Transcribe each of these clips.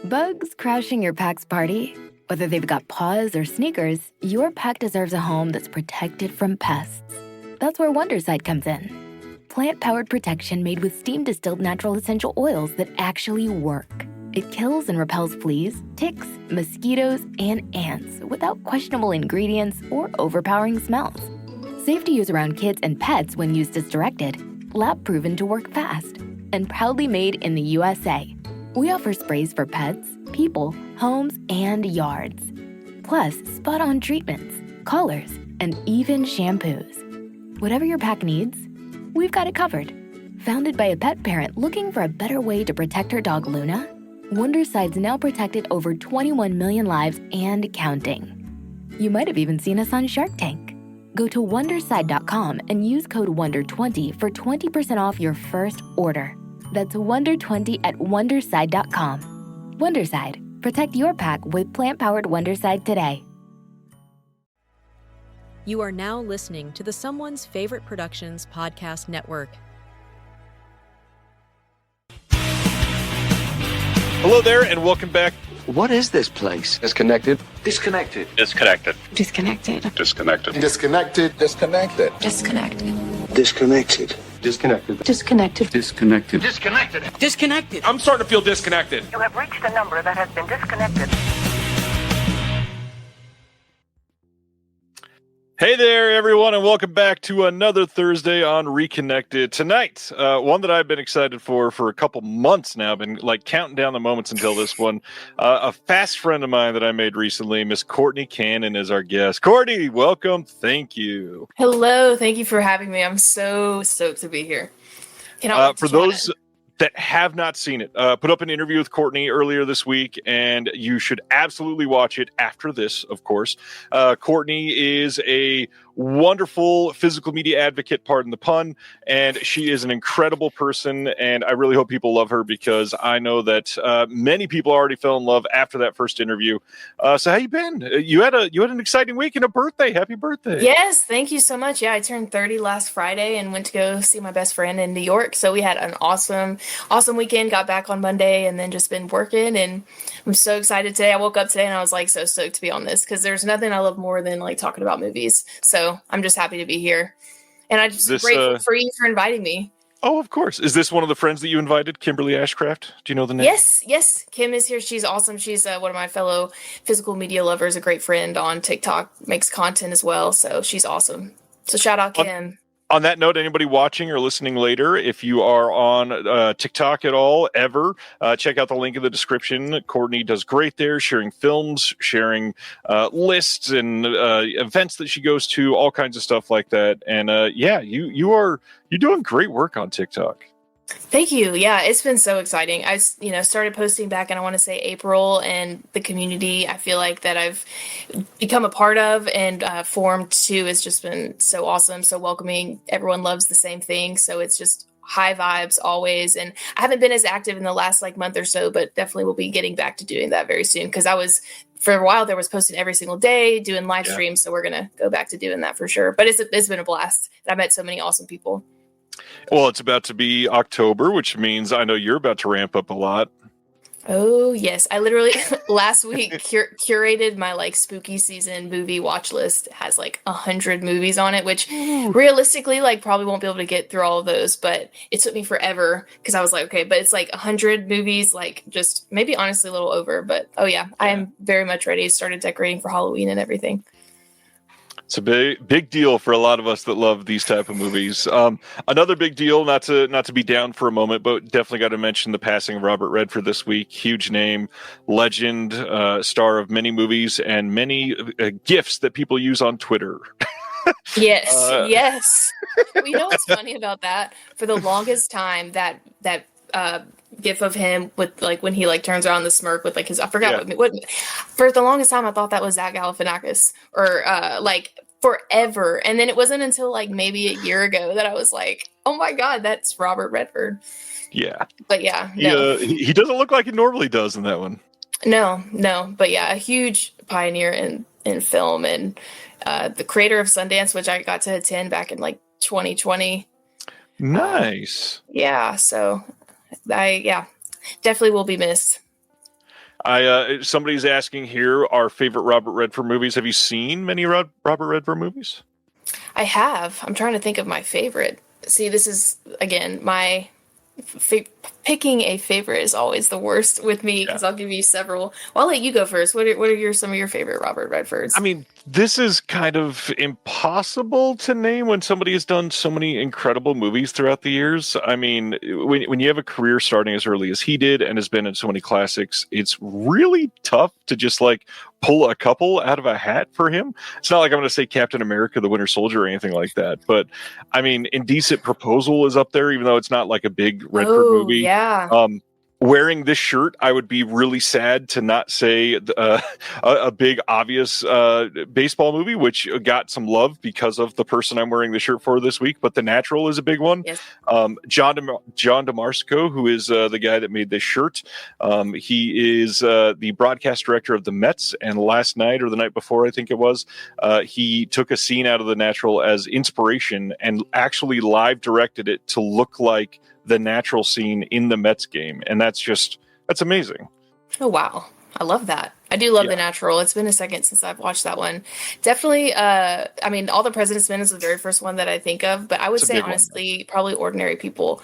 Bugs crashing your pack's party? Whether they've got paws or sneakers, your pack deserves a home that's protected from pests. That's where Wondercide comes in. Plant-powered protection made with steam-distilled natural essential oils that actually work. It kills and repels fleas, ticks, mosquitoes, and ants without questionable ingredients or overpowering smells. Safe to use around kids and pets when used as directed. Lab-proven to work fast. And proudly made in the USA. We offer sprays for pets, people, homes, and yards. Plus, spot-on treatments, collars, and even shampoos. Whatever your pack needs, we've got it covered. Founded by a pet parent looking for a better way to protect her dog Luna, Wondercide's now protected over 21 million lives and counting. You might have even seen us on Shark Tank. Go to Wondercide.com and use code WONDER20 for 20% off your first order. That's WONDER20 at Wondercide.com. Wondercide. Protect your pack with plant-powered Wondercide today. You are now listening to the Someone's Favorite Productions podcast network. Hello there, and welcome back. What is this place? Disconnected. Disconnected. Disconnected. Disconnected. Disconnected. Disconnected. Disconnected. Disconnected. Disconnected. Disconnected. Disconnected. Disconnected. Disconnected. Disconnected. I'm starting to feel disconnected. You have reached a number that has been disconnected. Hey there, everyone, and welcome back to another Thursday on Reconnected. Tonight, one that I've been excited for a couple months now. I've been like counting down the moments until this one. A fast friend of mine that I made recently, Miss Courtney Cannon, is our guest. Courtney, welcome. Thank you. Hello. Thank you for having me. I'm so stoked to be here. For those that have not seen it, put up an interview with Courtney earlier this week, and you should absolutely watch it after this, of course. Courtney is a wonderful physical media advocate, pardon the pun, and she is an incredible person, and I really hope people love her because I know that many people already fell in love after that first interview. So how you been? You had an exciting week and a birthday. Happy birthday. Yes, thank you so much. Yeah, I turned 30 last Friday and went to go see my best friend in New York. So we had an awesome weekend, got back on Monday and then just been working, and I'm so excited today. I woke up today and I was like so stoked to be on this because there's nothing I love more than like talking about movies. So I'm just happy to be here. And I'm just grateful for you for inviting me. Oh, of course. Is this one of the friends that you invited, Kimberly Ashcraft? Do you know the name? Yes. Kim is here. She's awesome. She's one of my fellow physical media lovers, a great friend on TikTok, makes content as well. So she's awesome. So shout out Kim. On that note, anybody watching or listening later, if you are on TikTok at all, ever, check out the link in the description. Courtney does great there, sharing films, sharing lists and events that she goes to, all kinds of stuff like that. And you're doing great work on TikTok. Thank you. Yeah, it's been so exciting. I started posting back in, I want to say April, and the community I feel like that I've become a part of and formed too has just been so awesome, so welcoming. Everyone loves the same thing. So it's just high vibes always. And I haven't been as active in the last month or so, but definitely will be getting back to doing that very soon. Cause for a while there was posting every single day, doing live streams. So we're going to go back to doing that for sure. But it's been a blast. I met so many awesome people. Well, it's about to be October, which means I know you're about to ramp up a lot. Oh, yes. I literally last week curated my spooky season movie watch list. It has 100 movies on it, which realistically probably won't be able to get through all of those. But it took me forever because I was like, okay, but it's 100 movies, just maybe honestly a little over. But I am very much ready. Started decorating for Halloween and everything. It's a big deal for a lot of us that love these type of movies. Another big deal, not to be down for a moment, but definitely got to mention the passing of Robert Redford this week. Huge name, legend, star of many movies and many GIFs that people use on Twitter. Yes. Well, you know what's funny about that? For the longest time, that GIF of him with when he turns around the smirk with his, I forgot what for the longest time I thought that was Zach Galifianakis or forever, and then it wasn't until maybe a year ago that I was like, oh my god, that's Robert Redford. Yeah, but he doesn't look like he normally does in that one. No, but a huge pioneer in film and the creator of Sundance, which I got to attend back in 2020. Nice. So I definitely will be missed. Somebody's asking here our favorite Robert Redford movies. Have you seen many Robert Redford movies? I have. I'm trying to think of my favorite. See, this is again my picking a favorite is always the worst with me because I'll give you several. Well, I'll let you go first. What are some of your favorite Robert Redfords? I mean, this is kind of impossible to name when somebody has done so many incredible movies throughout the years. I mean, when you have a career starting as early as he did and has been in so many classics, it's really tough to just like pull a couple out of a hat for him. It's not like I'm going to say Captain America, the Winter Soldier or anything like that. But I mean, Indecent Proposal is up there, even though it's not like a big Redford movie. Yeah. Wearing this shirt, I would be really sad to not say a big obvious baseball movie, which got some love because of the person I'm wearing the shirt for this week. But The Natural is a big one. Yes. John DeMarco, who is the guy that made this shirt, he is the broadcast director of the Mets. And last night or the night before, I think it was, he took a scene out of The Natural as inspiration and actually live directed it to look like the Natural scene in the Mets game. And that's amazing. Oh, wow. I love that. I do love The Natural. It's been a second since I've watched that one. Definitely, I mean, All the President's Men is the very first one that I think of, but I would say, honestly, probably Ordinary People.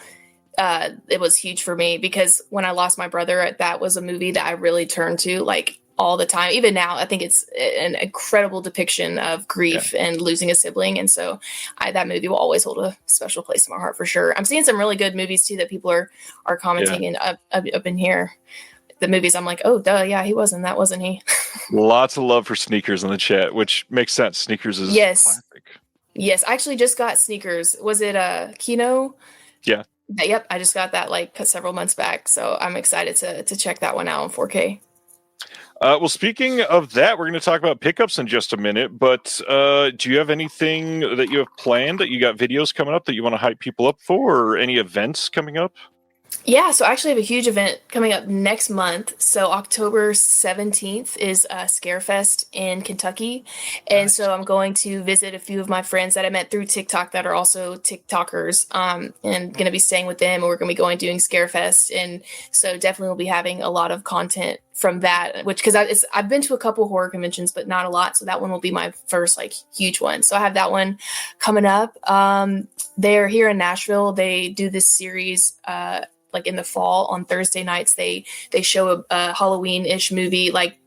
It was huge for me because when I lost my brother, that was a movie that I really turned to, like, all the time. Even now, I think it's an incredible depiction of grief and losing a sibling. And so that movie will always hold a special place in my heart for sure. I'm seeing some really good movies too that people are commenting and up in here. The movies I'm like, oh, duh, yeah, that wasn't he. Lots of love for Sneakers in the chat, which makes sense. Sneakers is classic. Yes, I actually just got Sneakers. Was it Kino? Yeah. Yep, I just got that like several months back. So I'm excited to check that one out in 4K. Well, speaking of that, we're going to talk about pickups in just a minute, but do you have anything that you have planned, that you got videos coming up that you want to hype people up for, or any events coming up? Yeah, so I actually have a huge event coming up next month. So October 17th is Scarefest in Kentucky. And so I'm going to visit a few of my friends that I met through TikTok that are also TikTokers, and going to be staying with them. And we're going to be doing Scarefest. And so definitely we'll be having a lot of content from that, which, because I've been to a couple horror conventions, but not a lot. So that one will be my first like huge one. So I have that one coming up. They're here in Nashville. They do this series, like in the fall on Thursday nights, they show a Halloween-ish movie, like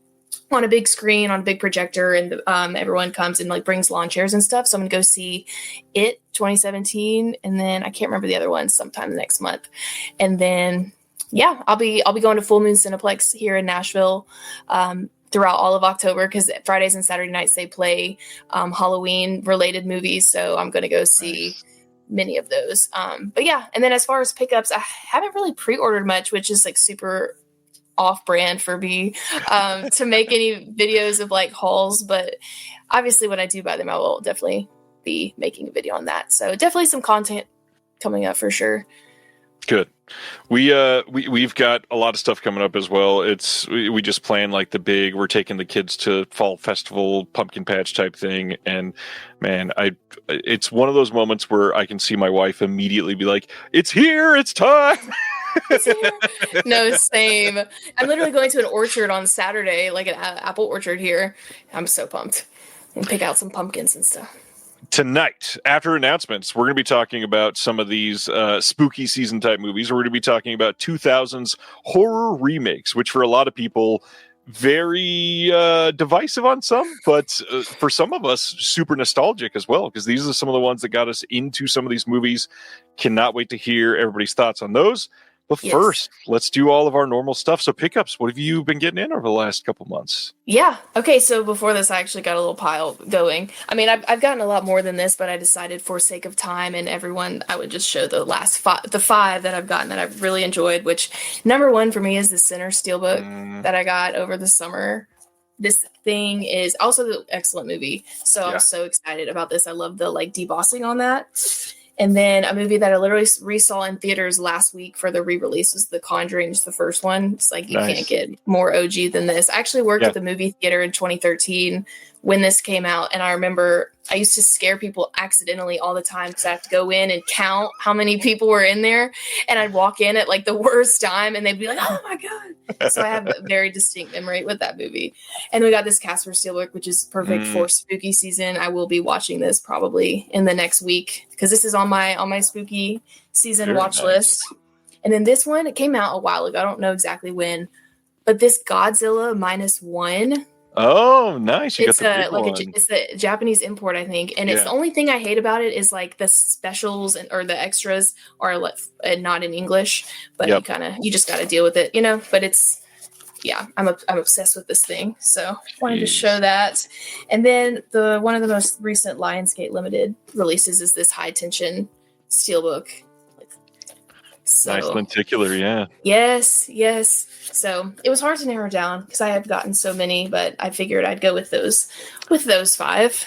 on a big screen, on a big projector, and everyone comes and like brings lawn chairs and stuff. So I'm gonna go see It 2017, and then I can't remember the other one sometime next month. And then I'll be going to Full Moon Cineplex here in Nashville throughout all of October, because Fridays and Saturday nights they play Halloween related movies. So I'm gonna go see many of those. But yeah, and then as far as pickups, I haven't really pre-ordered much, which is like super off-brand for me to make any videos of like hauls. But obviously when I do buy them, I will definitely be making a video on that. So definitely some content coming up for sure. Good. We've got a lot of stuff coming up as well. We just plan like the big, we're taking the kids to fall festival, pumpkin patch type thing. And man, it's one of those moments where I can see my wife immediately be like, it's here, it's time. No, same. I'm literally going to an orchard on Saturday, like an apple orchard here. I'm so pumped. And pick out some pumpkins and stuff. Tonight, after announcements, we're going to be talking about some of these spooky season type movies. We're going to be talking about 2000s horror remakes, which for a lot of people, very divisive on some, but for some of us, super nostalgic as well, because these are some of the ones that got us into some of these movies. Cannot wait to hear everybody's thoughts on those. But first, let's do all of our normal stuff. So pickups, what have you been getting in over the last couple months? Yeah. Okay. So before this, I actually got a little pile going. I mean, I've gotten a lot more than this, but I decided for sake of time and everyone, I would just show the last five that I've gotten that I've really enjoyed, which number one for me is the Sinner Steelbook that I got over the summer. This thing is also an excellent movie. So I'm so excited about this. I love the like debossing on that. And then a movie that I literally resaw in theaters last week for the re-release was The Conjuring, just the first one. It's like you can't get more OG than this. I actually worked at the movie theater in 2013 when this came out, and I remember I used to scare people accidentally all the time because I have to go in and count how many people were in there, and I'd walk in at like the worst time, and they'd be like, "Oh my god!" So I have a very distinct memory with that movie. And we got this Casper Steelbook, which is perfect for spooky season. I will be watching this probably in the next week because this is on my spooky season watch list. And then this one, it came out a while ago. I don't know exactly when, but this Godzilla -1. Oh, nice! You It's got the big one. it's a Japanese import, I think, and it's the only thing I hate about it is like the specials or the extras are not in English, but you just got to deal with it, you know. But I'm obsessed with this thing, so wanted to show that. And then one of the most recent Lionsgate Limited releases is this high tension steelbook. So, nice lenticular, yeah. Yes. So it was hard to narrow down because I had gotten so many, but I figured I'd go with those 5.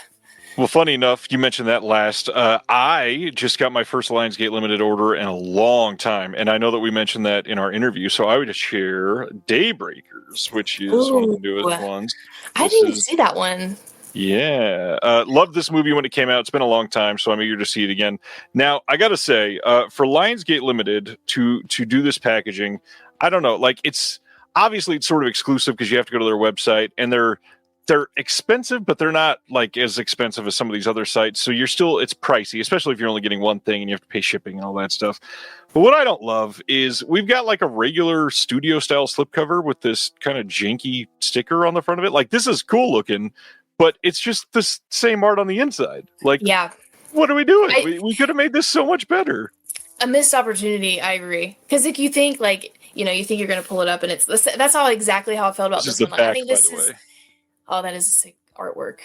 Well, funny enough, you mentioned that last. I just got my first Lionsgate Limited order in a long time, and I know that we mentioned that in our interview, so I would just share Daybreakers, which is one of the newest ones. I didn't see that one. Yeah. Loved this movie when it came out. It's been a long time, so I'm eager to see it again. Now, I got to say, for Lionsgate Limited to do this packaging, I don't know. Like, it's sort of exclusive because you have to go to their website, and they're expensive, but they're not like as expensive as some of these other sites. So it's pricey, especially if you're only getting one thing and you have to pay shipping and all that stuff. But what I don't love is we've got like a regular studio style slipcover with this kind of janky sticker on the front of it. Like, this is cool looking, but it's just the same art on the inside. Like, what are we doing? We could have made this so much better. A missed opportunity, I agree. Because if you think you think you're going to pull it up, and that's exactly how I felt about this one. Back, I think this is. Oh, that is a sick artwork.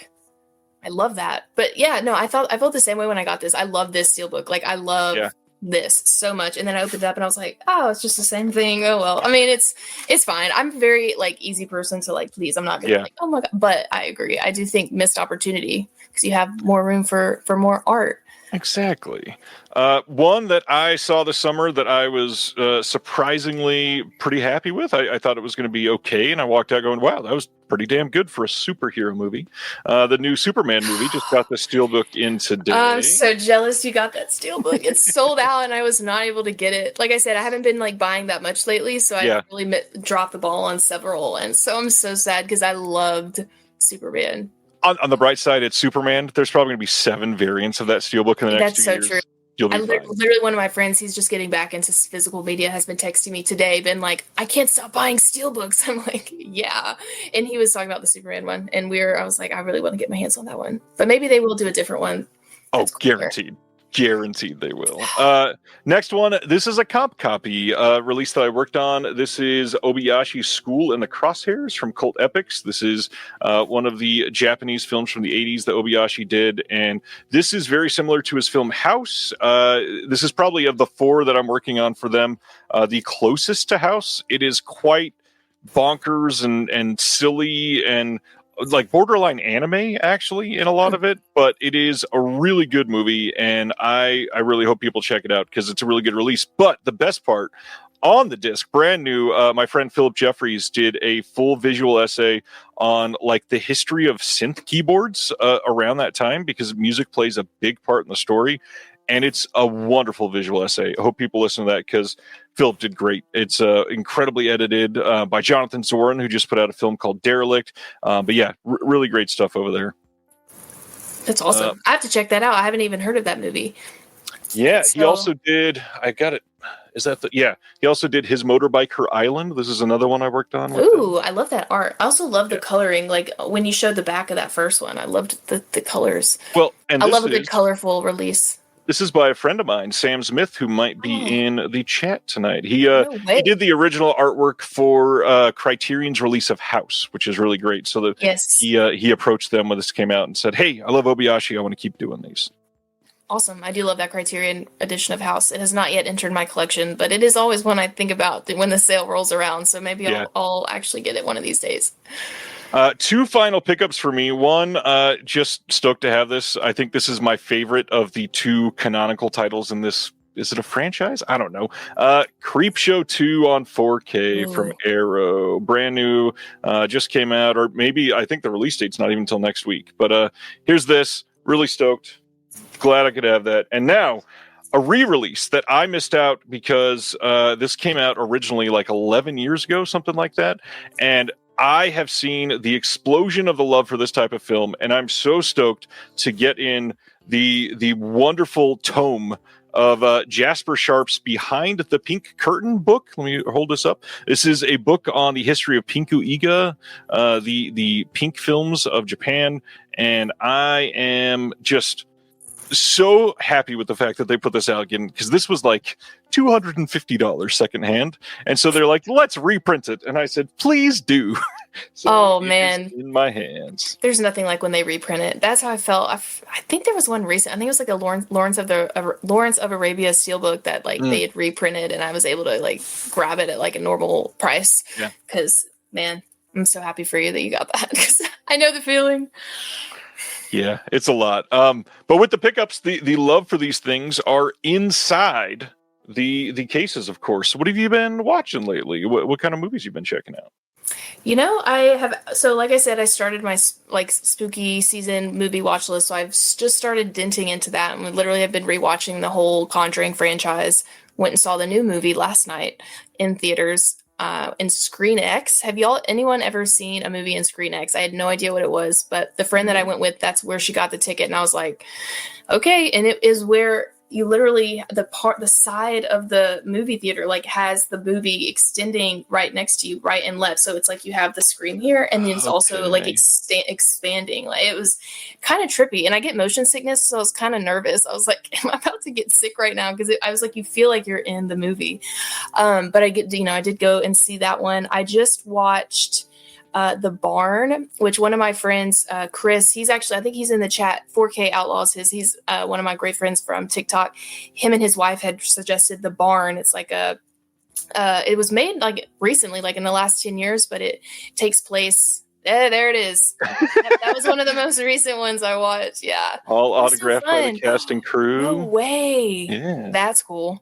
I love that. But yeah, no, I felt the same way when I got this. I love this steelbook. Like, I love this so much. And then I opened it up and I was like, oh, it's just the same thing. Oh well. I mean, it's fine. I'm a very easy person to please. I'm not gonna be like, oh my god. But I agree. I do think missed opportunity because you have more room for more art. Exactly. One that I saw this summer that I was surprisingly pretty happy with. I thought it was going to be okay, and I walked out going, wow, that was pretty damn good for a superhero movie. The new Superman movie just got the steelbook in today. I'm so jealous you got that steelbook. It's sold out, and I was not able to get it. Like I said, I haven't been buying that much lately, so I really dropped the ball on several, and so I'm so sad because I loved Superman. On the bright side, it's Superman. There's probably going to be 7 variants of that steelbook in the next 2 years. That's so true. You'll be fine. Literally, one of my friends, he's just getting back into physical media, has been texting me today, been like, I can't stop buying steelbooks. I'm like, yeah. And he was talking about the Superman one, and I was like, I really want to get my hands on that one. But maybe they will do a different one. Oh, guaranteed. Guaranteed they will. Next one, this is a comp copy release that I worked on. This is Obayashi's School and the Crosshairs from Cult Epics. This is one of the Japanese films from the 80s that Obayashi did, and this is very similar to his film House. This is probably of the 4 that I'm working on for them the closest to House. It is quite bonkers and silly and borderline anime actually in a lot of it, but it is a really good movie, and I really hope people check it out because it's a really good release. But the best part, on the disc, brand new, my friend Philip Jeffries did a full visual essay on the history of synth keyboards around that time, because music plays a big part in the story. And it's a wonderful visual essay. I hope people listen to that because Philip did great. It's incredibly edited by Jonathan Zorin, who just put out a film called Derelict. But yeah, really great stuff over there. That's awesome. I have to check that out. I haven't even heard of that movie. Yeah, he also did. I got it. Is that he also did His Motorbike, Her Island. This is another one I worked on. Ooh, I love that art. I also love the coloring. When you showed the back of that first one, I loved the colors. Well, and I love a good colorful release. This is by a friend of mine, Sam Smith, who might be in the chat tonight. He did the original artwork for Criterion's release of House, which is really great. So he approached them when this came out and said, hey, I love Obayashi. I want to keep doing these. Awesome. I do love that Criterion edition of House. It has not yet entered my collection, but it is always one I think about when the sale rolls around. So maybe I'll actually get it one of these days. Two final pickups for me. One, just stoked to have this. I think this is my favorite of the two canonical titles in this. Is it a franchise? I don't know. Creepshow 2 on 4K from Arrow. Brand new. Just came out, or maybe I think the release date's not even until next week. But here's this. Really stoked. Glad I could have that. And now, a re-release that I missed out because this came out originally like 11 years ago, something like that. And I have seen the explosion of the love for this type of film, and I'm so stoked to get in the wonderful tome of Jasper Sharp's Behind the Pink Curtain book. Let me hold this up. This is a book on the history of Pinku Iga, the pink films of Japan, and I am just so happy with the fact that they put this out again, because this was like $250 secondhand, and so they're like, let's reprint it, and I said, please do. So man, in my hands. There's nothing like when they reprint it. That's how I felt. I think there was one recent. I think it was like a Lawrence of Arabia steelbook that like they had reprinted, and I was able to like grab it at like a normal price. Yeah. Because man, I'm so happy for you that you got that, because I know the feeling. Yeah, it's a lot. But with the pickups, the love for these things are inside the cases, of course. What have you been watching lately? What kind of movies you've been checking out? You know, I have. So, like I said, I started my like spooky season movie watch list. So I've just started denting into that, and we literally have been rewatching the whole Conjuring franchise. Went and saw the new movie last night in theaters. In Screen X. Have anyone ever seen a movie in Screen X? I had no idea what it was, but the friend that I went with, that's where she got the ticket, and I was like, okay. And it is where you literally, the side of the movie theater like has the movie extending right next to you, right and left. So it's like you have the screen here, and then it's also like expanding. Like, it was kind of trippy, and I get motion sickness, so I was kind of nervous. I was like, am I about to get sick right now? Because I was like, you feel like you're in the movie. But I did go and see that one. I just watched The Barn, which one of my friends, Chris, I think he's in the chat, 4K Outlaws, he's one of my great friends from TikTok. Him and his wife had suggested The Barn. It's like it was made like recently, like in the last 10 years, but it takes place. There it is. That was one of the most recent ones I watched. Yeah. All autographed by the cast and crew. No way. Yeah. That's cool.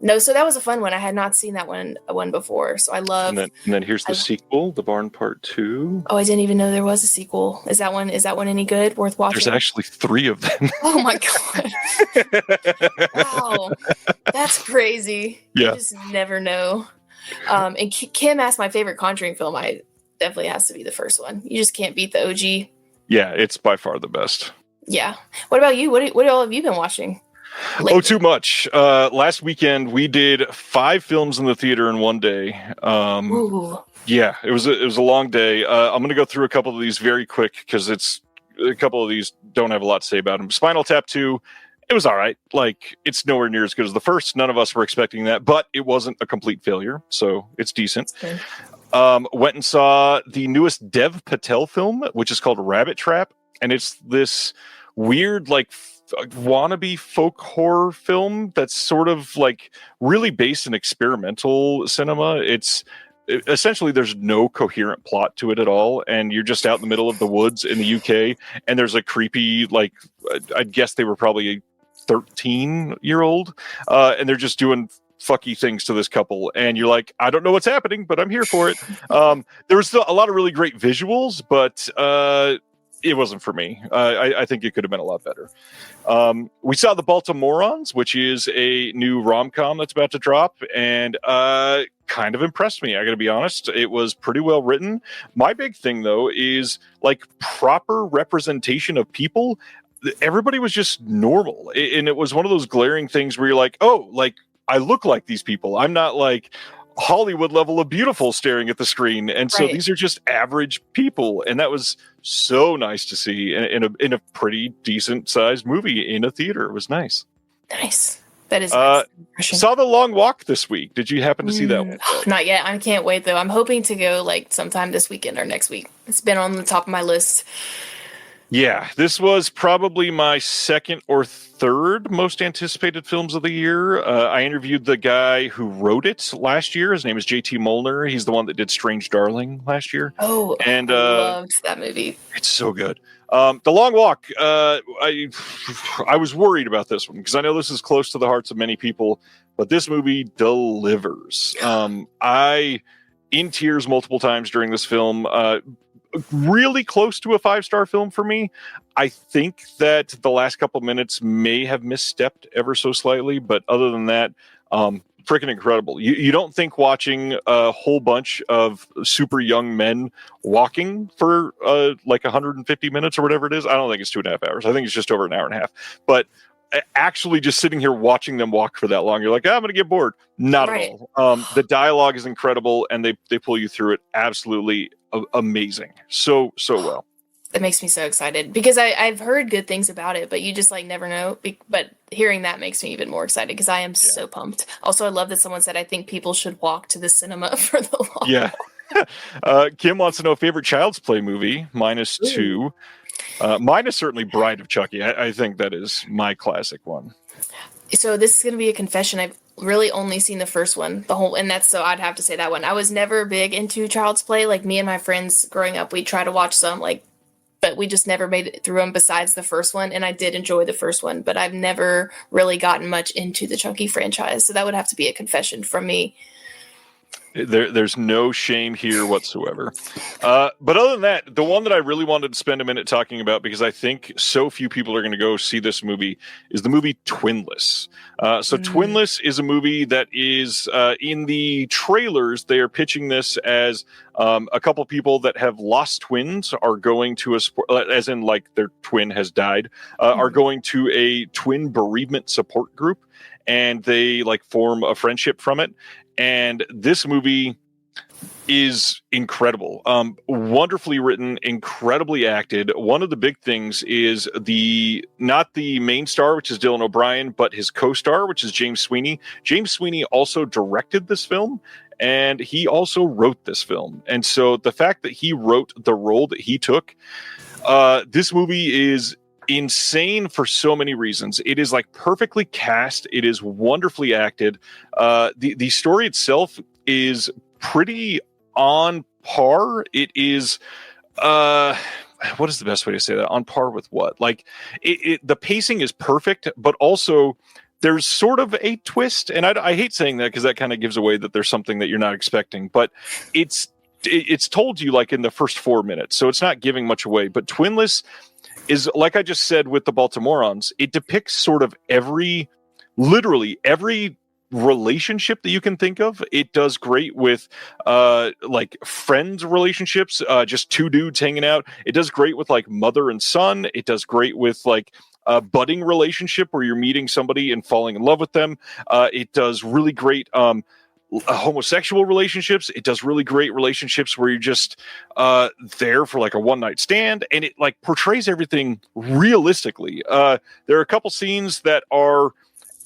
No, so that was a fun one. I had not seen that one before, so I love. And then here's the sequel, The Barn Part 2. Oh, I didn't even know there was a sequel. Is that one any good? Worth watching? There's actually 3 of them. Oh my god! Wow, that's crazy. Yeah, you just never know. And Kim asked my favorite Conjuring film. I definitely has to be the first one. You just can't beat the OG. Yeah, it's by far the best. Yeah. What about you? What all have you been watching lately? Oh, too much. Last weekend we did 5 films in the theater in one day. Ooh. Yeah, it was a long day. I'm going to go through a couple of these very quick because a couple of these don't have a lot to say about them. Spinal Tap 2, it was all right. Like, it's nowhere near as good as the first. None of us were expecting that, but it wasn't a complete failure, so it's decent. Okay. Went and saw the newest Dev Patel film, which is called Rabbit Trap, and it's this weird, like, wannabe folk horror film that's sort of like really based in experimental cinema. Essentially there's no coherent plot to it at all, and you're just out in the middle of the woods in the UK, and there's a creepy, like, I'd guess they were probably a 13-year-old, and they're just doing fucky things to this couple, and you're like, I don't know what's happening, but I'm here for it. There was still a lot of really great visuals, but it wasn't for me. I think it could have been a lot better. We saw The Baltimoreans, which is a new rom-com that's about to drop, and kind of impressed me, I gotta be honest. It was pretty well written. My big thing, though, is like proper representation of people. Everybody was just normal, and it was one of those glaring things where you're like, oh, like, I look like these people. I'm not like Hollywood level of beautiful staring at the screen, and so these are just average people, and that was so nice to see in a pretty decent sized movie in a theater. It was nice. That is nice. Saw The Long Walk this week. Did you happen to see that one? Not yet. I can't wait though. I'm hoping to go like sometime this weekend or next week. It's been on the top of my list. Yeah, this was probably my second or third most anticipated films of the year. I interviewed the guy who wrote it last year. His name is JT Molnar. He's the one that did Strange Darling last year. Oh, And I loved that movie. it's so good. The Long Walk, I was worried about this one because I know this is close to the hearts of many people, but this movie delivers. I in tears multiple times during this film. Really close to a 5-star film for me. I think that the last couple minutes may have misstepped ever so slightly, but other than that, freaking incredible. You don't think watching a whole bunch of super young men walking for like 150 minutes or whatever it is. I don't think it's 2.5 hours. I think it's just over an hour and a half. But actually just sitting here watching them walk for that long, you're like, I'm going to get bored. Not at all. The dialogue is incredible, and they pull you through it absolutely amazing. So well. That makes me so excited because I've heard good things about it, but you just like never know. But hearing that makes me even more excited because I am so pumped. Also, I love that someone said, I think people should walk to the cinema for the long. Yeah. Kim wants to know favorite Child's Play movie. -2. Mine is certainly Bride of Chucky. I think that is my classic one. So this is going to be a confession. I've really only seen the first one, so I'd have to say that one. I was never big into Child's Play. Like me and my friends growing up, we'd try to watch some, but we just never made it through them besides the first one. And I did enjoy the first one, but I've never really gotten much into the Chucky franchise. So that would have to be a confession from me. There's no shame here whatsoever. But other than that, the one that I really wanted to spend a minute talking about, because I think so few people are going to go see this movie, is the movie Twinless. Twinless is a movie that is in the trailers. They are pitching this as a couple people that have lost twins are going to as in like their twin has died, are going to a twin bereavement support group, and they like form a friendship from it. And this movie is incredible. Wonderfully written, incredibly acted. One of the big things is not the main star, which is Dylan O'Brien, but his co-star, which is James Sweeney. James Sweeney also directed this film, and he also wrote this film. And so the fact that he wrote the role that he took, this movie is insane for so many reasons. It is like perfectly cast. It is wonderfully acted. The story itself is pretty on par. It is what is the best way to say that? On par with what? Like the pacing is perfect, but also there's sort of a twist. And I hate saying that because that kind of gives away that there's something that you're not expecting, but it's told you like in the first 4 minutes. So it's not giving much away, but Twinless is, like I just said with the Baltimoreans, it depicts sort of literally every relationship that you can think of. It does great with like friends relationships, just two dudes hanging out. It does great with like mother and son. It does great with like a budding relationship where you're meeting somebody and falling in love with them. It does really great homosexual relationships. It does really great relationships where you're just there for like a one-night stand, and it like portrays everything realistically. There are a couple scenes that are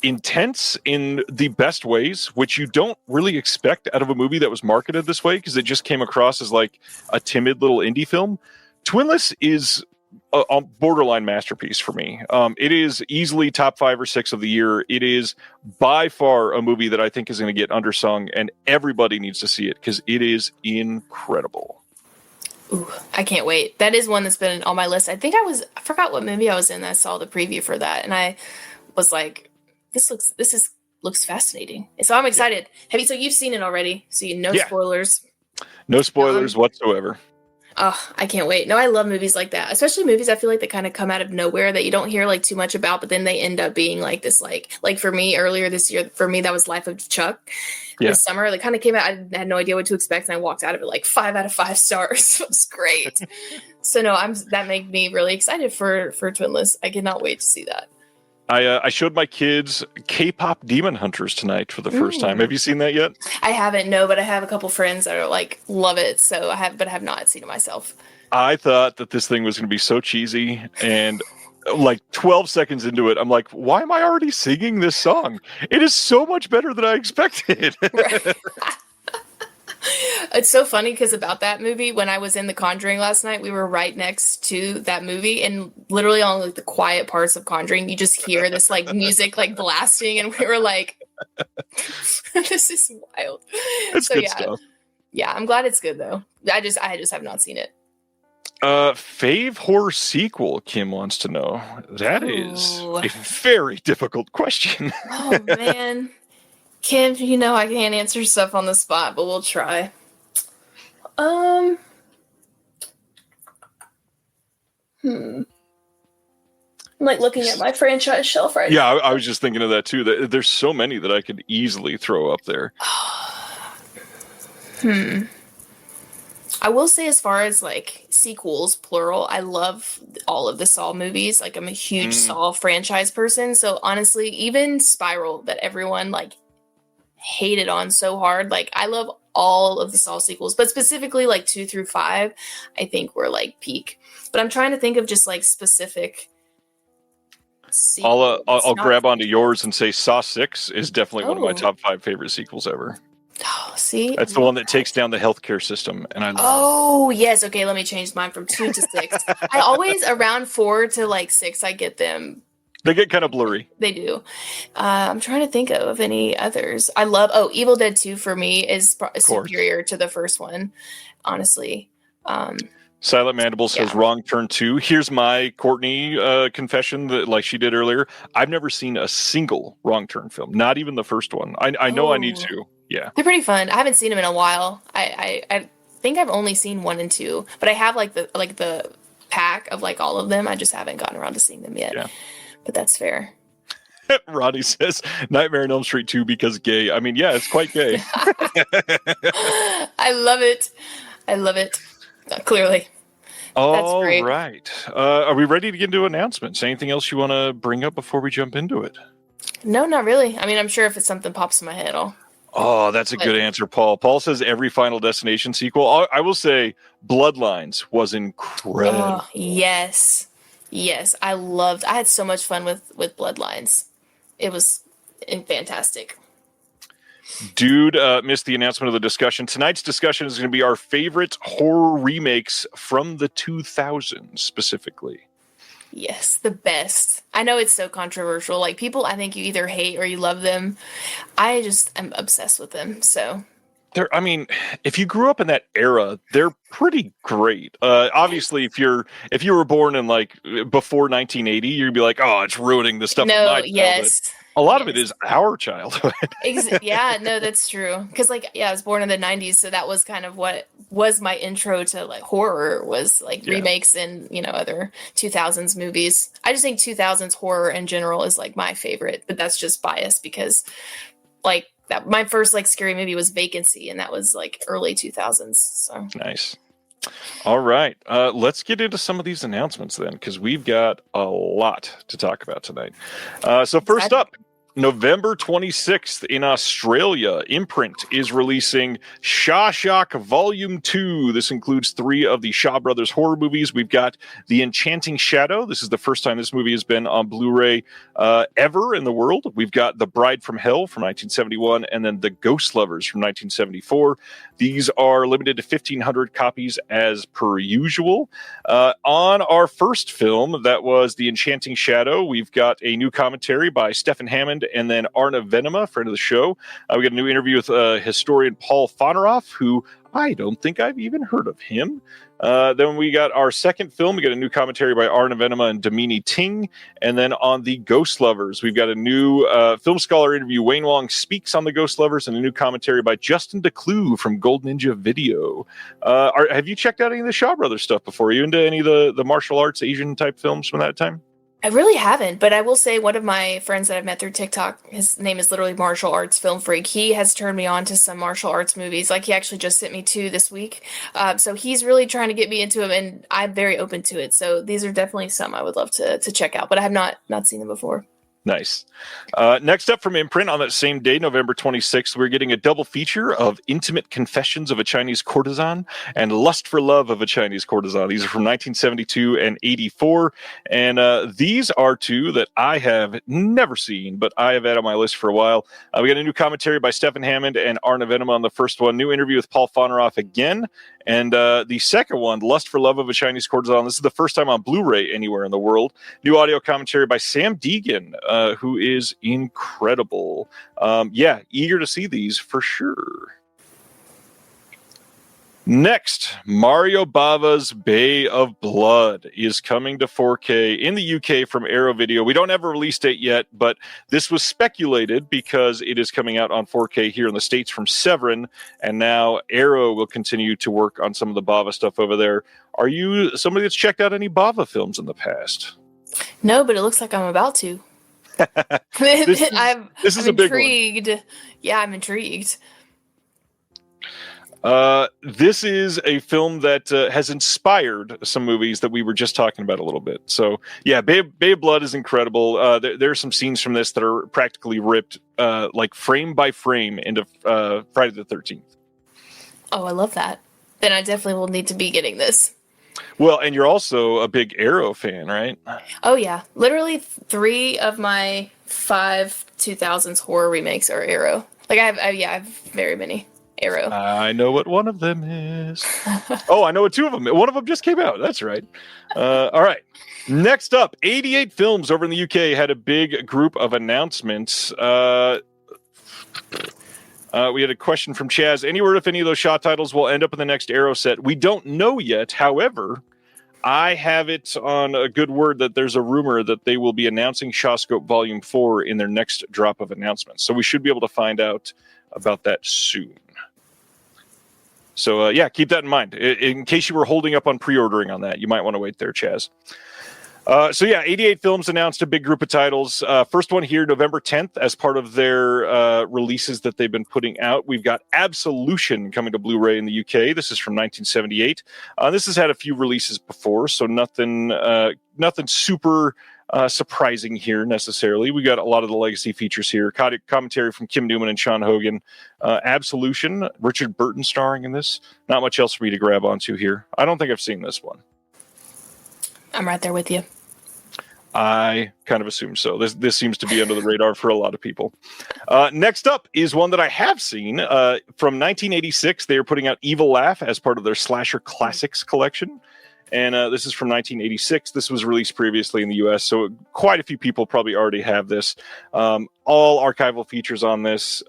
intense in the best ways, which you don't really expect out of a movie that was marketed this way, because it just came across as like a timid little indie film. Twinless is a borderline masterpiece for me. It is easily top 5 or 6 of the year. It is by far a movie that I think is going to get undersung, and everybody needs to see it because it is incredible. Ooh, I can't wait. That is one that's been on my list. I forgot what movie I was in. I saw the preview for that, and I was like, this looks fascinating. So I'm excited. So you've seen it already, so spoilers. No spoilers whatsoever. Oh, I can't wait. No, I love movies like that, especially movies I feel like that kind of come out of nowhere that you don't hear like too much about, but then they end up being like this, like for me earlier this year, for me, that was Life of Chuck. This summer, that kind of came out. I had no idea what to expect, and I walked out of it like 5 out of 5 stars. It was great. So no, that made me really excited for Twinless. I cannot wait to see that. I showed my kids K-pop Demon Hunters tonight for the first time. Have you seen that yet? I haven't, no, but I have a couple friends that are like love it. So I have not seen it myself. I thought that this thing was going to be so cheesy, and like 12 seconds into it, I'm like, why am I already singing this song? It is so much better than I expected. It's so funny because about that movie, when I was in The Conjuring last night, we were right next to that movie, and literally on like the quiet parts of Conjuring, you just hear this like music like blasting, and we were like, "This is wild." It's So good yeah, stuff. yeah, I'm glad it's good though. I just have not seen it. Fave horror sequel, Kim wants to know. That is Ooh. a very difficult question. Oh man, Kim, you know I can't answer stuff on the spot, but we'll try. I'm like looking at my franchise shelf right Yeah, now. I was just thinking of that too. There's so many that I could easily throw up there. I will say, as far as like sequels, plural, I love all of the Saw movies. Like, I'm a huge Saw franchise person. So honestly, even Spiral, that everyone like hated on so hard, like I love all of the Saw sequels, but specifically like 2 through 5, I think were like peak. But I'm trying to think of just like specific. I'll grab onto yours and say Saw 6 is definitely one of my Oh. top 5 favorite sequels ever. Oh, see, That's the one that takes down the healthcare system, and I love it. Oh yes, okay. Let me change mine from 2 to 6. I always around 4 to like 6. I get them. They get kind of blurry. They do. I'm trying to think of any others. I love. Evil Dead 2 for me is superior to the first one. Honestly. Silent Mandible says Wrong Turn 2. Here's my Courtney confession that, like she did earlier, I've never seen a single Wrong Turn film, not even the first one. I know I need to. Yeah, they're pretty fun. I haven't seen them in a while. I think I've only seen 1 and 2, but I have like the pack of like all of them. I just haven't gotten around to seeing them yet. Yeah. But that's fair. Roddy says Nightmare on Elm Street 2 because gay. I mean, yeah, it's quite gay. I love it. I love it. Clearly. All right. Are we ready to get into announcements? Anything else you want to bring up before we jump into it? No, not really. I mean, I'm sure if it's something pops in my head, Oh, that's a good answer, Paul. Paul says every Final Destination sequel. I will say Bloodlines was incredible. Oh, yes. Yes. I had so much fun with Bloodlines. It was fantastic. Dude missed the announcement of the discussion. Tonight's discussion is going to be our favorite horror remakes from the 2000s specifically. Yes, the best. I know it's so controversial. Like, people, I think you either hate or you love them. I just am obsessed with them. So I mean, if you grew up in that era, they're pretty great. Obviously, if you were born in like before 1980, you'd be like, oh, it's ruining the stuff. No, of my childhood. yes. A lot of it is our childhood. Yeah, no, that's true. Because I was born in the 90s, so that was kind of what was my intro to like horror, was like remakes and other 2000s movies. I just think 2000s horror in general is like my favorite, but that's just biased because like my first like scary movie was Vacancy, and that was like early 2000s. So nice. All right, let's get into some of these announcements then, because we've got a lot to talk about tonight. So first up, November 26th in Australia, Imprint is releasing Shaw Shock Volume 2. This includes 3 of the Shaw Brothers horror movies. We've got The Enchanting Shadow. This is the first time this movie has been on Blu-ray ever in the world. We've got The Bride from Hell from 1971, and then The Ghost Lovers from 1974. These are limited to 1,500 copies as per usual. On our first film, that was The Enchanting Shadow, we've got a new commentary by Stephen Hammond and then Arna Venema, friend of the show. We got a new interview with historian Paul Foneroff, who I don't think I've even heard of him. Then we got our second film. We got a new commentary by Arna Venema and Damini Ting. And then on the Ghost Lovers, we've got a new film scholar interview. Wayne Wong speaks on the Ghost Lovers, and a new commentary by Justin DeClue from Gold Ninja Video. Have you checked out any of the Shaw Brothers stuff before? Are you into any of the martial arts Asian type films from that time? I really haven't, but I will say one of my friends that I've met through TikTok, his name is literally Martial Arts Film Freak. He has turned me on to some martial arts movies. Like, he actually just sent me 2 this week. So he's really trying to get me into them, and I'm very open to it. So these are definitely some I would love to check out, but I have not seen them before. Nice. Next up from Imprint on that same day, November 26th, we're getting a double feature of Intimate Confessions of a Chinese Courtesan and Lust for Love of a Chinese Courtesan. These are from 1972 and 84. And these are two that I have never seen, but I have had on my list for a while. We got a new commentary by Stephen Hammond and Arna Venema on the first one. New interview with Paul Foneroff again. And the second one, Lust for Love of a Chinese Courtesan. This is the first time on Blu-ray anywhere in the world. New audio commentary by Sam Deegan, who is incredible. Eager to see these for sure. Next, Mario Bava's Bay of Blood is coming to 4K in the UK from Arrow Video. We don't have a release date yet, but this was speculated because it is coming out on 4K here in the States from Severin, and now Arrow will continue to work on some of the Bava stuff over there. Are you somebody that's checked out any Bava films in the past? No, but it looks like I'm about to. This is I'm a big intrigued. Yeah, I'm intrigued. This is a film that has inspired some movies that we were just talking about a little bit. So, yeah, Bay of Blood is incredible. There are some scenes from this that are practically ripped, like frame by frame, into Friday the 13th. Oh, I love that. Then I definitely will need to be getting this. Well, and you're also a big Arrow fan, right? Oh, yeah. Literally 3 of my 5 2000s horror remakes are Arrow. Like, I have very many. Arrow. I know what one of them is. Oh, I know what 2 of them. One of them just came out. That's right. All right. Next up, 88 Films over in the UK had a big group of announcements. We had a question from Chaz. Any word if any of those Shaw titles will end up in the next Arrow set? We don't know yet. However, I have it on a good word that there's a rumor that they will be announcing Shawscope Volume 4 in their next drop of announcements. So we should be able to find out about that soon. So, keep that in mind. In case you were holding up on pre-ordering on that, you might want to wait there, Chaz. 88 Films announced a big group of titles. First one here, November 10th, as part of their releases that they've been putting out. We've got Absolution coming to Blu-ray in the UK. This is from 1978. This has had a few releases before, so nothing super surprising here necessarily. We got a lot of the legacy features here. Commentary from Kim Newman and Sean Hogan. Absolution, Richard Burton starring in this. Not much else for me to grab onto here. I don't think I've seen this one. I'm right there with you. I kind of assume so. This seems to be under the radar for a lot of people. Next up is one that I have seen. From 1986, they are putting out Evil Laugh as part of their Slasher Classics collection. And this is from 1986. This was released previously in the U.S., so quite a few people probably already have this. All archival features on this.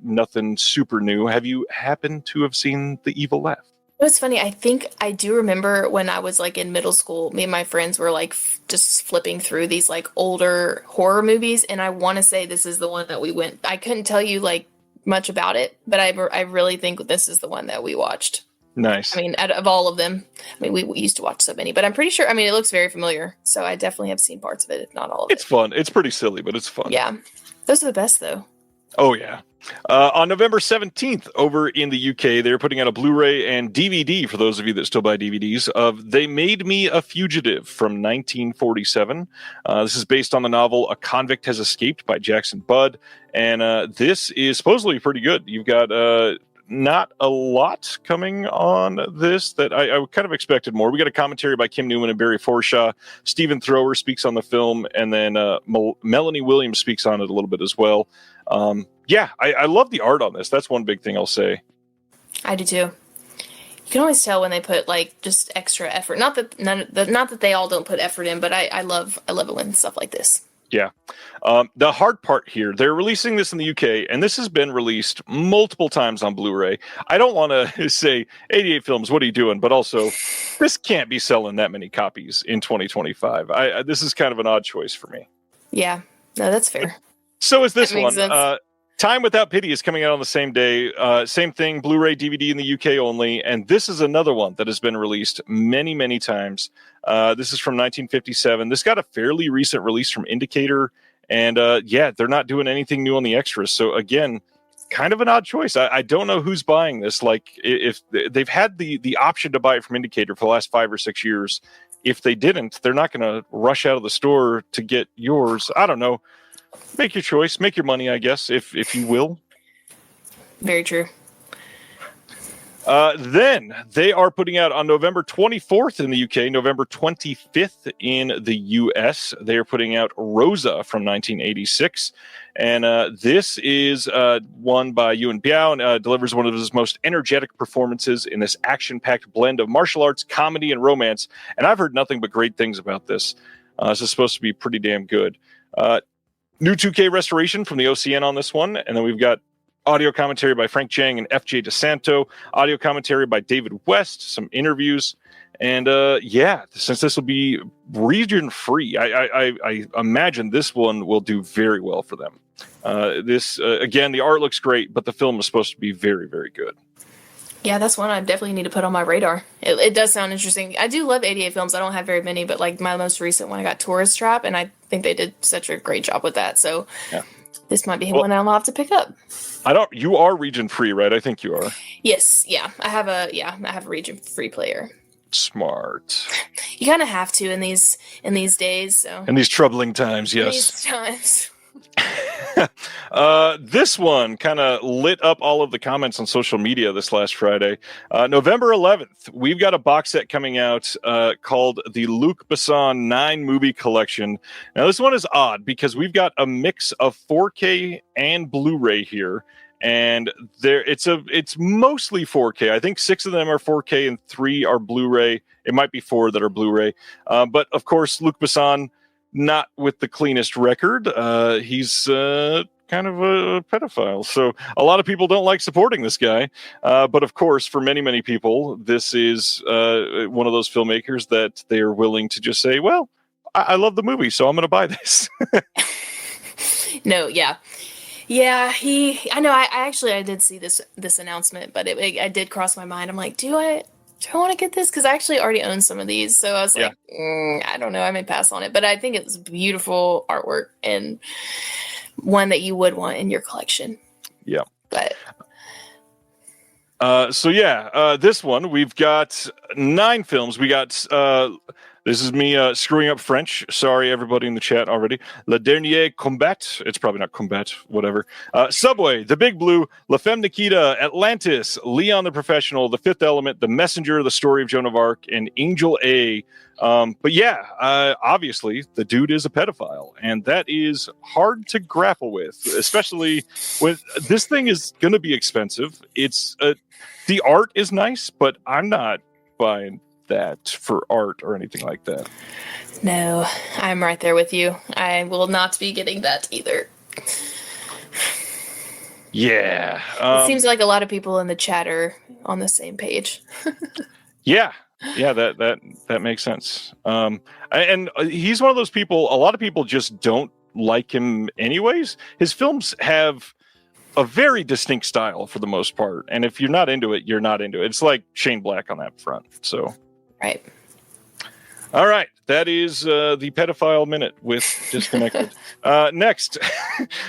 Nothing super new. Have you happened to have seen the Evil Laugh? It's funny. I think I do remember when I was like in middle school, me and my friends were like just flipping through these like older horror movies, and I want to say this is the one that we went. I couldn't tell you like much about it, but I really think this is the one that we watched. Nice. I mean, out of all of them, I mean, we used to watch so many, but I'm pretty sure. I mean, it looks very familiar, so I definitely have seen parts of it, if not all of it. It's fun. It's pretty silly, but it's fun. Yeah, those are the best though. Oh, yeah. On November 17th, over in the UK, they're putting out a Blu-ray and DVD, for those of you that still buy DVDs, of They Made Me a Fugitive from 1947. This is based on the novel A Convict Has Escaped by Jackson Budd, and this is supposedly pretty good. You've got not a lot coming on this that I kind of expected more. We got a commentary by Kim Newman and Barry Forshaw. Stephen Thrower speaks on the film, and then Melanie Williams speaks on it a little bit as well. I love the art on this. That's one big thing I'll say. I do too. You can always tell when they put like just extra effort. Not that they all don't put effort in, but I love it when stuff like this. Yeah. The hard part here, they're releasing this in the UK, and this has been released multiple times on Blu-ray. I don't want to say 88 Films, what are you doing? But also, this can't be selling that many copies in 2025. This is kind of an odd choice for me. Yeah. No, that's fair. So is this That makes one. sense. Time Without Pity is coming out on the same day. Same thing, Blu-ray, DVD in the UK only. And this is another one that has been released many, many times. This is from 1957. This got a fairly recent release from Indicator. And they're not doing anything new on the extras. So again, kind of an odd choice. I don't know who's buying this. Like, if they've had the option to buy it from Indicator for the last 5 or 6 years. If they didn't, they're not going to rush out of the store to get yours. I don't know. Make your choice. Make your money, I guess, if you will. Very true. Then they are putting out on November 24th in the UK, November 25th in the US. They are putting out Rosa from 1986. And this is one by Yuen Biao and delivers one of his most energetic performances in this action-packed blend of martial arts, comedy, and romance. And I've heard nothing but great things about this. This is supposed to be pretty damn good. New 2K restoration from the OCN on this one. And then we've got audio commentary by Frank Chang and FJ DeSanto. Audio commentary by David West. Some interviews. And since this will be region free, I imagine this one will do very well for them. Again, the art looks great, but the film is supposed to be very, very good. Yeah, that's one I definitely need to put on my radar. It does sound interesting. I do love 88 films. I don't have very many, but like my most recent one, I got Tourist Trap, and I think they did such a great job with that. So this might be one I'll have to pick up. You are region free, right? I think you are. Yes, yeah. I have a region free player. Smart. You kind of have to in these days. So in these troubling times, yes. These times. This one kind of lit up all of the comments on social media this last Friday. November 11th, we've got a box set coming out called the Luc Besson 9 Movie Collection. Now, this one is odd because we've got a mix of 4K and Blu-ray here. And it's mostly 4K. I think 6 of them are 4K and 3 are Blu-ray. It might be 4 that are Blu-ray. But of course, Luc Besson, not with the cleanest record. He's kind of a pedophile. So a lot of people don't like supporting this guy. But of course, for many, many people, this is one of those filmmakers that they are willing to just say, well, I love the movie, so I'm going to buy this. No, yeah. Yeah, I know. I did see this announcement, but I did cross my mind. I'm like, do I want to get this? Because I actually already own some of these, so I was like, I don't know. I may pass on it, but I think it's beautiful artwork and one that you would want in your collection. Yeah. But this one we've got 9 films. We got. This is me screwing up French. Sorry, everybody in the chat already. Le Dernier Combat. It's probably not Combat, whatever. Subway, The Big Blue, La Femme Nikita, Atlantis, Leon the Professional, The Fifth Element, The Messenger, The Story of Joan of Arc, and Angel A. Obviously, the dude is a pedophile, and that is hard to grapple with, especially with this thing is going to be expensive. It's the art is nice, but I'm not buying that for art or anything like that. No, I'm right there with you. I will not be getting that either. Yeah. It seems like a lot of people in the chat are on the same page. Yeah, that makes sense. And he's one of those people, a lot of people just don't like him anyways. His films have a very distinct style for the most part. And if you're not into it, you're not into it. It's like Shane Black on that front. So right. All right. That is the pedophile minute with Disconnected. Next,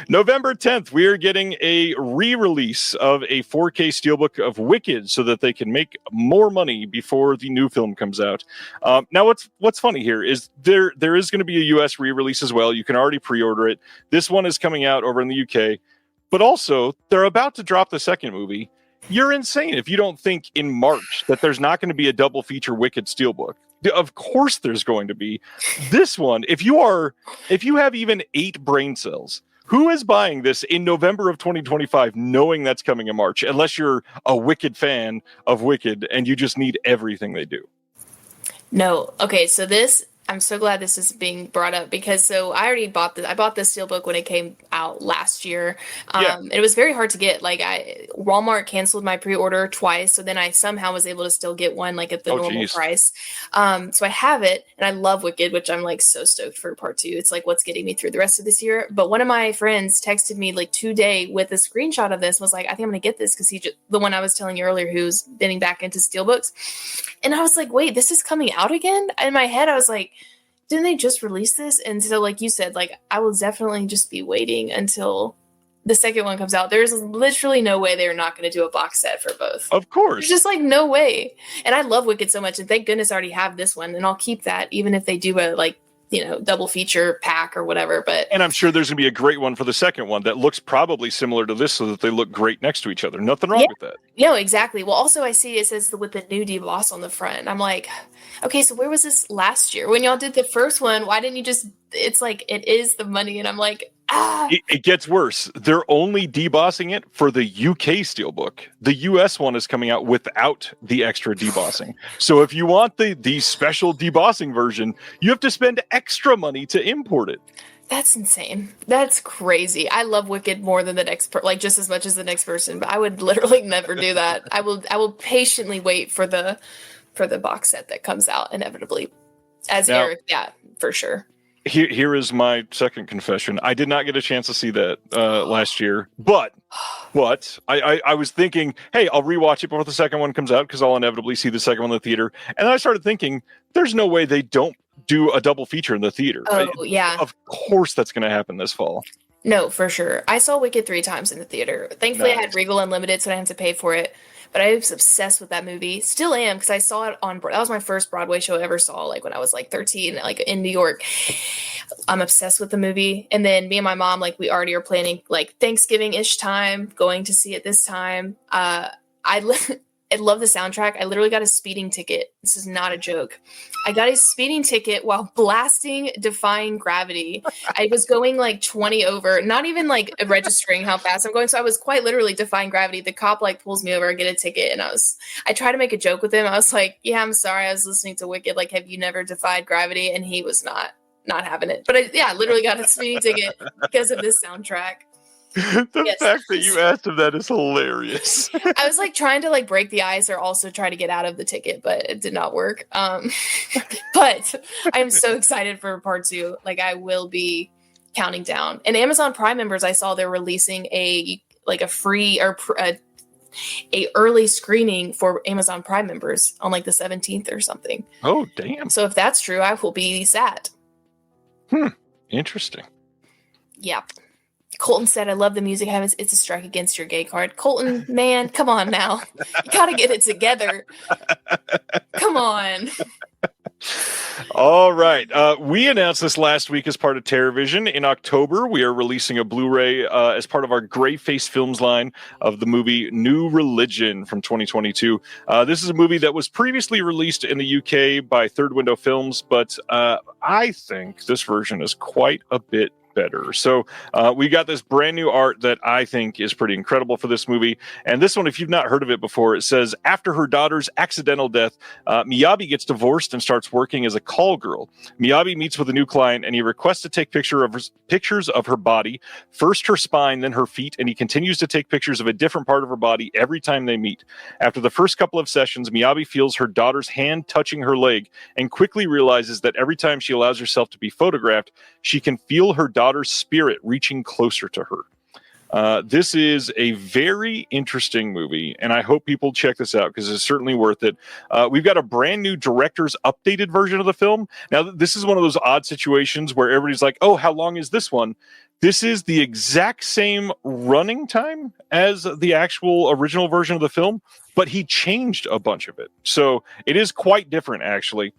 November 10th, we are getting a re-release of a 4K steelbook of Wicked so that they can make more money before the new film comes out. Now, what's funny here is there is going to be a US re-release as well. You can already pre-order it. This one is coming out over in the UK. But also, they're about to drop the second movie. You're insane if you don't think in March that there's not going to be a double feature Wicked steelbook. Of course there's going to be. This one, if you have even 8 brain cells, who is buying this in November of 2025 knowing that's coming in March, unless you're a Wicked fan of Wicked and you just need everything they do? No. Okay, so I'm so glad this is being brought up because I already bought this. I bought this steelbook when it came out last year. It was very hard to get. Like Walmart canceled my pre-order twice, so then I somehow was able to still get one like at the normal price. So I have it, and I love Wicked, which I'm like so stoked for part 2. It's like what's getting me through the rest of this year. But one of my friends texted me like today with a screenshot of this. Was like, I think I'm gonna get this because the one I was telling you earlier, who's getting back into steelbooks, and I was like, wait, this is coming out again? In my head, I was like, didn't they just release this? And so, like you said, like I will definitely just be waiting until the second one comes out. There's literally no way they're not going to do a box set for both. Of course. There's just like no way. And I love Wicked so much, and thank goodness I already have this one, and I'll keep that even if they do a like double feature pack or whatever. But and I'm sure there's going to be a great one for the second one that looks probably similar to this, so that they look great next to each other. Nothing wrong with that. No, exactly. Well, also I see it says with the new DBoss on the front. I'm like, okay, so where was this last year when y'all did the first one? Why didn't you just? It's like it is the money, and I'm like, It gets worse. They're only debossing it for the UK steelbook. The US one is coming out without the extra debossing. So if you want the special debossing version, you have to spend extra money to import it. That's insane. That's crazy. I love Wicked more than the next just as much as the next person, but I would literally never do that. I will patiently wait for the box set that comes out inevitably. Eric, yeah, for sure. Here is my second confession. I did not get a chance to see that last year, but I was thinking, hey, I'll rewatch it before the second one comes out because I'll inevitably see the second one in the theater. And then I started thinking, there's no way they don't do a double feature in the theater. Oh, yeah. Of course that's going to happen this fall. No, for sure. I saw Wicked 3 times in the theater. Thankfully, I had Regal Unlimited, so I didn't have to pay for it. But I was obsessed with that movie. Still am, because I saw it that was my first Broadway show I ever saw, like when I was like 13, like in New York. I'm obsessed with the movie. And then me and my mom, like we already are planning like Thanksgiving-ish time, going to see it this time. I love the soundtrack. I literally got a speeding ticket. This is not a joke. I got a speeding ticket while blasting Defying Gravity. I was going like 20 over, not even like registering how fast I'm going. So I was quite literally defying gravity. The cop like pulls me over, I get a ticket. And I tried to make a joke with him. I was like, yeah, I'm sorry. I was listening to Wicked. Like, have you never defied gravity? And he was not having it. But I literally got a speeding ticket because of this soundtrack. The fact that you asked him that is hilarious. I was like trying to like break the ice or also try to get out of the ticket, but it did not work. But I'm so excited for part 2. Like I will be counting down. And Amazon Prime members, I saw they're releasing a free or a early screening for Amazon Prime members on like the 17th or something. Oh, damn. So if that's true, I will be sad. Interesting. Yeah. Colton said, I love the music. It's a strike against your gay card. Colton, man, come on now. You got to get it together. Come on. All right. We announced this last week as part of TerrorVision. In October, we are releasing a Blu-ray as part of our Gray Face Films line of the movie New Religion from 2022. This is a movie that was previously released in the UK by Third Window Films, but I think this version is quite a bit better. So we got this brand new art that I think is pretty incredible for this movie. And this one, if you've not heard of it before, it says, after her daughter's accidental death, Miyabi gets divorced and starts working as a call girl. Miyabi meets with a new client and he requests to take pictures of her body, first her spine, then her feet, and he continues to take pictures of a different part of her body every time they meet. After the first couple of sessions, Miyabi feels her daughter's hand touching her leg and quickly realizes that every time she allows herself to be photographed, she can feel her daughter's spirit reaching closer to her. This is a very interesting movie, and I hope people check this out because it's certainly worth it. We've got a brand new director's updated version of the film. Now, this is one of those odd situations where everybody's like, oh, how long is this one? This is the exact same running time as the actual original version of the film, but he changed a bunch of it. So it is quite different, actually.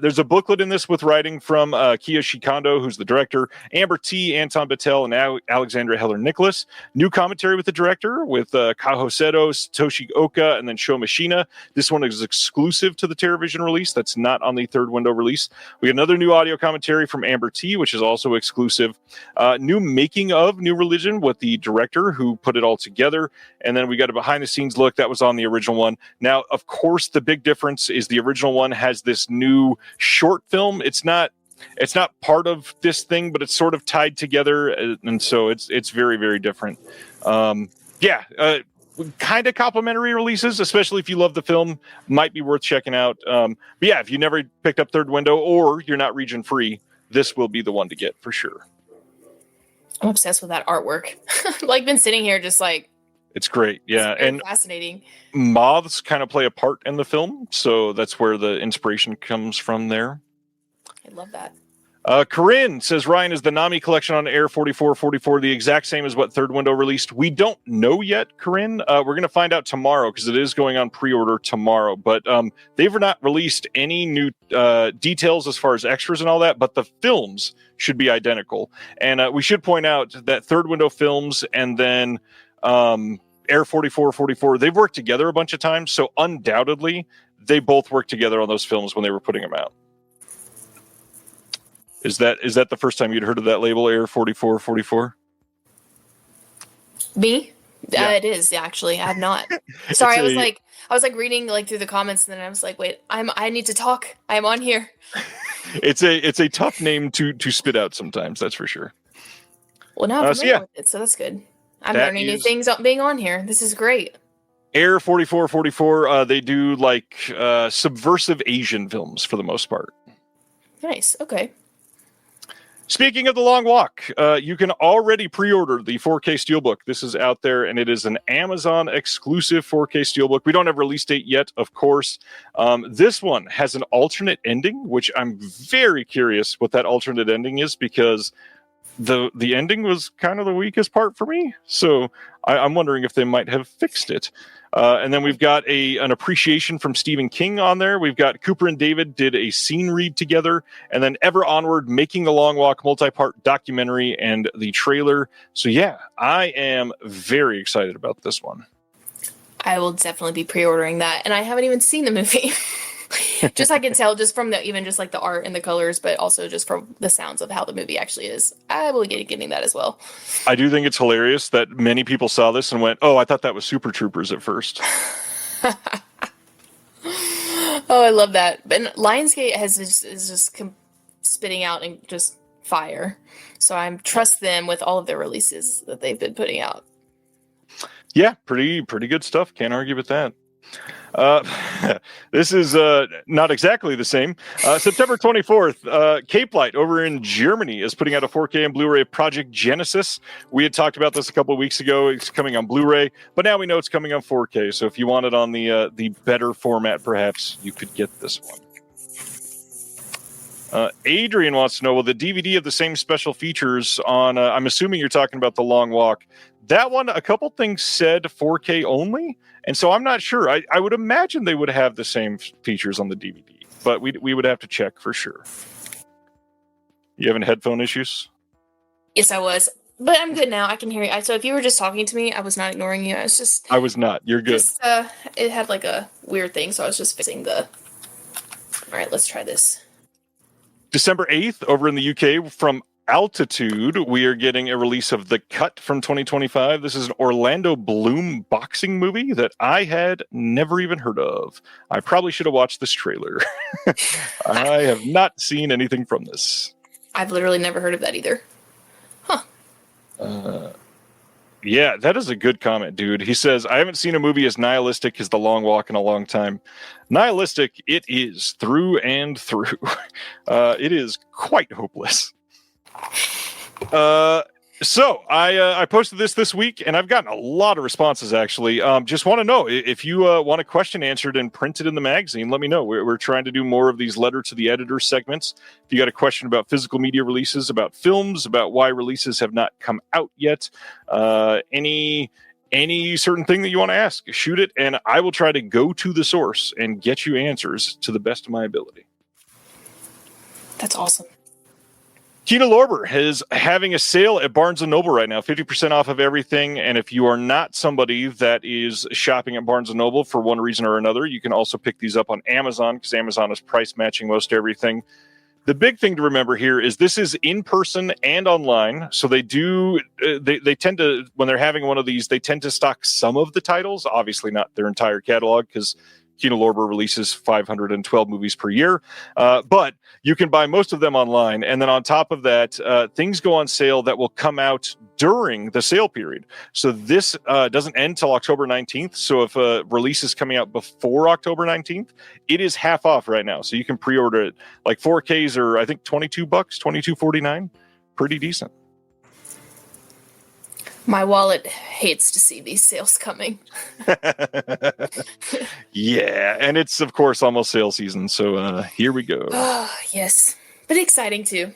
There's a booklet in this with writing from Kia Shikondo, who's the director, Amber T, Anton Battelle, and Alexandra Heller-Nicholas. New commentary with the director, with Kaho Seto, Satoshi Oka, and then Sho Mashina. This one is exclusive to the TerrorVision release. That's not on the Third Window release. We got another new audio commentary from Amber T, which is also exclusive. New making of New Religion with the director who put it all together. And then we got a behind-the-scenes look that was on the original one. Now, of course, the big difference is the original one has this new short film. It's not part of this thing, but it's sort of tied together, and so it's very, very different. Kind of complimentary releases, especially if you love the film, might be worth checking out. But yeah, if you never picked up Third Window or you're not region free, this will be the one to get for sure. I'm obsessed with that artwork. Like, been sitting here just like, it's great. Yeah. And fascinating. Moths kind of play a part in the film. So that's where the inspiration comes from there. I love that. Corinne says, Ryan, is the Nami collection on Air 4444 the exact same as what Third Window released? We don't know yet, Corinne. We're going to find out tomorrow because it is going on pre-order tomorrow. But they've not released any new details as far as extras and all that, but the films should be identical. And we should point out that Third Window Films and then Air 4444, they've worked together a bunch of times. So undoubtedly, they both worked together on those films when they were putting them out. Is that the first time you'd heard of that label, Air 4444? Me? Yeah. It is actually. I have not. Sorry, I was like reading like through the comments, and then I was like, wait, I need to talk. I am on here. It's a tough name to spit out sometimes. That's for sure. Well, now I'm familiar with it, so that's good. I'm learning new things being on here. This is great. Air 4444. They do like subversive Asian films for the most part. Nice. Okay. Speaking of The Long Walk, you can already pre-order the 4K Steelbook. This is out there, and it is an Amazon exclusive 4K Steelbook. We don't have a release date yet, of course. This one has an alternate ending, which I'm very curious what that alternate ending is, because the ending was kind of the weakest part for me. So I'm wondering if they might have fixed it. And then we've got an appreciation from Stephen King on there. We've got Cooper and David did a scene read together, and then Ever Onward, Making the Long Walk multi-part documentary and the trailer. So yeah, I am very excited about this one. I will definitely be pre-ordering that, and I haven't even seen the movie. Just I can tell just from even just like the art and the colors, but also just from the sounds of how the movie actually is. I will be getting that as well. I do think it's hilarious that many people saw this and went, "Oh, I thought that was Super Troopers at first." Oh, I love that. But Lionsgate is just spitting out and just fire. So I trust them with all of their releases that they've been putting out. Yeah, pretty good stuff. Can't argue with that. This is not exactly the same. September 24th, Cape Light over in Germany is putting out a 4K and Blu-ray Project Genesis. We had talked about this a couple of weeks ago. It's coming on Blu-ray, but now we know it's coming on 4K. So if you want it on the better format, perhaps you could get this one. Adrian wants to know, will the DVD have the same special features on, I'm assuming you're talking about The Long Walk. That one, a couple things said 4K only, and so I'm not sure. I would imagine they would have the same features on the DVD, but we would have to check for sure. You having headphone issues? Yes, I was. But I'm good now. I can hear you. So if you were just talking to me, I was not ignoring you. I was not. You're good. It had like a weird thing, so I was just fixing the... All right, let's try this. December 8th, over in the UK, from Altitude, we are getting a release of The Cut from 2025. This is an Orlando Bloom boxing movie that I had never even heard of. I probably should have watched this trailer. I have not seen anything from this. I've literally never heard of that either. Huh. Yeah, that is a good comment, dude. He says, I haven't seen a movie as nihilistic as The Long Walk in a long time. Nihilistic, it is through and through. It is quite hopeless. So I posted this week, and I've gotten a lot of responses, actually. Just want to know if you want a question answered and printed in the magazine, let me know. We're trying to do more of these letter to the editor segments. If you got a question about physical media releases, about films, about why releases have not come out yet, any certain thing that you want to ask, shoot it, and I will try to go to the source and get you answers to the best of my ability. That's awesome. Kino Lorber is having a sale at Barnes & Noble right now, 50% off of everything. And if you are not somebody that is shopping at Barnes & Noble for one reason or another, you can also pick these up on Amazon, because Amazon is price matching most everything. The big thing to remember here is this is in person and online. So they tend to, when they're having one of these, they tend to stock some of the titles, obviously not their entire catalog, because Kino Lorber releases 512 movies per year, but you can buy most of them online. And then on top of that, things go on sale that will come out during the sale period. So this doesn't end till October 19th. So if a release is coming out before October 19th, it is half off right now. So you can pre-order it. Like 4Ks are, I think, $22, $22.49. Pretty decent. My wallet hates to see these sales coming. Yeah, and it's, of course, almost sale season, so here we go. Oh, yes. But exciting, too.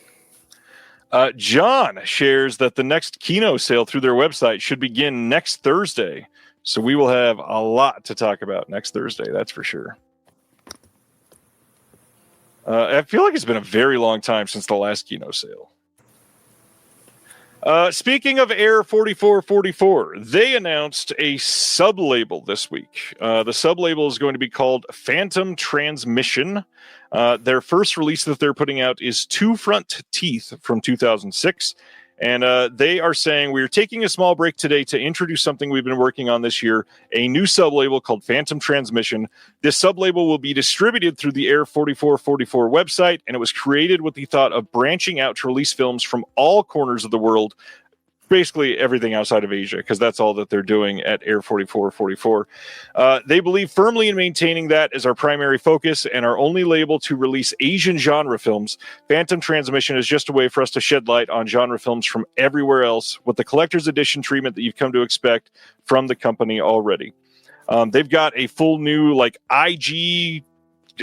John shares that the next Kino sale through their website should begin next Thursday. So we will have a lot to talk about next Thursday, that's for sure. I feel like it's been a very long time since the last Kino sale. Speaking of Air 4444, they announced a sub-label this week. The sub-label is going to be called Phantom Transmission. Their first release that they're putting out is Two Front Teeth from 2006. And they are saying, we're taking a small break today to introduce something we've been working on this year, a new sub-label called Phantom Transmission. This sub-label will be distributed through the Air 4444 website, and it was created with the thought of branching out to release films from all corners of the world, basically everything outside of Asia, because that's all that they're doing at Air 4444. They believe firmly in maintaining that as our primary focus and our only label to release Asian genre films. Phantom Transmission is just a way for us to shed light on genre films from everywhere else with the collector's edition treatment that you've come to expect from the company already. They've got a full new IG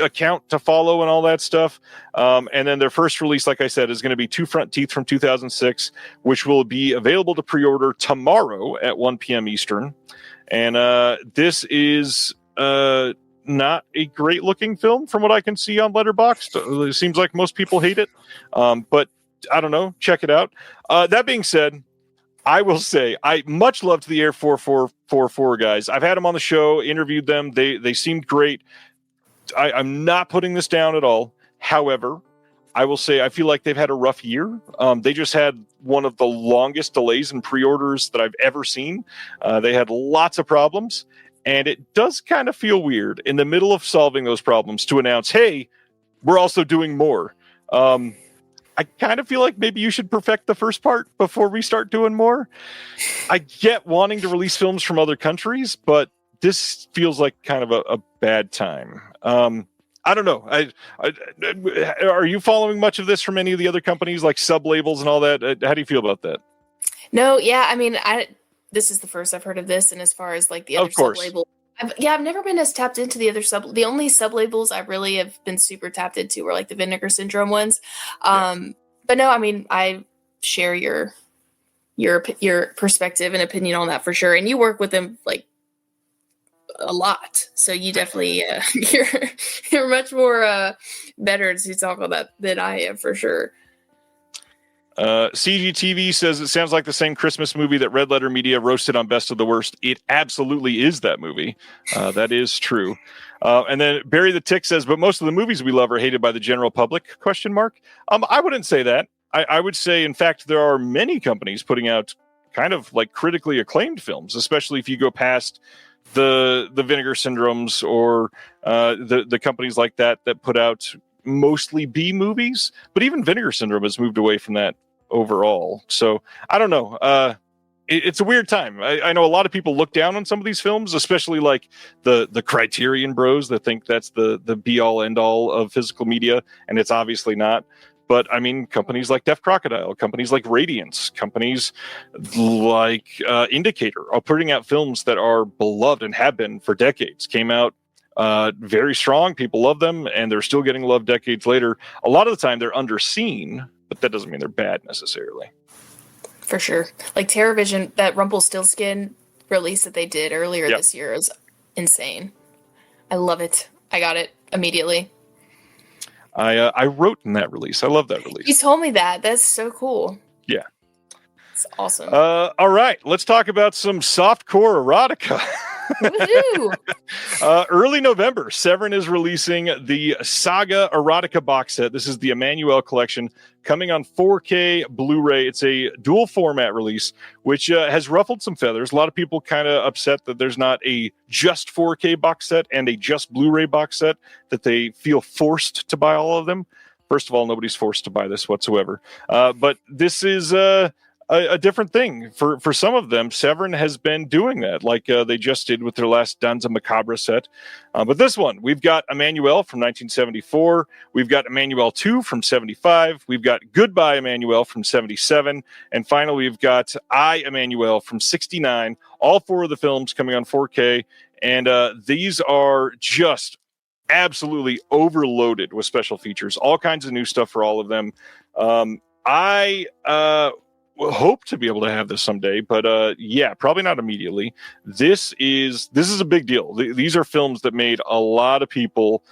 account to follow and all that stuff. And then their first release, like I said, is going to be Two Front Teeth from 2006, which will be available to pre-order tomorrow at 1 p.m. Eastern. And this is not a great looking film from what I can see on Letterboxd. It seems like most people hate it. But I don't know. Check it out. That being said, I will say I much loved the Air 4444 guys. I've had them on the show, interviewed them. They seemed great. I'm not putting this down at all. However, I will say I feel like they've had a rough year. They just had one of the longest delays in pre-orders that I've ever seen. They had lots of problems, and it does kind of feel weird in the middle of solving those problems to announce, hey, we're also doing more. I kind of feel like maybe you should perfect the first part before we start doing more. I get wanting to release films from other countries, but this feels like kind of a bad time. I don't know. Are you following much of this from any of the other companies like sub-labels and all that? How do you feel about that? No, yeah, I mean, this is the first I've heard of this, and as far as like the other sub-label, I've never been as tapped into the other the only sub-labels I really have been super tapped into were like the Vinegar Syndrome ones. But no, I mean, I share your perspective and opinion on that for sure, and you work with them like a lot, so you definitely you're much more better to talk about that than I am for sure. CGTV says it sounds like the same Christmas movie that Red Letter Media roasted on Best of the Worst. It absolutely is that movie. That is true. And then Barry the Tick says, but most of the movies we love are hated by the general public? ? I wouldn't say that. I would say, in fact, there are many companies putting out kind of like critically acclaimed films, especially if you go past the Vinegar Syndromes or the companies like that put out mostly B movies. But even Vinegar Syndrome has moved away from that overall. So I don't know. It's a weird time. I know a lot of people look down on some of these films, especially like the Criterion bros that think that's the be all end all of physical media, and it's obviously not. But I mean, companies like Deaf Crocodile, companies like Radiance, companies like Indicator are putting out films that are beloved and have been for decades. Came out very strong. People love them, and they're still getting love decades later. A lot of the time, they're underseen, but that doesn't mean they're bad necessarily. For sure. Like TerrorVision, that Rumpelstiltskin release that they did earlier this year is insane. I love it. I got it immediately. I wrote in that release. I love that release. You told me that. That's so cool. Yeah. It's awesome. All right. Let's talk about some softcore erotica. Woohoo! Early November, Severin is releasing the Saga Erotica box set. This is the Emmanuel collection coming on 4K Blu-ray. It's a dual format release, which has ruffled some feathers. A lot of people kind of upset that there's not a just 4K box set and a just Blu-ray box set, that they feel forced to buy all of them. First of all, nobody's forced to buy this whatsoever. But this is a different thing. For some of them, Severin has been doing that, like they just did with their last Danza Macabre set. But this one, we've got Emmanuel from 1974. We've got Emmanuel 2 from 75. We've got Goodbye Emmanuel from 77. And finally, we've got I, Emmanuel from 69. All four of the films coming on 4K. And these are just absolutely overloaded with special features. All kinds of new stuff for all of them. I hope to be able to have this someday, but yeah, probably not immediately. This is a big deal. These are films that made a lot of people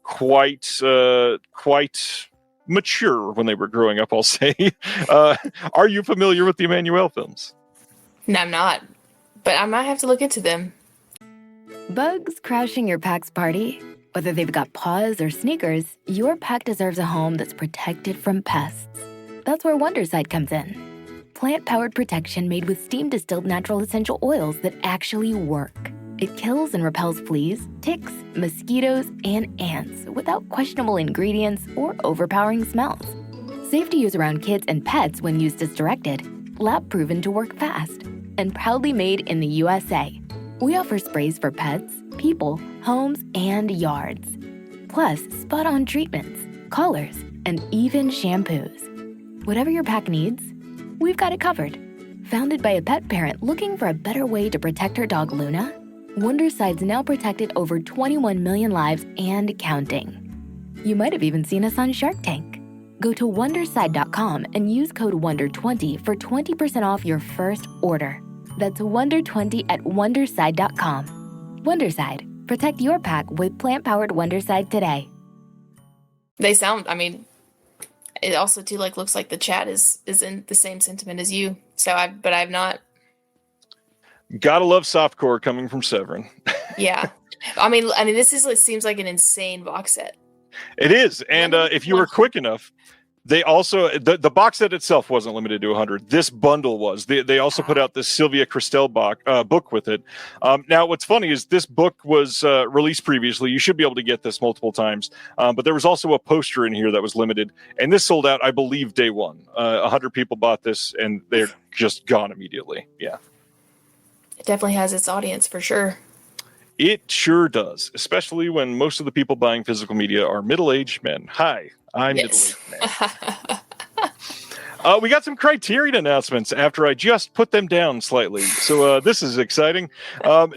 quite mature when they were growing up, I'll say. Are you familiar with the Emmanuelle films? No, I'm not, but I might have to look into them. Bugs crashing your pack's party? Whether they've got paws or sneakers, your pack deserves a home that's protected from pests. That's where Wondercide comes in. Plant-powered protection made with steam-distilled natural essential oils that actually work. It kills and repels fleas, ticks, mosquitoes, and ants without questionable ingredients or overpowering smells. Safe to use around kids and pets when used as directed. Lab-proven to work fast. And proudly made in the USA. We offer sprays for pets, people, homes, and yards. Plus, spot-on treatments, collars, and even shampoos. Whatever your pack needs, we've got it covered. Founded by a pet parent looking for a better way to protect her dog Luna, Wondercide's now protected over 21 million lives and counting. You might have even seen us on Shark Tank. Go to Wondercide.com and use code WONDER20 for 20% off your first order. That's WONDER20 at Wondercide.com. Wondercide. Protect your pack with plant-powered Wondercide today. They sound, I mean, it also too looks like the chat is in the same sentiment as you. So I've not. Gotta love softcore coming from Severin. Yeah. I mean, it seems like an insane box set. It is. And if you were quick enough, they also, the box set itself wasn't limited to 100. This bundle was. They also put out this Sylvia Christel book with it. Now, what's funny is this book was released previously. You should be able to get this multiple times. But there was also a poster in here that was limited. And this sold out, I believe, day one. 100 people bought this, and they're just gone immediately. Yeah. It definitely has its audience for sure. It sure does, especially when most of the people buying physical media are middle-aged men. Hi, I'm middle-aged man. We got some Criterion announcements after I just put them down slightly. So this is exciting.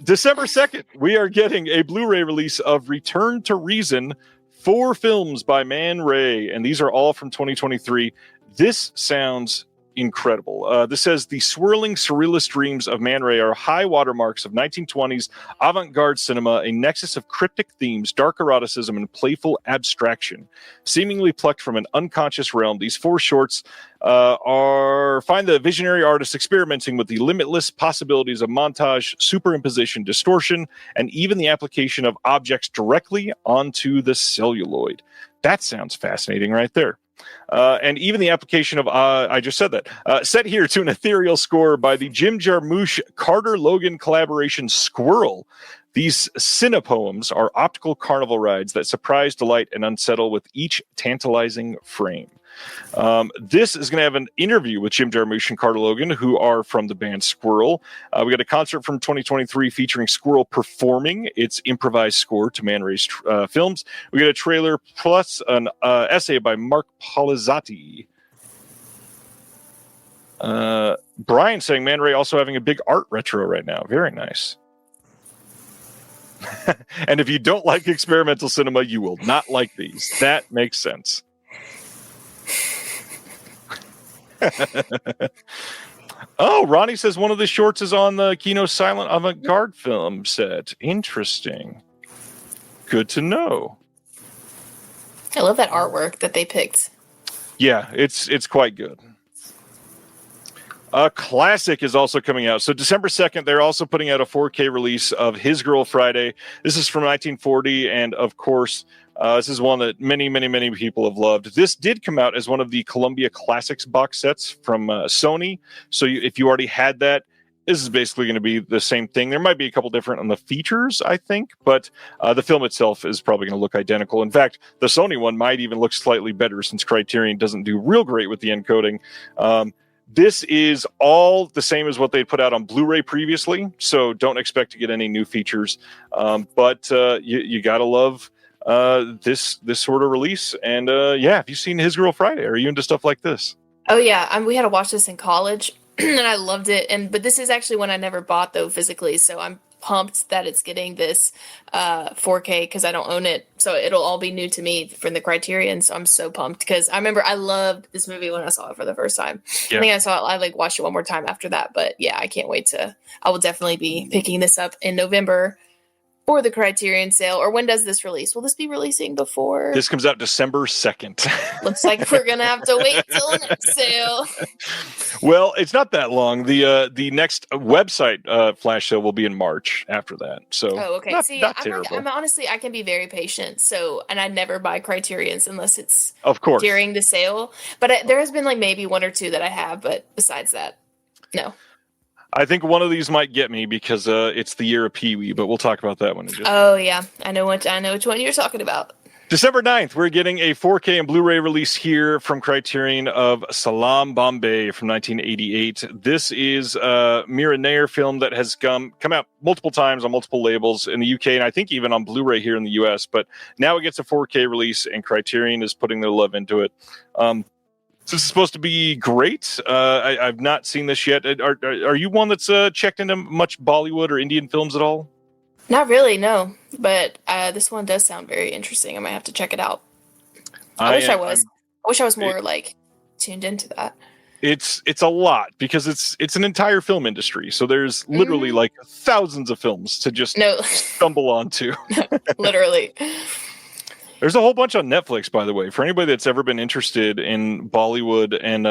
December 2nd, we are getting a Blu-ray release of Return to Reason, 4 films by Man Ray, and these are all from 2023. This sounds incredible. This says the swirling surrealist dreams of Man Ray are high watermarks of 1920s avant-garde cinema, a nexus of cryptic themes, dark eroticism, and playful abstraction. Seemingly plucked from an unconscious realm, these 4 shorts find the visionary artist experimenting with the limitless possibilities of montage, superimposition, distortion, and even the application of objects directly onto the celluloid. That sounds fascinating right there. And even the application of, I just said that, set here to an ethereal score by the Jim Jarmusch Carter Logan collaboration Squirrel. These cinepoems are optical carnival rides that surprise, delight, and unsettle with each tantalizing frame. This is going to have an interview with Jim Jarmusch and Carter Logan, who are from the band Squirrel. We got a concert from 2023 featuring Squirrel performing its improvised score to Man Ray's films. We got a trailer plus an essay by Mark Polizzati. Brian saying Man Ray also having a big art retro right now. Very nice. And if you don't like experimental cinema, you will not like these. That makes sense. Oh, Ronnie says one of the shorts is on the Kino Silent Avant-Garde film set. Interesting. Good to know. I love that artwork that they picked. Yeah, it's quite good. A classic is also coming out. So December 2nd, they're also putting out a 4K release of His Girl Friday. This is from 1940, and of course, this is one that many, many, many people have loved. This did come out as one of the Columbia Classics box sets from Sony. So if you already had that, this is basically going to be the same thing. There might be a couple different on the features, I think, but the film itself is probably going to look identical. In fact, the Sony one might even look slightly better since Criterion doesn't do real great with the encoding. This is all the same as what they put out on Blu-ray previously, so don't expect to get any new features. But you got to love this sort of release. And yeah, have you seen His Girl Friday? Are you into stuff like this? Oh yeah, we had to watch this in college, and I loved it. But this is actually one I never bought though physically, so I'm pumped that it's getting this 4K because I don't own it, so it'll all be new to me from the Criterion. So I'm so pumped because I remember I loved this movie when I saw it for the first time. Yeah. I think I like watched it one more time after that, but yeah, I can't wait I will definitely be picking this up in November for the Criterion sale. Or when does this release? Will this be releasing before? This comes out December 2nd. Looks like we're gonna have to wait till the next sale. Well, it's not that long. The next website flash sale will be in March after that. So okay. Not terrible. I'm honestly, I can be very patient. So, and I never buy Criterions unless it's of course during the sale. But there has been like maybe one or two that I have, but besides that, no. I think one of these might get me because it's the year of Pee-wee, but we'll talk about that one in just Oh yeah, I know which one you're talking about. December 9th, we're getting a 4K and Blu-ray release here from Criterion of Salaam Bombay from 1988. This is a Mira Nair film that has come out multiple times on multiple labels in the UK, and I think even on Blu-ray here in the US, but now it gets a 4K release, and Criterion is putting their love into it. So this is supposed to be great. I've not seen this yet. Are you one that's checked into much Bollywood or Indian films at all? Not really, no. But this one does sound very interesting. I might have to check it out. I wish I was more like tuned into that. It's a lot because it's an entire film industry. So there's literally like thousands of films to just stumble onto. Literally. There's a whole bunch on Netflix, by the way, for anybody that's ever been interested in Bollywood and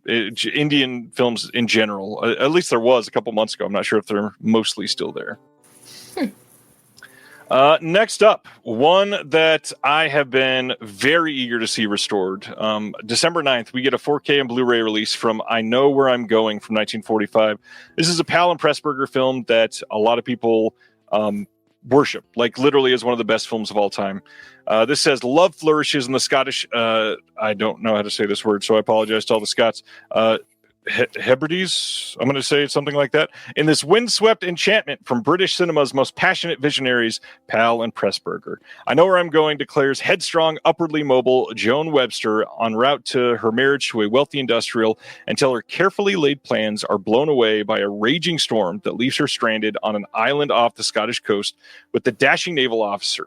Indian films in general. At least there was a couple months ago. I'm not sure if they're mostly still there. Next up, one that I have been very eager to see restored. December 9th, we get a 4K and Blu-ray release from I Know Where I'm Going from 1945. This is a Powell and Pressburger film that a lot of people worship, like literally is one of the best films of all time. This says love flourishes in the Scottish I don't know how to say this word, so I apologize to all the Scots. Hebrides, I'm going to say something like that. In this windswept enchantment from British cinema's most passionate visionaries, Powell and Pressburger. I Know Where I'm Going declares headstrong, upwardly mobile Joan Webster en route to her marriage to a wealthy industrial until her carefully laid plans are blown away by a raging storm that leaves her stranded on an island off the Scottish coast with the dashing naval officer.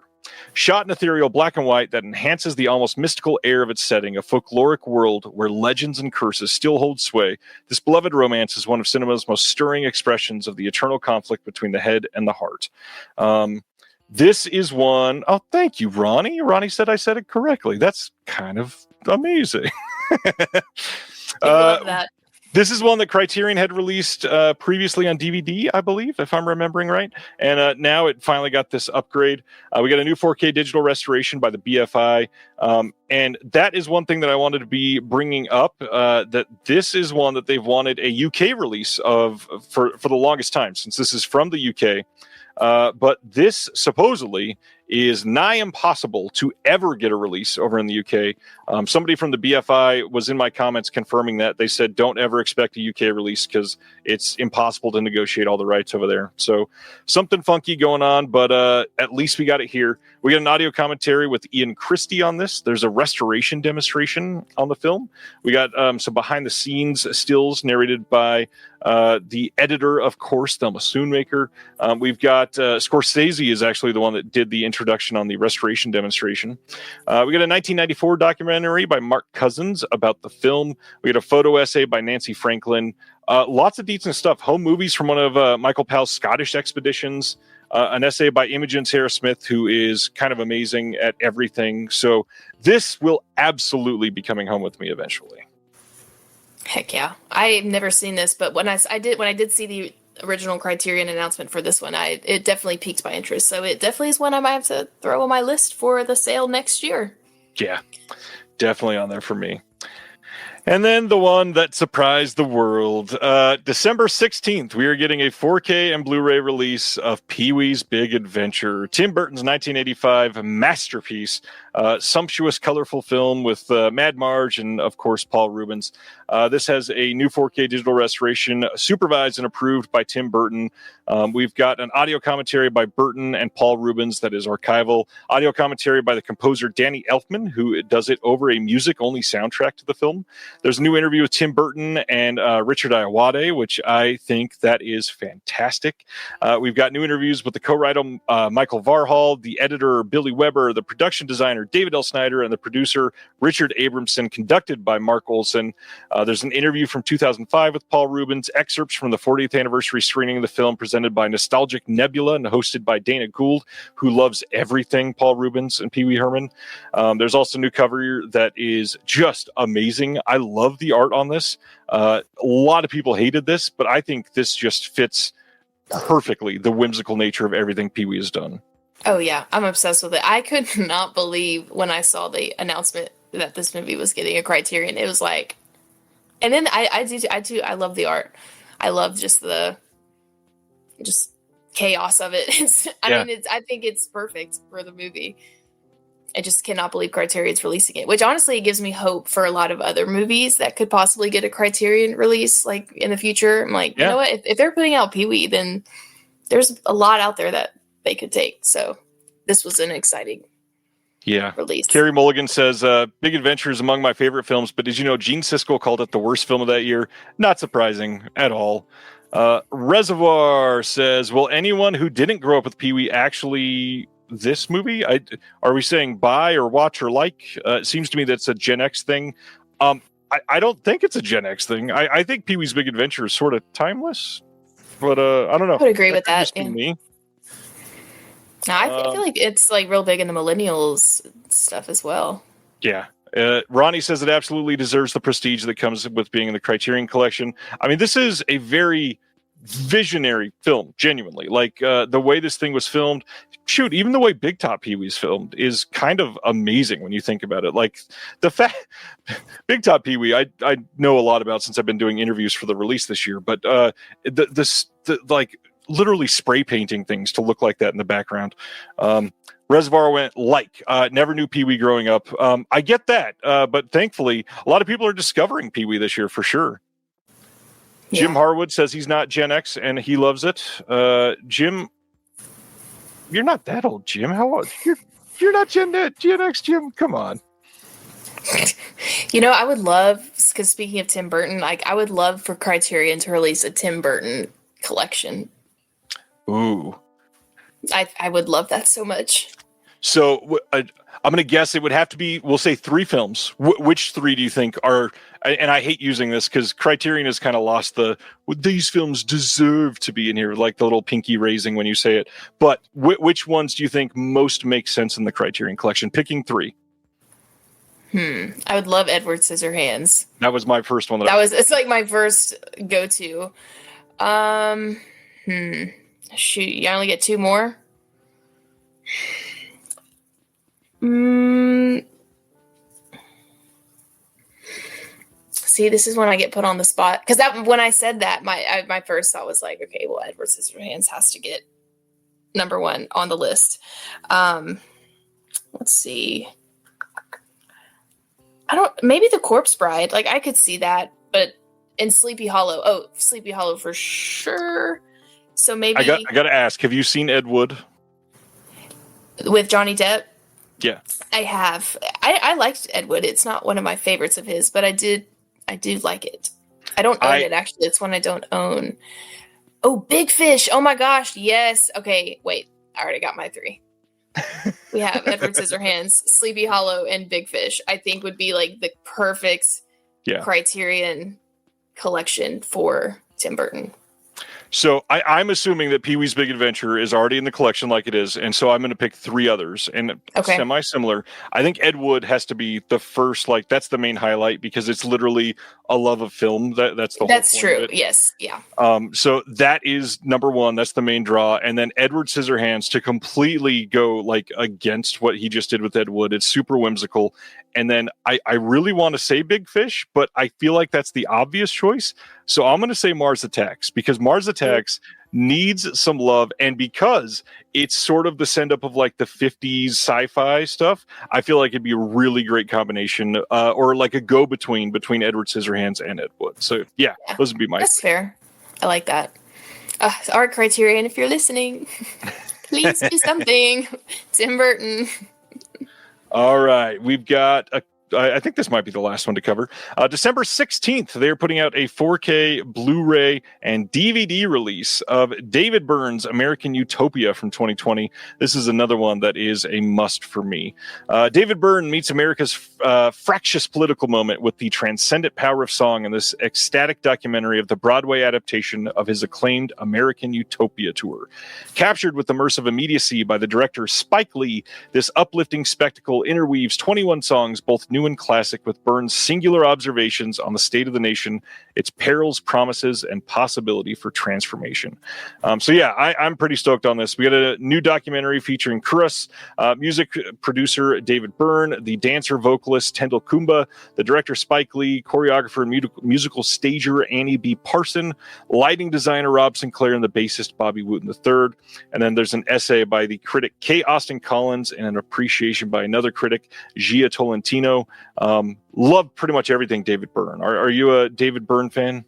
Shot in ethereal black and white that enhances the almost mystical air of its setting, a folkloric world where legends and curses still hold sway, this beloved romance is one of cinema's most stirring expressions of the eternal conflict between the head and the heart. This is one... Oh, thank you, Ronnie. Ronnie said I said it correctly. That's kind of amazing. I love that. This is one that Criterion had released previously on DVD, I believe, if I'm remembering right. And now it finally got this upgrade. We got a new 4K digital restoration by the BFI. And that is one thing that I wanted to be bringing up, that this is one that they've wanted a UK release of for the longest time, since this is from the UK. But this supposedly is nigh impossible to ever get a release over in the UK. Somebody from the BFI was in my comments confirming that. They said, don't ever expect a UK release because it's impossible to negotiate all the rights over there. So something funky going on, but at least we got it here. We got an audio commentary with Ian Christie on this. There's a restoration demonstration on the film. We got some behind the scenes stills narrated by the editor, of course, Thelma Schoonmaker. We've got Scorsese is actually the one that did the introduction on the restoration demonstration. We got a 1994 documentary by Mark Cousins about the film. We got a photo essay by Nancy Franklin. Lots of decent stuff. Home movies from one of Michael Powell's Scottish expeditions. An essay by Imogen Sarah Smith, who is kind of amazing at everything. So this will absolutely be coming home with me eventually. Heck yeah. I've never seen this, but when I did see the original Criterion announcement for this one, it definitely piqued my interest. So it definitely is one I might have to throw on my list for the sale next year. Yeah, definitely on there for me. And then the one that surprised the world, December 16th, we are getting a 4K and Blu-ray release of Pee-wee's Big Adventure, Tim Burton's 1985 masterpiece. Sumptuous, colorful film with Mad Marge and, of course, Paul Rubens. This has a new 4K digital restoration supervised and approved by Tim Burton. We've got an audio commentary by Burton and Paul Rubens that is archival. Audio commentary by the composer Danny Elfman, who does it over a music-only soundtrack to the film. There's a new interview with Tim Burton and Richard Ayoade, which I think that is fantastic. We've got new interviews with the co-writer Michael Varhall, the editor Billy Weber, the production designer David L. Snyder, and the producer Richard Abramson, conducted by Mark Olson. There's an interview from 2005 with Paul Rubens, excerpts from the 40th anniversary screening of the film presented by Nostalgic Nebula and hosted by Dana Gould, who loves everything Paul Rubens and Pee Wee Herman. There's also a new cover that is just amazing. I love the art on this. A lot of people hated this, but I think this just fits perfectly the whimsical nature of everything Pee Wee has done. Oh yeah, I'm obsessed with it. I could not believe when I saw the announcement that this movie was getting a Criterion. It was like, and then I do. I love the art. I love just the chaos of it. I think it's perfect for the movie. I just cannot believe Criterion's releasing it, which honestly gives me hope for a lot of other movies that could possibly get a Criterion release like in the future. I'm like, you know what? If they're putting out Pee Wee, then there's a lot out there that they could take. So this was an exciting release. Carrie Mulligan says, Big Adventure is among my favorite films, but did you know Gene Siskel called it the worst film of that year? Not surprising at all. Reservoir says, will anyone who didn't grow up with Pee Wee actually this movie? Are we saying buy or watch or like? It seems to me that's a Gen X thing. I don't think it's a Gen X thing. I think Pee Wee's Big Adventure is sort of timeless, but I don't know. I would agree with that. Yeah. Me. No, I feel like it's like real big in the millennials stuff as well. Yeah. Ronnie says it absolutely deserves the prestige that comes with being in the Criterion Collection. I mean, this is a very visionary film, genuinely. Like the way this thing was filmed, shoot, even the way Big Top Pee Wee's filmed is kind of amazing when you think about it. Like the fact Big Top Pee Wee, I know a lot about since I've been doing interviews for the release this year, but the like literally spray painting things to look like that in the background. Reservoir went never knew Pee Wee growing up. I get that, but thankfully a lot of people are discovering Pee Wee this year for sure. Yeah. Jim Harwood says he's not Gen X and he loves it. Jim, you're not that old, Jim. How old? You're not Gen X, Jim. Come on. You know, I would love, because speaking of Tim Burton, like I would love for Criterion to release a Tim Burton collection. Ooh. I would love that so much. So I'm going to guess it would have to be, we'll say 3 films. Which 3 do you think are, and I hate using this because Criterion has kind of lost these films deserve to be in here, like the little pinky raising when you say it. But which ones do you think most make sense in the Criterion Collection? Picking 3. I would love Edward Scissorhands. That was my first one. It's like my first go-to. Shoot, you only get 2 more? See, this is when I get put on the spot. Because when I said that, my first thought was like, okay, well, Edward Scissorhands has to get number 1 on the list. Let's see. Maybe The Corpse Bride. Like, I could see that. But in Sleepy Hollow. Oh, Sleepy Hollow for sure. So maybe I got to ask, have you seen Ed Wood? With Johnny Depp? Yeah. I have. I liked Ed Wood. It's not one of my favorites of his, but I do like it. I don't own it, actually. It's one I don't own. Oh, Big Fish. Oh my gosh. Yes. Okay, wait. I already got my 3. We have Edward Scissorhands, Sleepy Hollow, and Big Fish. I think would be like the perfect Criterion collection for Tim Burton. So I'm assuming that Pee-wee's Big Adventure is already in the collection like it is, and so I'm going to pick 3 others, and semi-similar. I think Ed Wood has to be the first, like, that's the main highlight, because it's literally a love of film. That's the whole That's point true, of it. yes, yeah. So that is number 1. That's the main draw. And then Edward Scissorhands, to completely go, like, against what he just did with Ed Wood. It's super whimsical. And then I really want to say Big Fish, but I feel like that's the obvious choice. So I'm going to say Mars Attacks, because Mars Attacks Contacts needs some love, and because it's sort of the send up of like the 50s sci-fi stuff, I feel like it'd be a really great combination, or like a go-between between Edward Scissorhands and Ed Wood. So yeah, those would be my That's fair. I like that. Art Criterion, if you're listening, please do something. Tim Burton. All right, we've got I think this might be the last one to cover. December 16th, they're putting out a 4K Blu-ray and DVD release of David Byrne's American Utopia from 2020. This is another one that is a must for me. David Byrne meets America's fractious political moment with the transcendent power of song in this ecstatic documentary of the Broadway adaptation of his acclaimed American Utopia tour. Captured with immersive immediacy by the director Spike Lee, this uplifting spectacle interweaves 21 songs, both new and classic, with Byrne's singular observations on the state of the nation, its perils, promises, and possibility for transformation. So yeah, I'm pretty stoked on this. We got a new documentary featuring Chorus, music producer David Byrne, the dancer vocalist Tendall Kumba, the director Spike Lee, choreographer and musical stager Annie B. Parson, lighting designer Rob Sinclair, and the bassist Bobby Wooten III. And then there's an essay by the critic Kay Austin Collins and an appreciation by another critic, Gia Tolentino. Love pretty much everything David Byrne. Are you a David Byrne fan?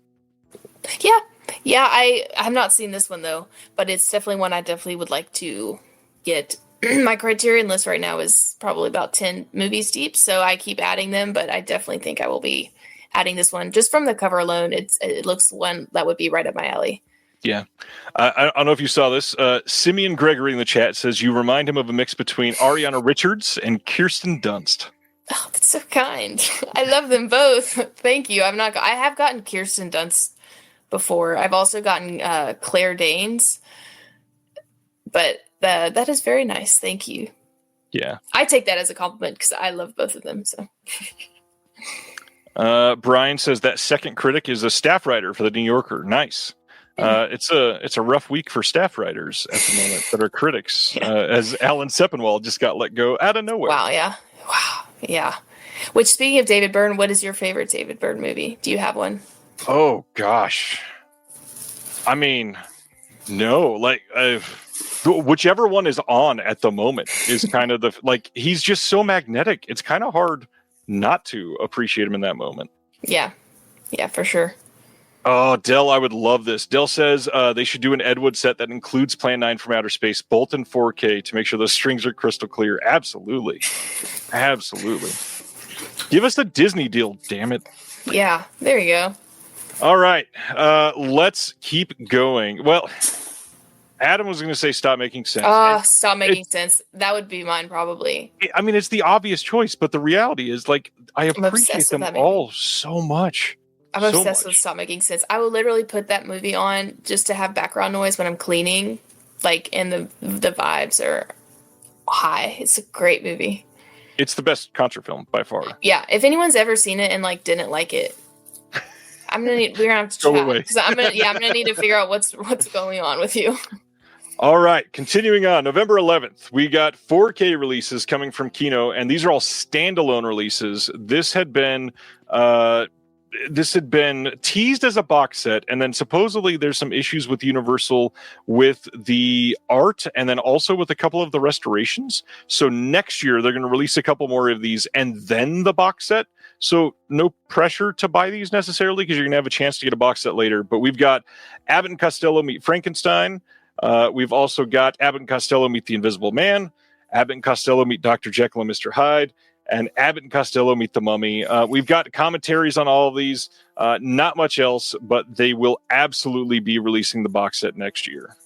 Yeah. I have not seen this one though, but it's definitely one I definitely would like to get. My Criterion list right now is probably about 10 movies deep, so I keep adding them, but I definitely think I will be adding this one. Just from the cover alone, it looks one that would be right up my alley. Yeah. I don't know if you saw this. Simeon Gregory in the chat says you remind him of a mix between Ariana Richards and Kirsten Dunst. Oh, that's so kind. I love them both. Thank you. I have gotten Kirsten Dunst before. I've also gotten Claire Danes, but that is very nice. Thank you. Yeah. I take that as a compliment because I love both of them. So. Brian says that second critic is a staff writer for the New Yorker. Nice. It's a rough week for staff writers at the moment that are critics, as Alan Sepinwall just got let go out of nowhere. Wow. Yeah. Which, speaking of David Byrne, what is your favorite David Byrne movie? Do you have one? Oh gosh. I mean, no, like whichever one is on at the moment is kind of he's just so magnetic. It's kind of hard not to appreciate him in that moment. Yeah, for sure. Oh, Dell, I would love this. Dell says they should do an Ed Wood set that includes Plan 9 from Outer Space, both in 4K to make sure those strings are crystal clear. Absolutely. Give us the Disney deal, damn it. Yeah, there you go. All right, let's keep going. Well, Adam was going to say stop making sense. Stop making sense. That would be mine probably. I mean, it's the obvious choice, but the reality is, I appreciate them all so much. I'm obsessed with Stop Making Sense. I will literally put that movie on just to have background noise when I'm cleaning, and the vibes are high. It's a great movie. It's the best concert film by far. Yeah, if anyone's ever seen it and didn't like it, we're gonna have to chat because I'm gonna need to figure out what's going on with you. All right, continuing on, November 11th, we got 4K releases coming from Kino, and these are all standalone releases. This had been teased as a box set, and then supposedly there's some issues with Universal with the art and then also with a couple of the restorations. So next year they're going to release a couple more of these and then the box set. So no pressure to buy these necessarily because you're going to have a chance to get a box set later. But we've got Abbott and Costello Meet Frankenstein. We've also got Abbott and Costello Meet the Invisible Man, Abbott and Costello Meet Dr. Jekyll and Mr. Hyde, and Abbott and Costello Meet the Mummy. We've got commentaries on all of these. Not much else, but they will absolutely be releasing the box set next year.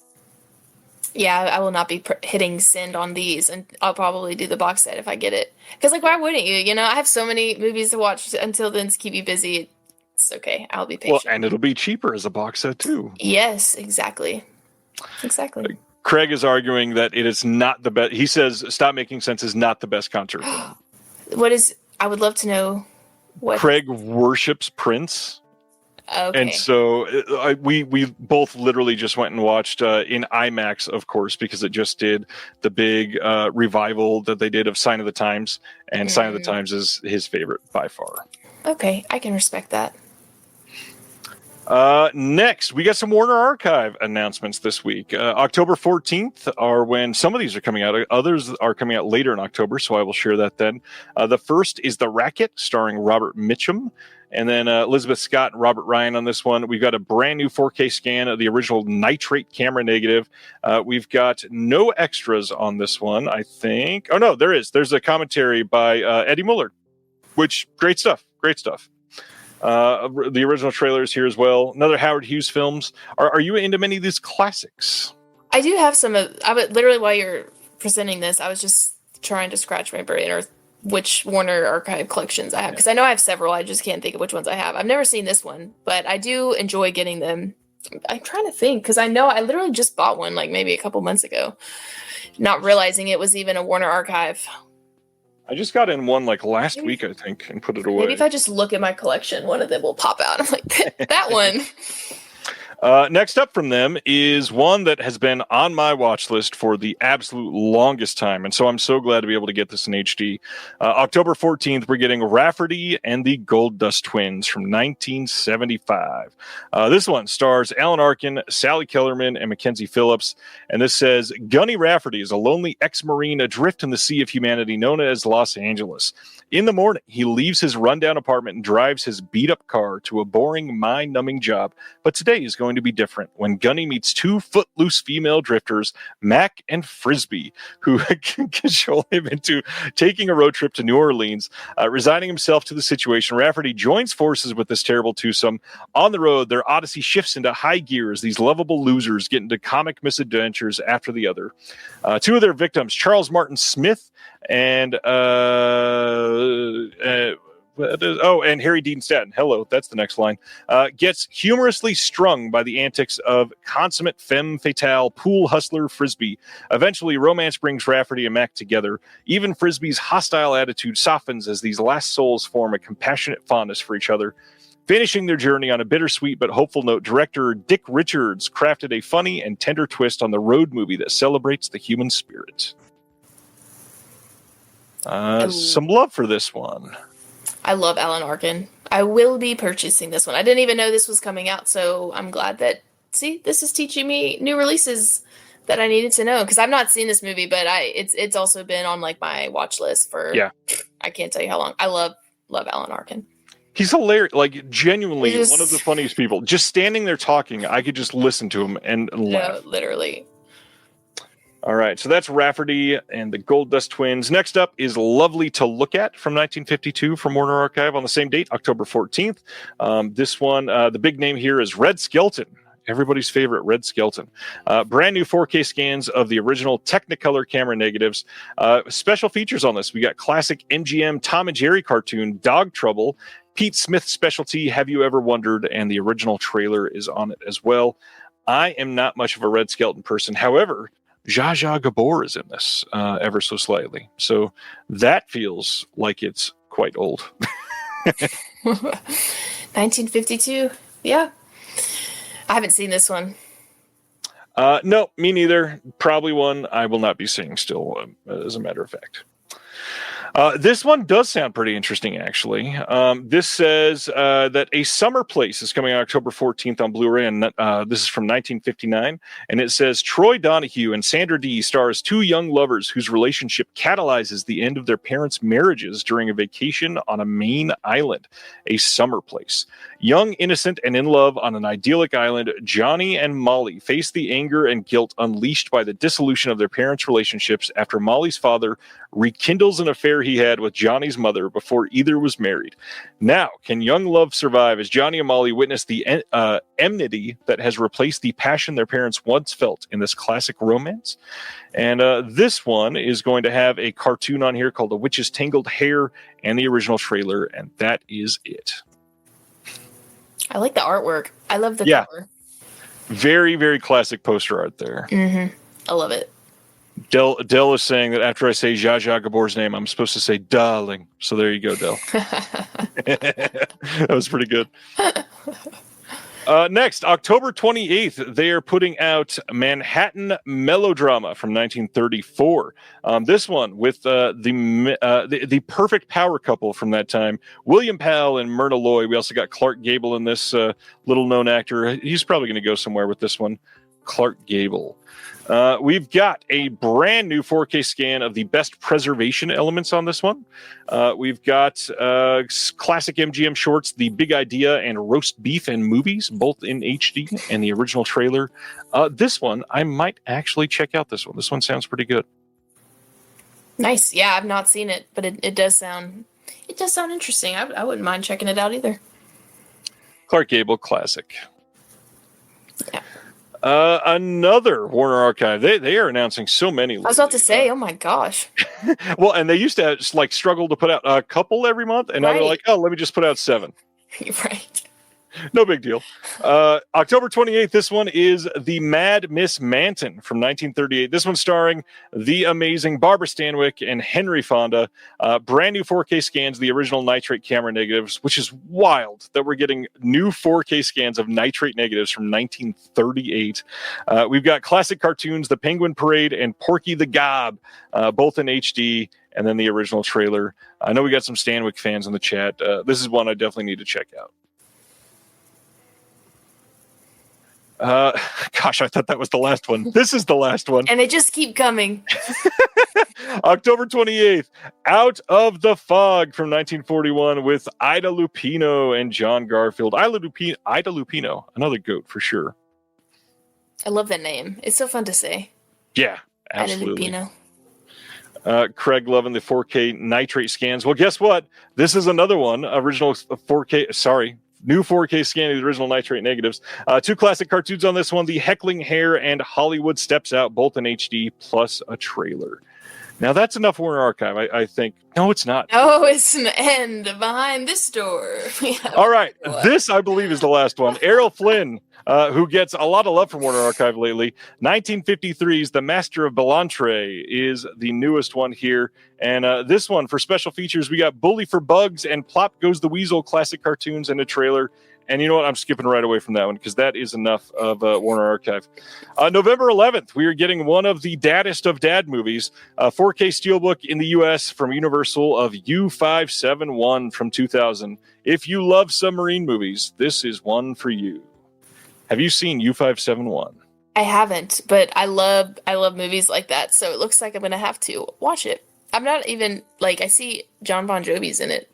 Yeah, I will not be hitting send on these, and I'll probably do the box set if I get it. Because, why wouldn't you? I have so many movies to watch until then to keep me busy. It's okay. I'll be patient. Well, and it'll be cheaper as a box set, too. Yes, exactly. Craig is arguing that it is not the best. He says Stop Making Sense is not the best concert film. I would love to know what. Craig worships Prince. Okay. And so we both literally just went and watched in IMAX, of course, because it just did the big revival that they did of Sign of the Times. And Sign of the Times is his favorite by far. Okay, I can respect that. Next, we got some Warner Archive announcements this week. October 14th are when some of these are coming out. Others are coming out later in October, so I will share that then. The first is The Racket, starring Robert Mitchum. And then Elizabeth Scott and Robert Ryan on this one. We've got a brand new 4K scan of the original nitrate camera negative. We've got no extras on this one, I think. Oh, no, there is. There's a commentary by Eddie Muller, which, great stuff. Great stuff. The original trailer is here as well. Another Howard Hughes films. Are you into many of these classics? I do have some of. Literally while you're presenting this, I was just trying to scratch my brain or which Warner Archive collections I have, because I know I have several. I just can't think of which ones I have. I've never seen this one, but I do enjoy getting them. I'm trying to think, because I know I literally just bought one like maybe a couple months ago, not realizing it was even a Warner Archive. I just got in one like last week, I think, and put it away. Maybe if I just look at my collection, one of them will pop out. I'm like, that one. Next up from them is one that has been on my watch list for the absolute longest time, and so I'm so glad to be able to get this in HD. October 14th, we're getting Rafferty and the Gold Dust Twins from 1975. This one stars Alan Arkin, Sally Kellerman, and Mackenzie Phillips, and this says, Gunny Rafferty is a lonely ex-Marine adrift in the sea of humanity known as Los Angeles. In the morning, he leaves his rundown apartment and drives his beat-up car to a boring, mind-numbing job. But today is going to be different when Gunny meets two footloose female drifters, Mac and Frisbee, who cajole him into taking a road trip to New Orleans. Resigning himself to the situation, Rafferty joins forces with this terrible twosome. On the road, their odyssey shifts into high gear as these lovable losers get into comic misadventures after the other. Two of their victims, Charles Martin Smith and and Harry Dean Stanton. Hello, that's the next line. Gets humorously strung by the antics of consummate femme fatale pool hustler Frisbee. Eventually, romance brings Rafferty and Mac together. Even Frisbee's hostile attitude softens as these last souls form a compassionate fondness for each other. Finishing their journey on a bittersweet but hopeful note, director Dick Richards crafted a funny and tender twist on the road movie that celebrates the human spirit. Some love for this one. I love Alan Arkin. I will be purchasing this one. I didn't even know this was coming out, so I'm glad that, this is teaching me new releases that I needed to know, because I've not seen this movie, but it's also been on like my watch list for, I can't tell you how long. I love Alan Arkin. He's hilarious, like genuinely one of the funniest people. Just standing there talking, I could just listen to him and laugh. No, literally. All right, so that's Rafferty and the Gold Dust Twins. Next up is Lovely to Look At from 1952 from Warner Archive on the same date, October 14th. This one, the big name here is Red Skelton. Everybody's favorite Red Skelton. Brand new 4K scans of the original Technicolor camera negatives. Special features on this. We got classic MGM Tom and Jerry cartoon, Dog Trouble, Pete Smith's specialty, Have You Ever Wondered, and the original trailer is on it as well. I am not much of a Red Skelton person. However, Zsa Zsa Gabor is in this ever so slightly. So that feels like it's quite old. 1952. Yeah. I haven't seen this one. No, me neither. Probably one I will not be seeing still, as a matter of fact. This one does sound pretty interesting, actually. This says that A Summer Place is coming out October 14th on Blu-ray, and this is from 1959. And it says Troy Donahue and Sandra Dee stars two young lovers whose relationship catalyzes the end of their parents' marriages during a vacation on a Maine island. A Summer Place. Young, innocent, and in love on an idyllic island, Johnny and Molly face the anger and guilt unleashed by the dissolution of their parents' relationships after Molly's father rekindles an affair he had with Johnny's mother before either was married. Now, can young love survive as Johnny and Molly witness the enmity that has replaced the passion their parents once felt in this classic romance? And this one is going to have a cartoon on here called The Witch's Tangled Hair and the original trailer, and that is it. I like the artwork. I love the cover. Very, very classic poster art there. Mm-hmm. I love it. Dell is saying that after I say Zsa Zsa Gabor's name, I'm supposed to say darling. So there you go, Dell. That was pretty good. Next, October 28th, they are putting out Manhattan Melodrama from 1934. This one with the perfect power couple from that time, William Powell and Myrna Loy. We also got Clark Gable in this, little-known actor. He's probably going to go somewhere with this one. Clark Gable. We've got a brand new 4K scan of the best preservation elements on this one. We've got classic MGM shorts, The Big Idea and Roast Beef and Movies, both in HD, and the original trailer. This one, I might actually check out this one. This one sounds pretty good. Nice. Yeah, I've not seen it, but it does sound interesting. I wouldn't mind checking it out either. Clark Gable, classic. Yeah. Another Warner Archive. They are announcing so many. I was about to say, oh my gosh. Well, and they used to struggle to put out a couple every month, and now they're like, oh, let me just put out 7. Right. No big deal. October 28th, this one is The Mad Miss Manton from 1938. This one starring the amazing Barbara Stanwyck and Henry Fonda. Brand new 4K scans, the original nitrate camera negatives, which is wild that we're getting new 4K scans of nitrate negatives from 1938. We've got classic cartoons, The Penguin Parade and Porky the Gob, both in HD, and then the original trailer. I know we got some Stanwyck fans in the chat. This is one I definitely need to check out. Gosh, I thought that was the last one. This is the last one. And they just keep coming. October 28th, Out of the Fog from 1941 with Ida Lupino and John Garfield. Ida Lupino, another goat for sure. I love that name. It's so fun to say. Yeah, absolutely. Ida Lupino. Craig loving the 4K nitrate scans. Well, guess what? This is another one. New 4K scan of the original nitrate negatives. 2 classic cartoons on this one, The Heckling Hare and Hollywood Steps Out, both in HD, plus a trailer. Now, that's enough Warner Archive, I think. No, it's not. Oh, it's an end behind this door. All right. This, I believe, is the last one. Errol Flynn, who gets a lot of love from Warner Archive lately. 1953's The Master of Belantre is the newest one here. And this one, for special features, we got Bully for Bugs and Plop Goes the Weasel classic cartoons in a trailer. And you know what? I'm skipping right away from that one because that is enough of Warner Archive. November 11th, we are getting one of the daddest of dad movies, 4K Steelbook in the U.S. from Universal of U571 from 2000. If you love submarine movies, this is one for you. Have you seen U571? I haven't, but I love movies like that, so it looks like I'm going to have to watch it. I'm not even, I see John Bon Jovi's in it.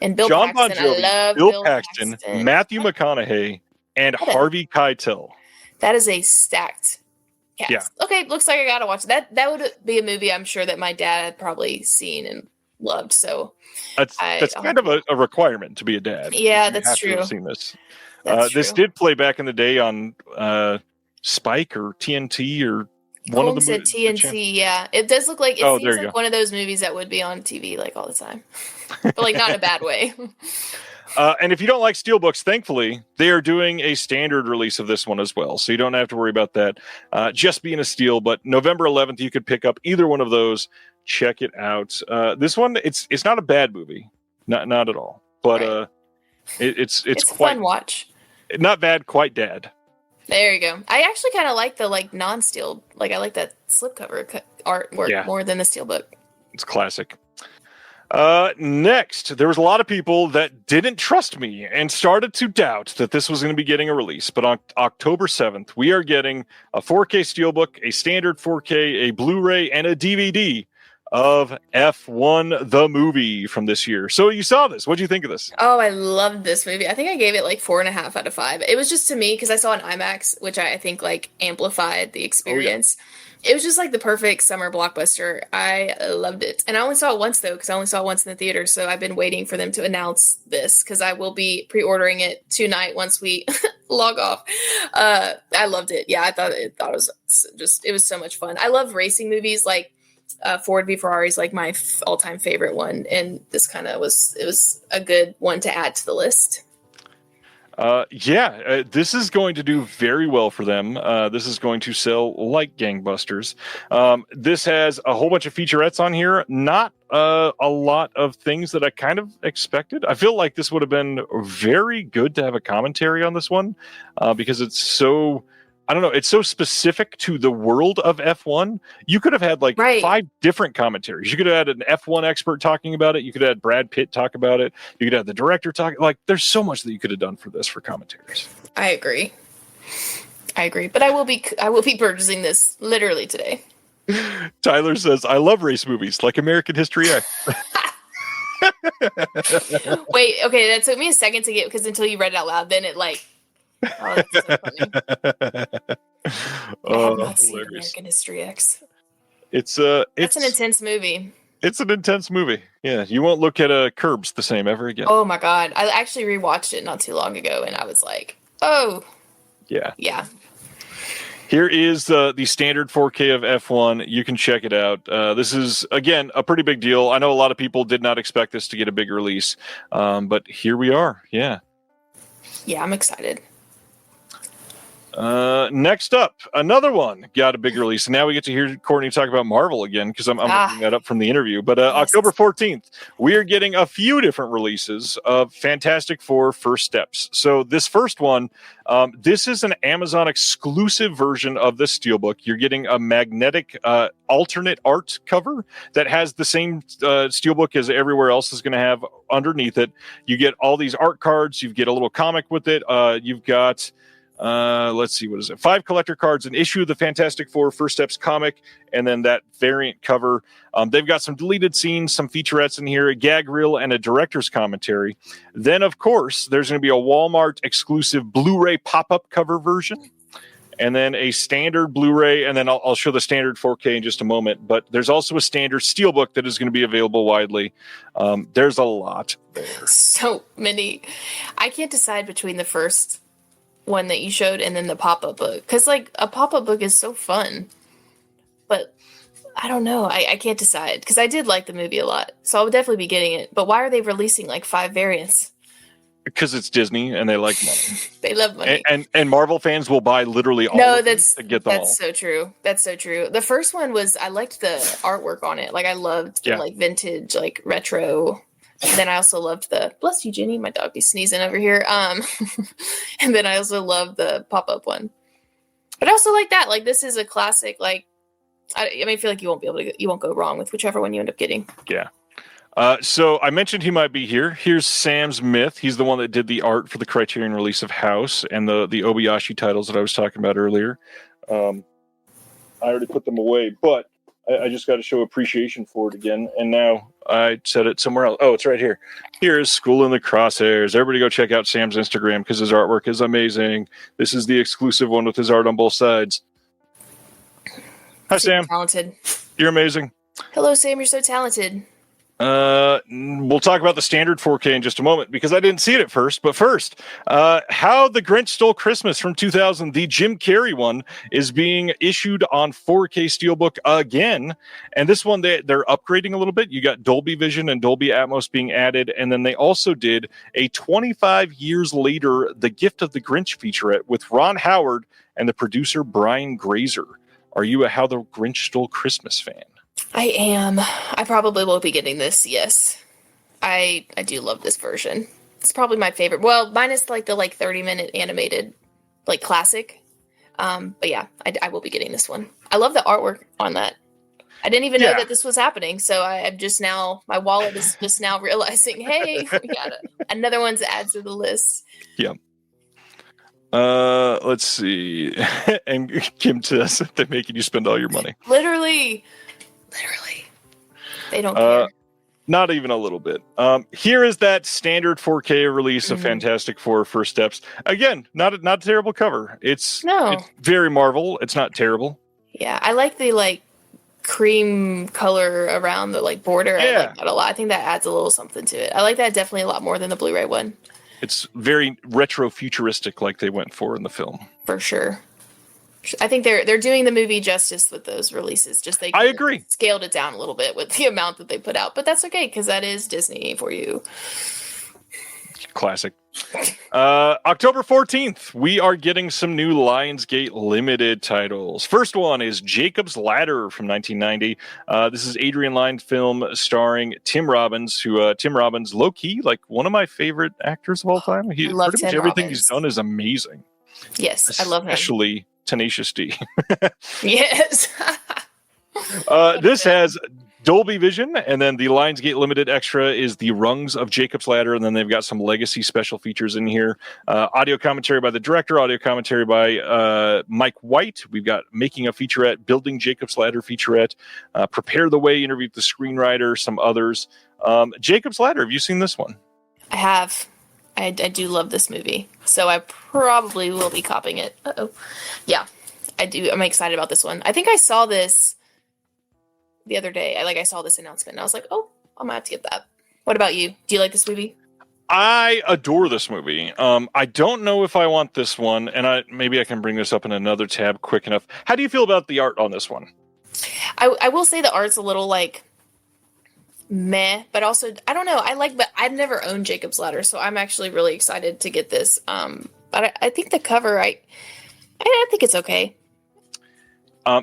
And Bill John Paxton. Bon Jovi, I love Bill Paxton, Matthew McConaughey, and Harvey Keitel. That is a stacked cast. Yeah. Okay, looks like I gotta watch it. That would be a movie I'm sure that my dad had probably seen and loved. So that's kind of a requirement to be a dad. Yeah, that's true. To have seen this. This did play back in the day on Spike or TNT or one of the movies. TNT, yeah. It does look like seems like one of those movies that would be on TV all the time. But not in a bad way. And if you don't like Steelbooks, thankfully, they are doing a standard release of this one as well. So you don't have to worry about that just being a Steel. But November 11th, you could pick up either one of those. Check it out. This one, it's not a bad movie. Not at all. But right. It's quite a fun watch. Not bad, quite dad. There you go. I actually kind of like the non-steel. I like that slipcover artwork more than the Steelbook. It's classic. Next, there was a lot of people that didn't trust me and started to doubt that this was going to be getting a release. But on October 7th, we are getting a 4K Steelbook, a standard 4K, a Blu-ray, and a DVD of F1 the movie from this year. So you saw this. What did you think of this? Oh, I loved this movie. I think I gave it 4.5 out of 5. It was just, to me, because I saw an IMAX, which I think amplified the experience. Oh, yeah. It was just the perfect summer blockbuster. I loved it. And I only saw it once, though, because I only saw it once in the theater. So I've been waiting for them to announce this because I will be pre-ordering it tonight once we log off. I loved it. Yeah, I thought it was it was so much fun. I love racing movies Ford v Ferrari is my all-time favorite one, and this kind of was a good one to add to the list. This is going to do very well for them. This is going to sell like gangbusters. This has a whole bunch of featurettes on here. Not a lot of things that I kind of expected. I feel like this would have been very good to have a commentary on this one because it's so... I don't know. It's so specific to the world of F1. You could have had like 5 different commentaries. You could have had an F1 expert talking about it. You could have had Brad Pitt talk about it. You could have the director talk. Like, there's so much that you could have done for this for commentaries. I agree. But I will be purchasing this literally today. Tyler says, "I love race movies like American History X." Wait, okay, that took me a second to get because until you read it out loud, then it like. Oh, that's so funny. I have not seen American History X. It's an intense movie. It's an intense movie. Yeah, you won't look at Curbs the same ever again. Oh my god, I actually rewatched it not too long ago, and I was like, oh, yeah. Here is the standard 4K of F1. You can check it out. This is, again, a pretty big deal. I know a lot of people did not expect this to get a big release, but here we are. Yeah. Yeah, I'm excited. Next up, another one got a big release. And now we get to hear Courtney talk about Marvel again because I'm looking that up from the interview. But October 14th, we are getting a few different releases of Fantastic Four First Steps. So this first one, this is an Amazon exclusive version of the Steelbook. You're getting a magnetic alternate art cover that has the same Steelbook as everywhere else is going to have underneath it. You get all these art cards. You get a little comic with it. You've got... let's see, what is it? 5 collector cards, an issue of the Fantastic Four First Steps comic, and then that variant cover. They've got some deleted scenes, some featurettes in here, a gag reel, and a director's commentary. Then, of course, there's going to be a Walmart exclusive Blu-ray pop-up cover version, and then a standard Blu-ray, and then I'll show the standard 4K in just a moment. But there's also a standard Steelbook that is going to be available widely. There's a lot there. So many. I can't decide between the first one that you showed and then the pop-up book, because like a pop-up book is so fun, but I don't know, I can't decide because I did like the movie a lot, so I would definitely be getting it. But why are they releasing like 5 variants? Because it's Disney and they like money. They love money, and Marvel fans will buy literally all of them to get them all. That's so true. The first one was, I liked the artwork on it. Like I loved the like vintage, like retro. And then I also loved bless you, Jenny, my dog be sneezing over here. And then I also loved the pop-up one. But I also like that. Like this is a classic. Like I feel like you won't go wrong with whichever one you end up getting. Yeah. So I mentioned he might be here. Here's Sam's Myth. He's the one that did the art for the Criterion release of House and the Obayashi titles that I was talking about earlier. I already put them away, but I just got to show appreciation for it again. And now I said it somewhere else. Oh, it's right here. Here's School in the Crosshairs. Everybody go check out Sam's Instagram because his artwork is amazing. This is the exclusive one with his art on both sides. Hi, Sam. Talented. You're amazing. Hello, Sam. You're so talented. We'll talk about the standard 4K in just a moment because I didn't see it at first. But first, How the Grinch Stole Christmas from 2000, the Jim Carrey one, is being issued on 4K Steelbook again. And this one, they're upgrading a little bit. You got Dolby Vision and Dolby Atmos being added. And then they also did a 25 years later, The Gift of the Grinch featurette with Ron Howard and the producer Brian Grazer. Are you a How the Grinch Stole Christmas fan? I am. I probably will be getting this. Yes, I do love this version. It's probably my favorite. Well, minus like the 30-minute animated, like classic. But yeah, I will be getting this one. I love the artwork on that. I didn't even know that this was happening. So I'm just now, my wallet is just now realizing, hey, we got another one to add to the list. Yeah. Let's see. And Kim says they're making you spend all your money. Literally. They don't care. Not even a little bit. Here is that standard 4K release of Fantastic Four First Steps. Again, not a terrible cover. It's very Marvel. It's not terrible. Yeah, I like the cream color around the border. I like that a lot. I think that adds a little something to it. I like that definitely a lot more than the Blu-ray one. It's very retro futuristic like they went for in the film. For sure. I think they're doing the movie justice with those releases. I agree. Scaled it down a little bit with the amount that they put out, but that's okay because that is Disney for you. Classic. October 14th, we are getting some new Lionsgate Limited titles. First one is Jacob's Ladder from 1990. This is Adrian Lyne film starring Tim Robbins, who Tim Robbins, low-key, like one of my favorite actors of all time. I love pretty much Tim everything Robbins. he's done is amazing. Yes, I love him. Especially Tenacious D. Yes. This has Dolby Vision, and then the Lionsgate Limited Extra is the Rungs of Jacob's Ladder, and then they've got some legacy special features in here. Audio commentary by the director, audio commentary by Mike White. We've got Making a Featurette, Building Jacob's Ladder featurette, Prepare the Way, interviewed the screenwriter, some others. Jacob's Ladder, have you seen this one? I have. I do love this movie, so I probably will be copying it. Yeah, I do. I'm excited about this one. I think I saw this the other day. I saw this announcement and I was like, oh, I'm gonna have to get that. What about you? Do you like this movie? I adore this movie. I don't know if I want this one, and maybe I can bring this up in another tab quick enough. How do you feel about the art on this one? I will say the art's a little meh, but also I don't know. But I've never owned Jacob's Ladder, so I'm actually really excited to get this. But I think the cover, I think it's okay.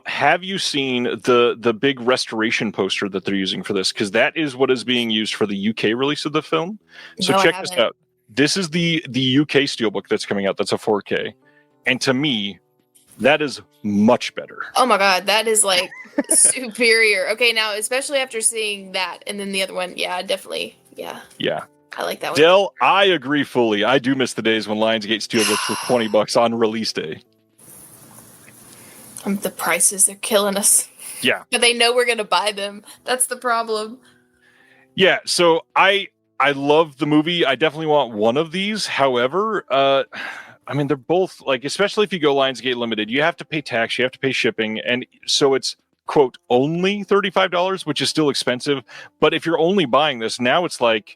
Have you seen the big restoration poster that they're using for this? Because that is what is being used for the UK release of the film. So No, check this out. This is the UK steelbook that's coming out. That's a 4K, and to me, that is much better. Oh my god, that is superior. Okay, now especially after seeing that and then the other one, yeah, definitely, yeah. I like that one. Dell, I agree fully. I do miss the days when Lionsgate steelbooks were $20 on release day. The prices, they're killing us. Yeah. But they know we're going to buy them. That's the problem. Yeah, so I love the movie. I definitely want one of these. However, they're both, especially if you go Lionsgate Limited, you have to pay tax, you have to pay shipping, and so it's, quote, only $35, which is still expensive. But if you're only buying this, now it's $50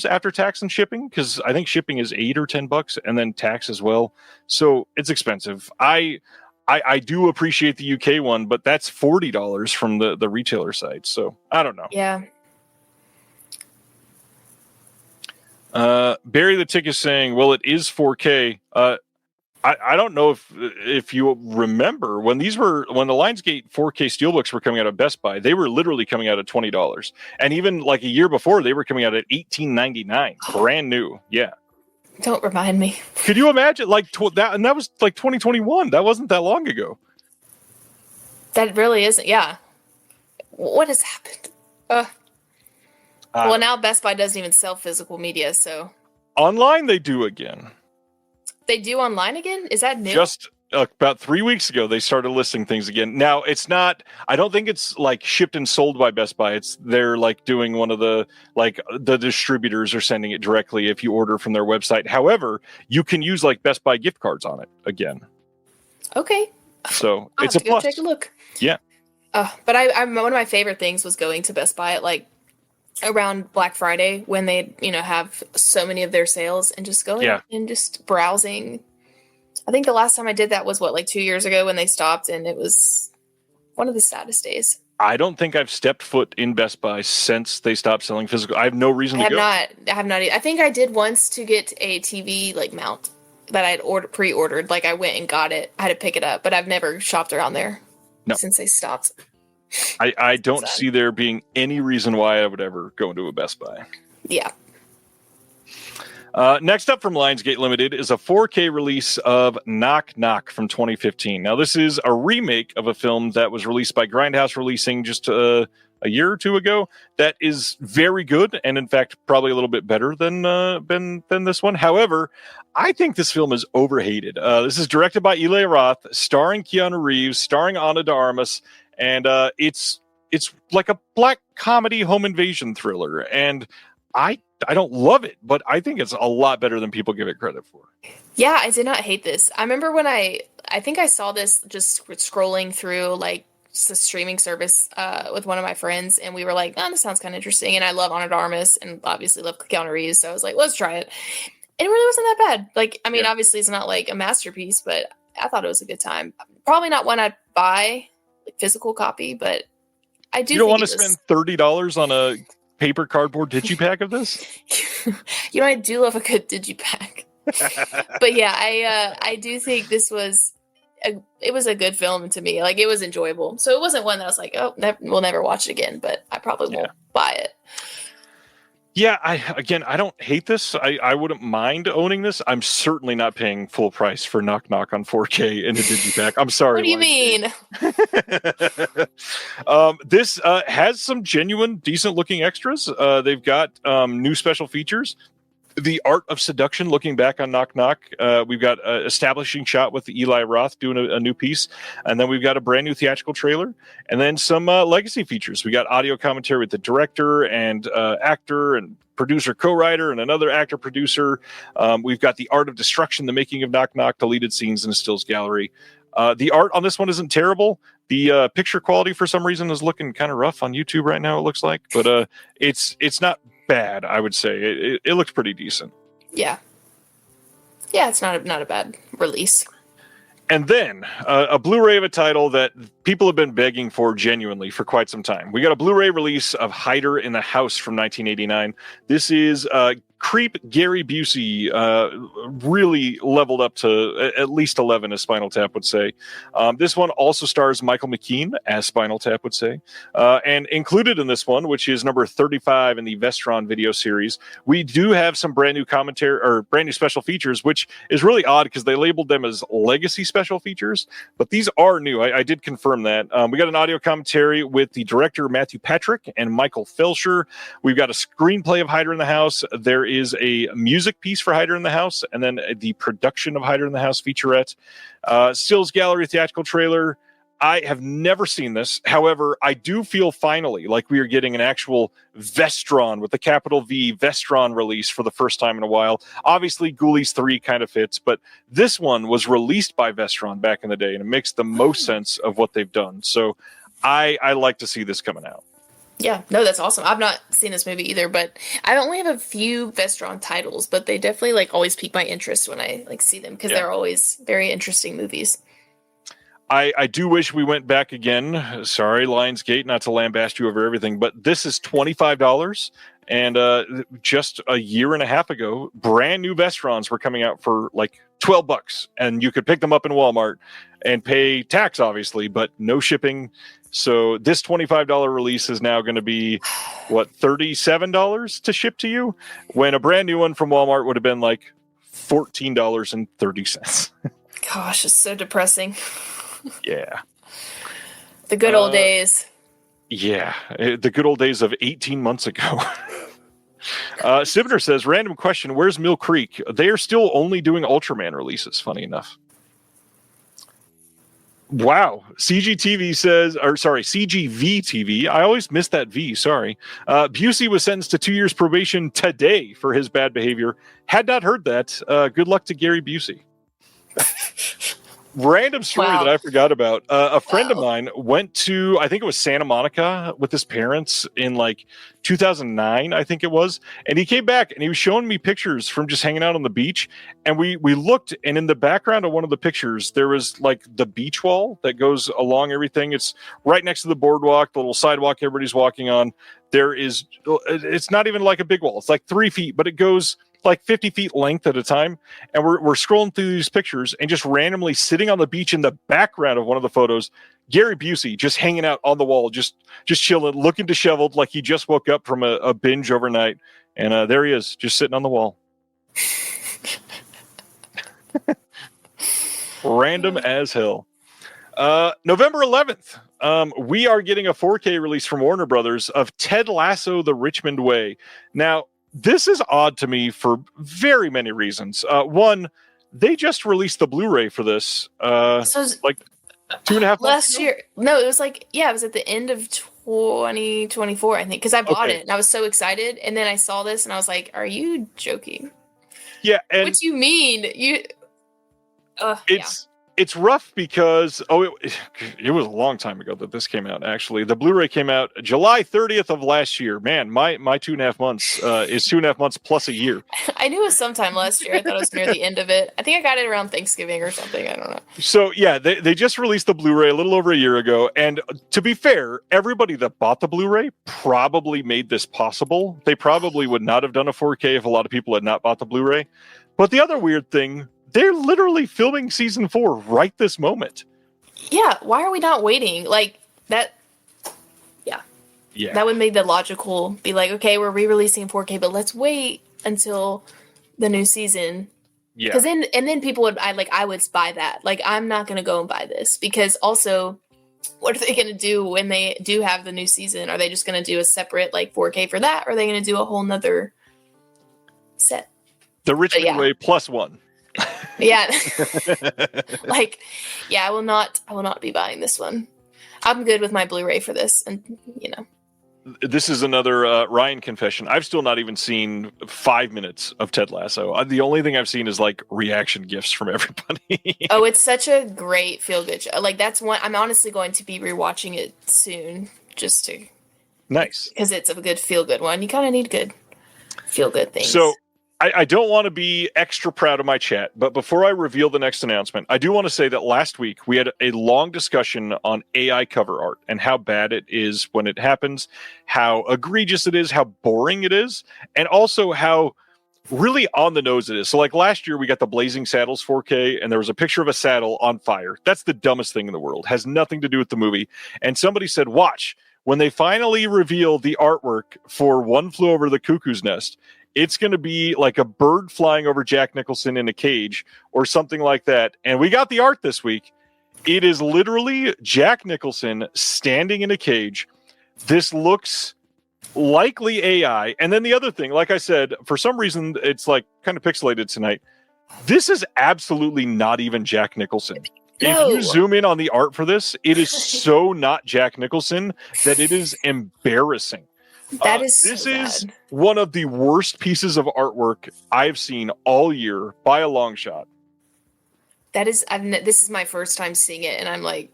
after tax and shipping, because I think shipping is $8 or $10 and then tax as well. So it's expensive. I do appreciate the UK one, but that's $40 from the retailer site. So I don't know. Yeah. Barry the Tick is saying, well, it is 4K. I don't know if you remember when the Lionsgate 4K steelbooks were coming out of Best Buy, they were literally coming out at $20, and even a year before they were coming out at $18.99, brand new. Yeah, don't remind me. Could you imagine that? And that was 2021. That wasn't that long ago. That really isn't. Yeah, what has happened? Well, now Best Buy doesn't even sell physical media, so online they do again. They do online again? Is that new? Just about 3 weeks ago, they started listing things again. Now, it's not, I don't think it's shipped and sold by Best Buy. They're doing one of the distributors are sending it directly if you order from their website. However, you can use Best Buy gift cards on it again. Okay. So I'll it's a have to plus. go take a look. Yeah. But I'm one of my favorite things was going to Best Buy at around Black Friday when they, have so many of their sales and just going and just browsing. I think the last time I did that was 2 years ago when they stopped, and it was one of the saddest days. I don't think I've stepped foot in Best Buy since they stopped selling physical. I have no reason to go. I have not. I think I did once to get a TV mount that I'd pre-ordered. I went and got it. I had to pick it up, but I've never shopped around there since they stopped. I don't see there being any reason why I would ever go into a Best Buy. Yeah. Next up from Lionsgate Limited is a 4K release of Knock Knock from 2015. Now, this is a remake of a film that was released by Grindhouse Releasing just a year or two ago. That is very good, and in fact, probably a little bit better than this one. However, I think this film is overhated. This is directed by Eli Roth, starring Keanu Reeves, starring Ana de Armas, and it's like a black comedy home invasion thriller, and I don't love it, but I think it's a lot better than people give it credit for. Yeah, I did not hate this. I remember when I think I saw this just scrolling through the streaming service with one of my friends, and we were like, oh, this sounds kind of interesting, and I love Ana de Armas and obviously love Keanu Reeves, so I was like, let's try it. And it really wasn't that bad. Obviously it's not a masterpiece, but I thought it was a good time. Probably not one I'd buy physical copy, but I do. You don't want to spend $30 on a paper cardboard digipack of this? I do love a good digipack. But yeah, I do think this was it was a good film to me. Like, it was enjoyable. So it wasn't one that I was like, oh, we'll never watch it again, but I probably won't buy it. Yeah, I don't hate this. I wouldn't mind owning this. I'm certainly not paying full price for Knock Knock on 4K in a digipack. I'm sorry. What do you mean? This has some genuine, decent looking extras. They've got new special features. The Art of Seduction, looking back on Knock Knock. We've got an establishing shot with Eli Roth doing a new piece. And then we've got a brand new theatrical trailer. And then some legacy features. We got audio commentary with the director and actor and producer co-writer and another actor producer. We've got The Art of Destruction, the making of Knock Knock, deleted scenes in a stills gallery. The art on this one isn't terrible. The picture quality for some reason is looking kind of rough on YouTube right now, it looks like. But it's not bad, I would say. It looks pretty decent. Yeah, it's not a bad release. And then a Blu-ray of a title that people have been begging for genuinely for quite some time. We got a Blu-ray release of Hider in the House from 1989. This is creep Gary Busey, really leveled up to at least 11, as Spinal Tap would say. This one also stars Michael McKean, as Spinal Tap would say. And included in this one, which is number 35 in the Vestron video series, we do have some brand new commentary or brand new special features, which is really odd because they labeled them as legacy special features, but these are new. I did confirm that. We got an audio commentary with the director Matthew Patrick and Michael Felsher. We've got a screenplay of Hider in the House. There is a music piece for Hider in the House, and then the production of Hider in the House featurette. Stills Gallery theatrical trailer. I have never seen this. However, I do feel finally like we are getting an actual Vestron with the capital V Vestron release for the first time in a while. Obviously, Ghoulies 3 kind of fits, but this one was released by Vestron back in the day, and it makes the most sense of what they've done. So I like to see this coming out. Yeah, no, that's awesome. I've not seen this movie either, but I only have a few Vestron titles, but they definitely always pique my interest when I see them because they're always very interesting movies. I do wish we went back again. Sorry, Lionsgate, not to lambast you over everything, but this is $25. And just a year and a half ago, brand new Vestrons were coming out for like $12, and you could pick them up in Walmart and pay tax, obviously, but no shipping. So this $25 release is now going to be, what, $37 to ship to you, when a brand new one from Walmart would have been like $14.30. Gosh, it's so depressing. Yeah. The good old days. Yeah, the good old days of 18 months ago. Sivner says, random question, where's Mill Creek? They are still only doing Ultraman releases, funny enough. Wow. CGTV says, or sorry, CGV TV. I always miss that V, sorry. Busey was sentenced to 2 years probation today for his bad behavior. Had not heard that. Good luck to Gary Busey. Random story that I forgot about. A friend of mine went to, I think it was Santa Monica with his parents in like 2009, I think it was. And he came back and he was showing me pictures from just hanging out on the beach. And we looked, and in the background of one of the pictures, there was like the beach wall that goes along everything. It's right next to the boardwalk, the little sidewalk everybody's walking on. It's not even like a big wall. It's like 3 feet, but it goes like 50 feet length at a time. And we're scrolling through these pictures, and just randomly sitting on the beach in the background of one of the photos, Gary Busey just hanging out on the wall, just chilling, looking disheveled, like he just woke up from a binge overnight. And there he is, just sitting on the wall. Random as hell. November 11th, we are getting a 4K release from Warner Brothers of Ted Lasso: The Richmond Way. Now, this is odd to me for very many reasons. One, they just released the Blu-ray for this like 2.5 months last ago? year. No, it was it was at the end of 2024, I think, because I bought it and I was so excited, and then I saw this and I was like, "Are you joking?" Yeah, and what do you mean? It's rough because it was a long time ago that this came out. Actually, the Blu-ray came out July 30th of last year. Man, my 2.5 months is 2.5 months plus a year. I knew it was sometime last year. I thought it was near the end of it. I think I got it around Thanksgiving or something. I don't know. So yeah, they just released the Blu-ray a little over a year ago. And to be fair, everybody that bought the Blu-ray probably made this possible. They probably would not have done a 4K if a lot of people had not bought the Blu-ray. But the other weird thing, they're literally filming season 4 right this moment. Yeah, why are we not waiting? Like that. Yeah, that would make the logical be like, okay, we're re-releasing in 4K, but let's wait until the new season. Yeah, because then people would I would buy that. Like, I'm not going to go and buy this because also, what are they going to do when they do have the new season? Are they just going to do a separate like 4K for that, or are they going to do a whole nother set? The Richmond way plus one. Yeah. I will not be buying this one. I'm good with my Blu-ray for this. And, this is another Ryan confession. I've still not even seen 5 minutes of Ted Lasso. The only thing I've seen is like reaction gifs from everybody. Oh, it's such a great feel-good show. Like, that's one, I'm honestly going to be rewatching it soon just to. Nice. Because it's a good feel-good one. You kind of need good feel-good things. So, I don't want to be extra proud of my chat, but before I reveal the next announcement, I do want to say that last week we had a long discussion on AI cover art and how bad it is when it happens, how egregious it is, how boring it is, and also how really on the nose it is. So like last year we got the Blazing Saddles 4K and there was a picture of a saddle on fire. That's the dumbest thing in the world. Has nothing to do with the movie. And somebody said, watch, when they finally reveal the artwork for One Flew Over the Cuckoo's Nest, it's going to be like a bird flying over Jack Nicholson in a cage or something like that. And we got the art this week. It is literally Jack Nicholson standing in a cage. This looks likely AI. And then the other thing, like I said, for some reason, it's like kind of pixelated tonight. This is absolutely not even Jack Nicholson. No. If you zoom in on the art for this, it is so not Jack Nicholson that it is embarrassing. That is this so is bad. one of the worst pieces of artwork I've seen all year by a long shot. This is my first time seeing it, and I'm like,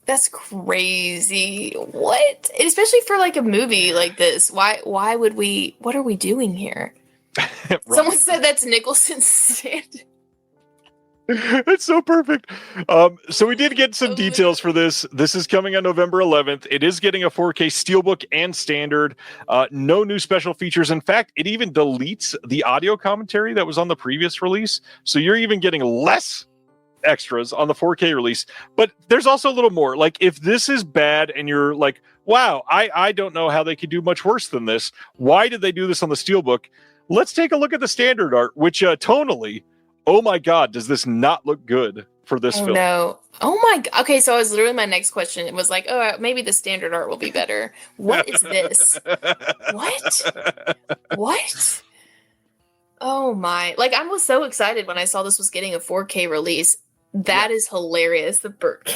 that's crazy. What? Especially for like a movie like this. Why would we? What are we doing here? Right. Someone said that's Nicholson's stand. It's so perfect. So we did get some details for this. This is coming on November 11th. It is getting a 4K Steelbook and standard. No new special features. In fact, it even deletes the audio commentary that was on the previous release. So you're even getting less extras on the 4K release. But there's also a little more. Like, if this is bad and you're like, wow, I don't know how they could do much worse than this. Why did they do this on the Steelbook? Let's take a look at the standard art, which tonally, oh my God, does this not look good for this film? No. Oh my God. Okay, so I was literally my next question. It was like, oh, maybe the standard art will be better. What is this? What? Oh my. Like, I was so excited when I saw this was getting a 4K release. That is hilarious. The bird.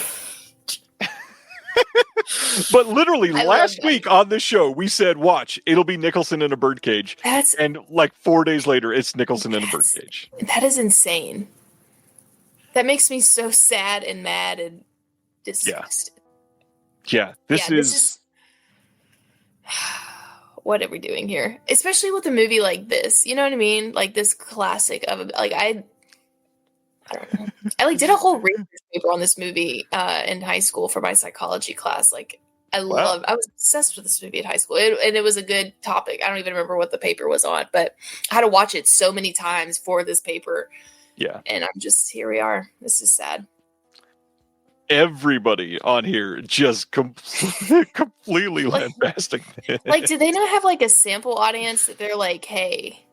But literally last week on this show, we said, watch, it'll be Nicholson in a birdcage. And like 4 days later, it's Nicholson in a birdcage. That is insane. That makes me so sad and mad and disgusted. Yeah, this is... What are we doing here? Especially with a movie like this. You know what I mean? Like this classic of like I don't know. I like did a whole research paper on this movie in high school for my psychology class. Like I was obsessed with this movie in high school. And it was a good topic. I don't even remember what the paper was on, but I had to watch it so many times for this paper. Yeah. And here we are. This is sad. Everybody on here just completely lambasting it. Like, do they not have like a sample audience that they're like, hey,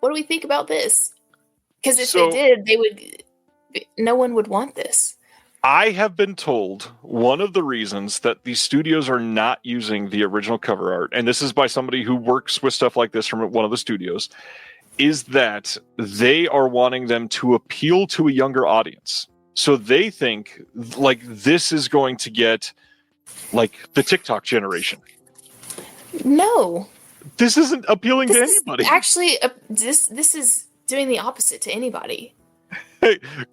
what do we think about this? Because if they did, no one would want this. I have been told one of the reasons that these studios are not using the original cover art, and this is by somebody who works with stuff like this from one of the studios, is that they are wanting them to appeal to a younger audience. So they think like this is going to get like the TikTok generation. No. This isn't appealing to anybody. Actually, this is doing the opposite to anybody.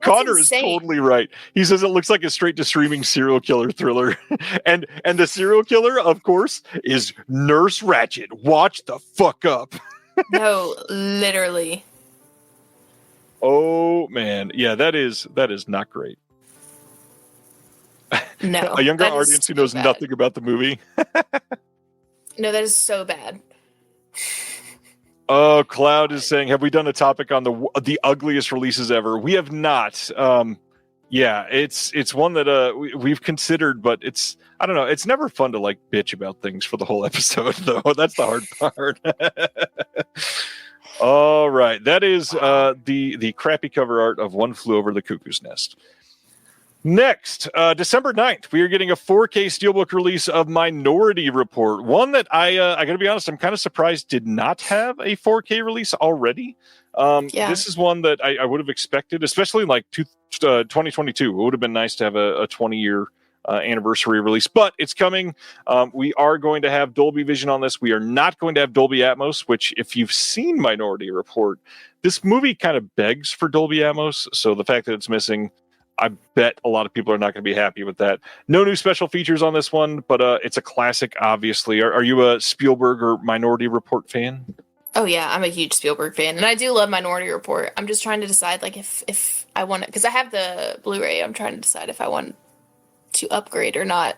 Connor is insane. totally right. He says it looks like a straight to streaming serial killer thriller. and the serial killer, of course, is Nurse Ratched. Watch the fuck up. No, literally. Oh man. Yeah, that is not great. No. A younger that is audience who so knows bad. nothing about the movie. No, that is so bad. Oh, Cloud is saying, have we done a topic on the ugliest releases ever? We have not. Yeah, it's one that we've considered, but I don't know. It's never fun to like bitch about things for the whole episode, though. That's the hard part. All right, that is the crappy cover art of One Flew Over the Cuckoo's Nest. Next, December 9th, we are getting a 4K Steelbook release of Minority Report. One that I got to be honest, I'm kind of surprised did not have a 4K release already. This is one that I would have expected, especially in like 2022. It would have been nice to have a 20-year anniversary release, but it's coming. We are going to have Dolby Vision on this. We are not going to have Dolby Atmos, which if you've seen Minority Report, this movie kind of begs for Dolby Atmos. So the fact that it's missing, I bet a lot of people are not going to be happy with that. No new special features on this one, but it's a classic, obviously. Are you a Spielberg or Minority Report fan? Oh yeah, I'm a huge Spielberg fan, and I do love Minority Report. I'm just trying to decide, like, if I want it, because I have the Blu-ray. I'm trying to decide if I want to upgrade or not,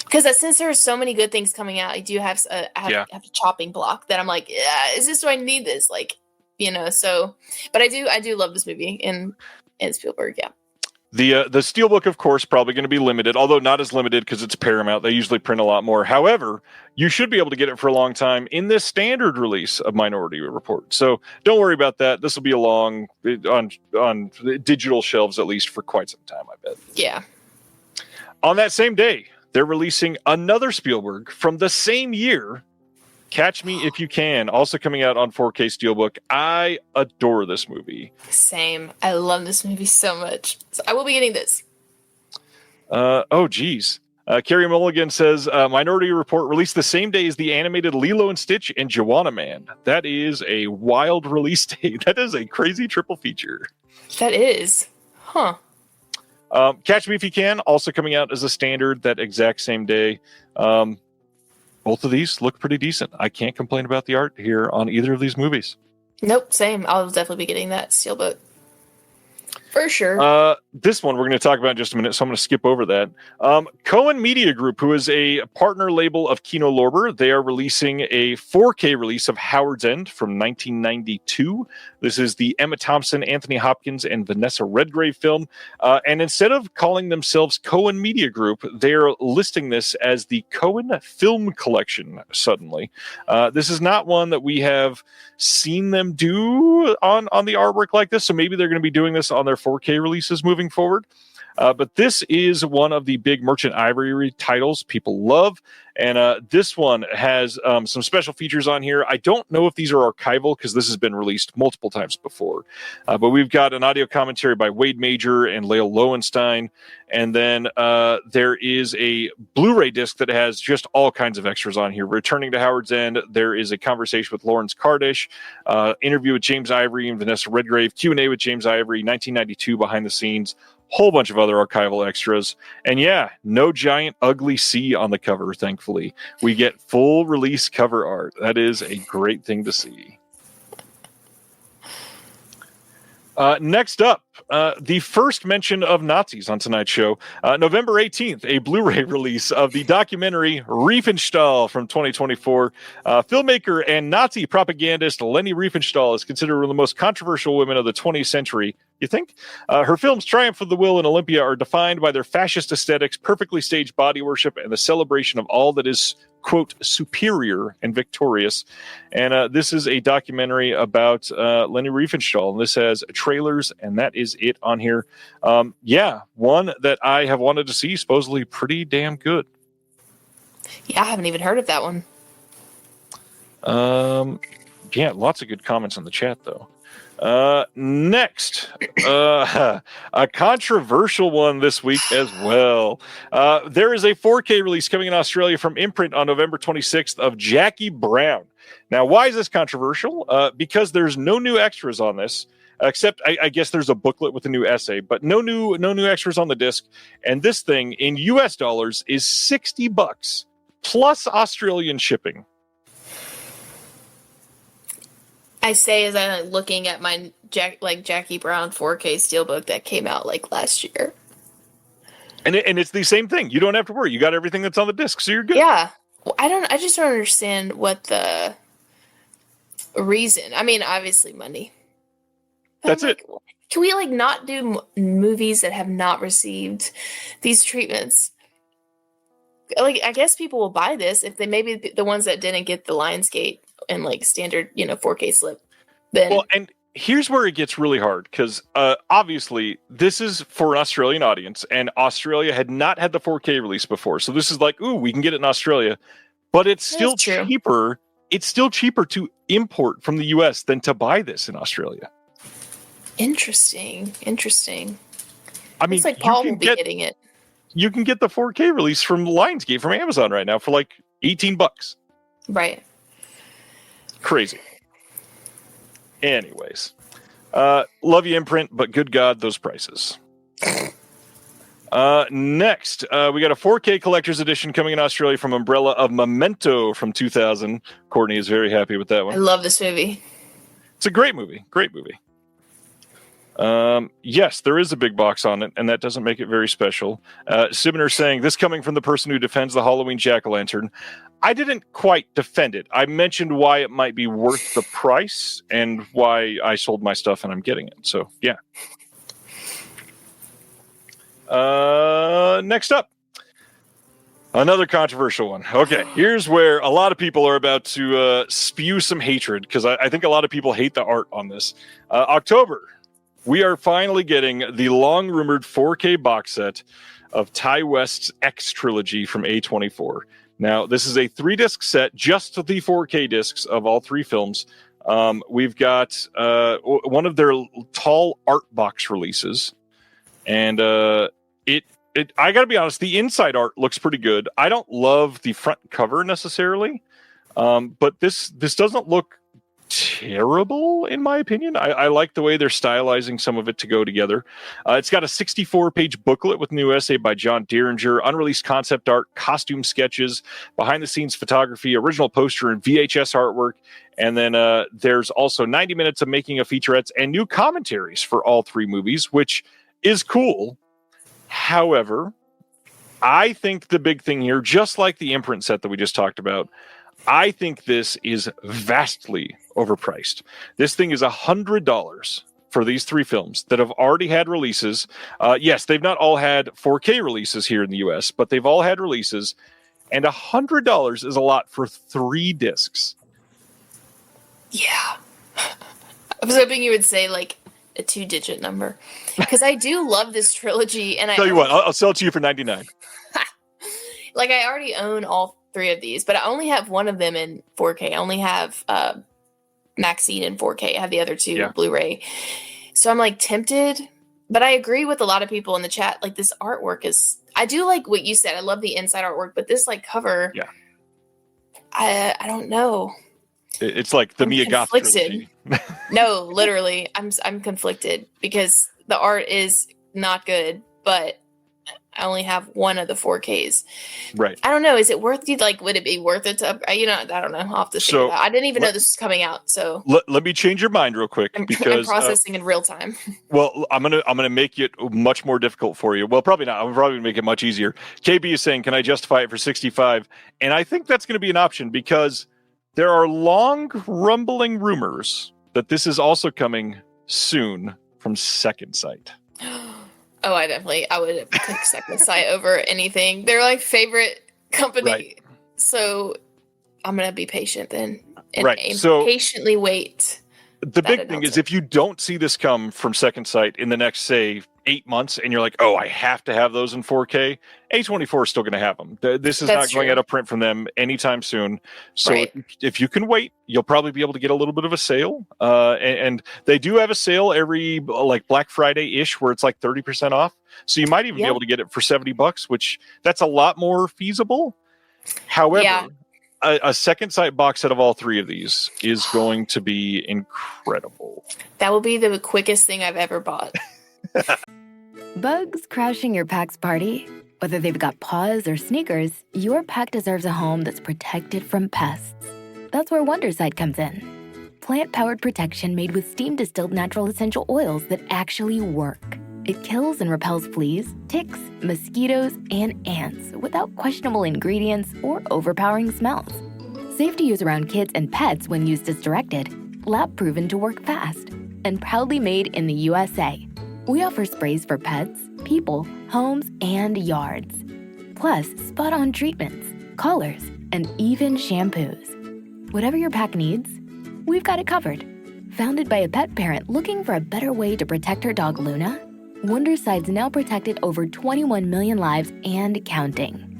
because since there's so many good things coming out, I do have have a chopping block that I'm like, is this, do I need this? Like, so. But I do love this movie in Spielberg. Yeah. The Steelbook, of course, probably going to be limited, although not as limited because it's Paramount. They usually print a lot more. However, you should be able to get it for a long time in this standard release of Minority Report. So don't worry about that. This will be along on digital shelves, at least for quite some time, I bet. Yeah. On that same day, they're releasing another Spielberg from the same year, Catch Me If You Can, also coming out on 4K Steelbook. I adore this movie. Same. I love this movie so much. So I will be getting this. Geez. Carrie Mulligan says, Minority Report released the same day as the animated Lilo and Stitch and Joanna Man. That is a wild release date. That is a crazy triple feature. That is. Huh. Catch Me If You Can, also coming out as a standard that exact same day. Both of these look pretty decent. I can't complain about the art here on either of these movies. Nope, same. I'll definitely be getting that Steelbook. For sure. This one we're going to talk about in just a minute, so I'm going to skip over that. Cohen Media Group, who is a partner label of Kino Lorber, they are releasing a 4K release of Howard's End from 1992. This is the Emma Thompson, Anthony Hopkins, and Vanessa Redgrave film. And instead of calling themselves Cohen Media Group, they're listing this as the Cohen Film Collection suddenly. This is not one that we have seen them do on the artwork like this, so maybe they're going to be doing this on their 4K releases moving forward. But this is one of the big Merchant Ivory titles people love. And this one has some special features on here. I don't know if these are archival because this has been released multiple times before. But we've got an audio commentary by Wade Major and Lael Lowenstein. And then there is a Blu-ray disc that has just all kinds of extras on here. Returning to Howard's End, there is a conversation with Lawrence Kardish, interview with James Ivory and Vanessa Redgrave, Q&A with James Ivory, 1992 behind the scenes, whole bunch of other archival extras. And yeah, no giant ugly C on the cover, thankfully. We get full release cover art. That is a great thing to see. Next up, the first mention of Nazis on tonight's show. November 18th, a Blu-ray release of the documentary Riefenstahl from 2024. Filmmaker and Nazi propagandist Leni Riefenstahl is considered one of the most controversial women of the 20th century. You think? Her films Triumph of the Will and Olympia are defined by their fascist aesthetics, perfectly staged body worship, and the celebration of all that is, quote, superior and victorious. And this is a documentary about Leni Riefenstahl. And this has trailers, and that is it on here. Yeah, one that I have wanted to see, supposedly pretty damn good. Yeah, I haven't even heard of that one. Yeah, lots of good comments in the chat, though. Next, a controversial one this week as well. There is a 4K release coming in Australia from Imprint on November 26th of Jackie Brown. Now, why is this controversial? Because there's no new extras on this, except I guess there's a booklet with a new essay, but no new extras on the disc. And this thing in US dollars is $60 plus Australian shipping. I say as I'm looking at my Jackie Brown 4K steelbook that came out like last year. And it's the same thing. You don't have to worry. You got everything that's on the disc, so you're good. Yeah. Well, I just don't understand what the reason. I mean, obviously money. But That's it. Can we not do movies that have not received these treatments? I guess people will buy this if they maybe the ones that didn't get the Lionsgate and standard 4K slip. Then and here's where it gets really hard because obviously this is for an Australian audience, and Australia had not had the 4K release before, so this is we can get it in Australia, but it's still cheaper. It's still cheaper to import from the US than to buy this in Australia. Interesting. I mean, it's Paul will be getting it. You can get the 4K release from Lionsgate from Amazon right now for $18. Right. Crazy. Anyways, love you, Imprint, but good God, those prices. Next, we got a 4K collector's edition coming in Australia from Umbrella of Memento from 2000. Courtney is very happy with that one. I love this movie. It's a great movie. Great movie. Yes, there is a big box on it, and that doesn't make it very special. Sibner saying, this coming from the person who defends the Halloween jack-o'-lantern. I didn't quite defend it. I mentioned why it might be worth the price and why I sold my stuff and I'm getting it. So, yeah. Next up, another controversial one. Okay, here's where a lot of people are about to spew some hatred because I think a lot of people hate the art on this. October. We are finally getting the long-rumored 4K box set of Ty West's X trilogy from A24. Now, this is a 3-disc set, just the 4K discs of all 3 films. We've got one of their tall art box releases, and I got to be honest, the inside art looks pretty good. I don't love the front cover necessarily, but this doesn't look terrible in my opinion. I like the way they're stylizing some of it to go together. It's got a 64-page booklet with new essay by John Derringer, unreleased concept art, costume sketches, behind the scenes photography, original poster and VHS artwork, and then there's also 90 minutes of making of featurettes and new commentaries for all 3 movies, which is cool. However, I think the big thing here, just like the Imprint set that we just talked about, I think this is vastly overpriced. This thing is $100 for these 3 films that have already had releases. Yes, they've not all had 4K releases here in the US, but they've all had releases. And $100 is a lot for 3 discs. Yeah. I was hoping you would say a 2-digit number. Because I do love this trilogy. And Tell you what, I'll sell it to you for $99. I already own all 3 of these, but I only have one of them in 4K. I only have Maxine in 4K. I have the other 2 Blu-ray. So I'm tempted, but I agree with a lot of people in the chat. This artwork is, I do like what you said. I love the inside artwork, but this cover, I don't know. It's like the Mia Goth trilogy. No, literally, I'm conflicted because the art is not good, but I only have one of the 4Ks. Right. I don't know. Is it worth it? Would it be worth it to? I don't know. I'll have to figure it out. I didn't even know this was coming out. So let me change your mind real quick because I'm processing in real time. Well, I'm gonna make it much more difficult for you. Well, probably not. I'm probably gonna make it much easier. KB is saying, "Can I justify it for 65?" And I think that's going to be an option because there are long rumbling rumors that this is also coming soon from Second Sight. Oh, I would pick Second Sight over anything. They're my favorite company. Right. So I'm going to be patient then. And patiently wait. The big thing is if you don't see this come from Second Sight in the next, say, 8 months and you're like, oh, I have to have those in 4K, A24 is still going to have them. This is That's not going true. out of print from them anytime soon. So Right. if you can wait, you'll probably be able to get a little bit of a sale. And they do have a sale every like Black Friday ish where it's like 30% off. So you might even be able to get it for $70, which that's a lot more feasible. However, a second sight box set of all three of these is going to be incredible. That will be the quickest thing I've ever bought. Bugs crashing your pack's party? Whether they've got paws or sneakers, your pack deserves a home that's protected from pests. That's where Wondercide comes in. Plant-powered protection made with steam-distilled natural essential oils that actually work. It kills and repels fleas, ticks, mosquitoes, and ants without questionable ingredients or overpowering smells. Safe to use around kids and pets when used as directed. Lab-proven to work fast. And proudly made in the USA. We offer sprays for pets, people, homes, and yards. Plus, spot-on treatments, collars, and even shampoos. Whatever your pack needs, we've got it covered. Founded by a pet parent looking for a better way to protect her dog Luna, Wonderside's now protected over 21 million lives and counting.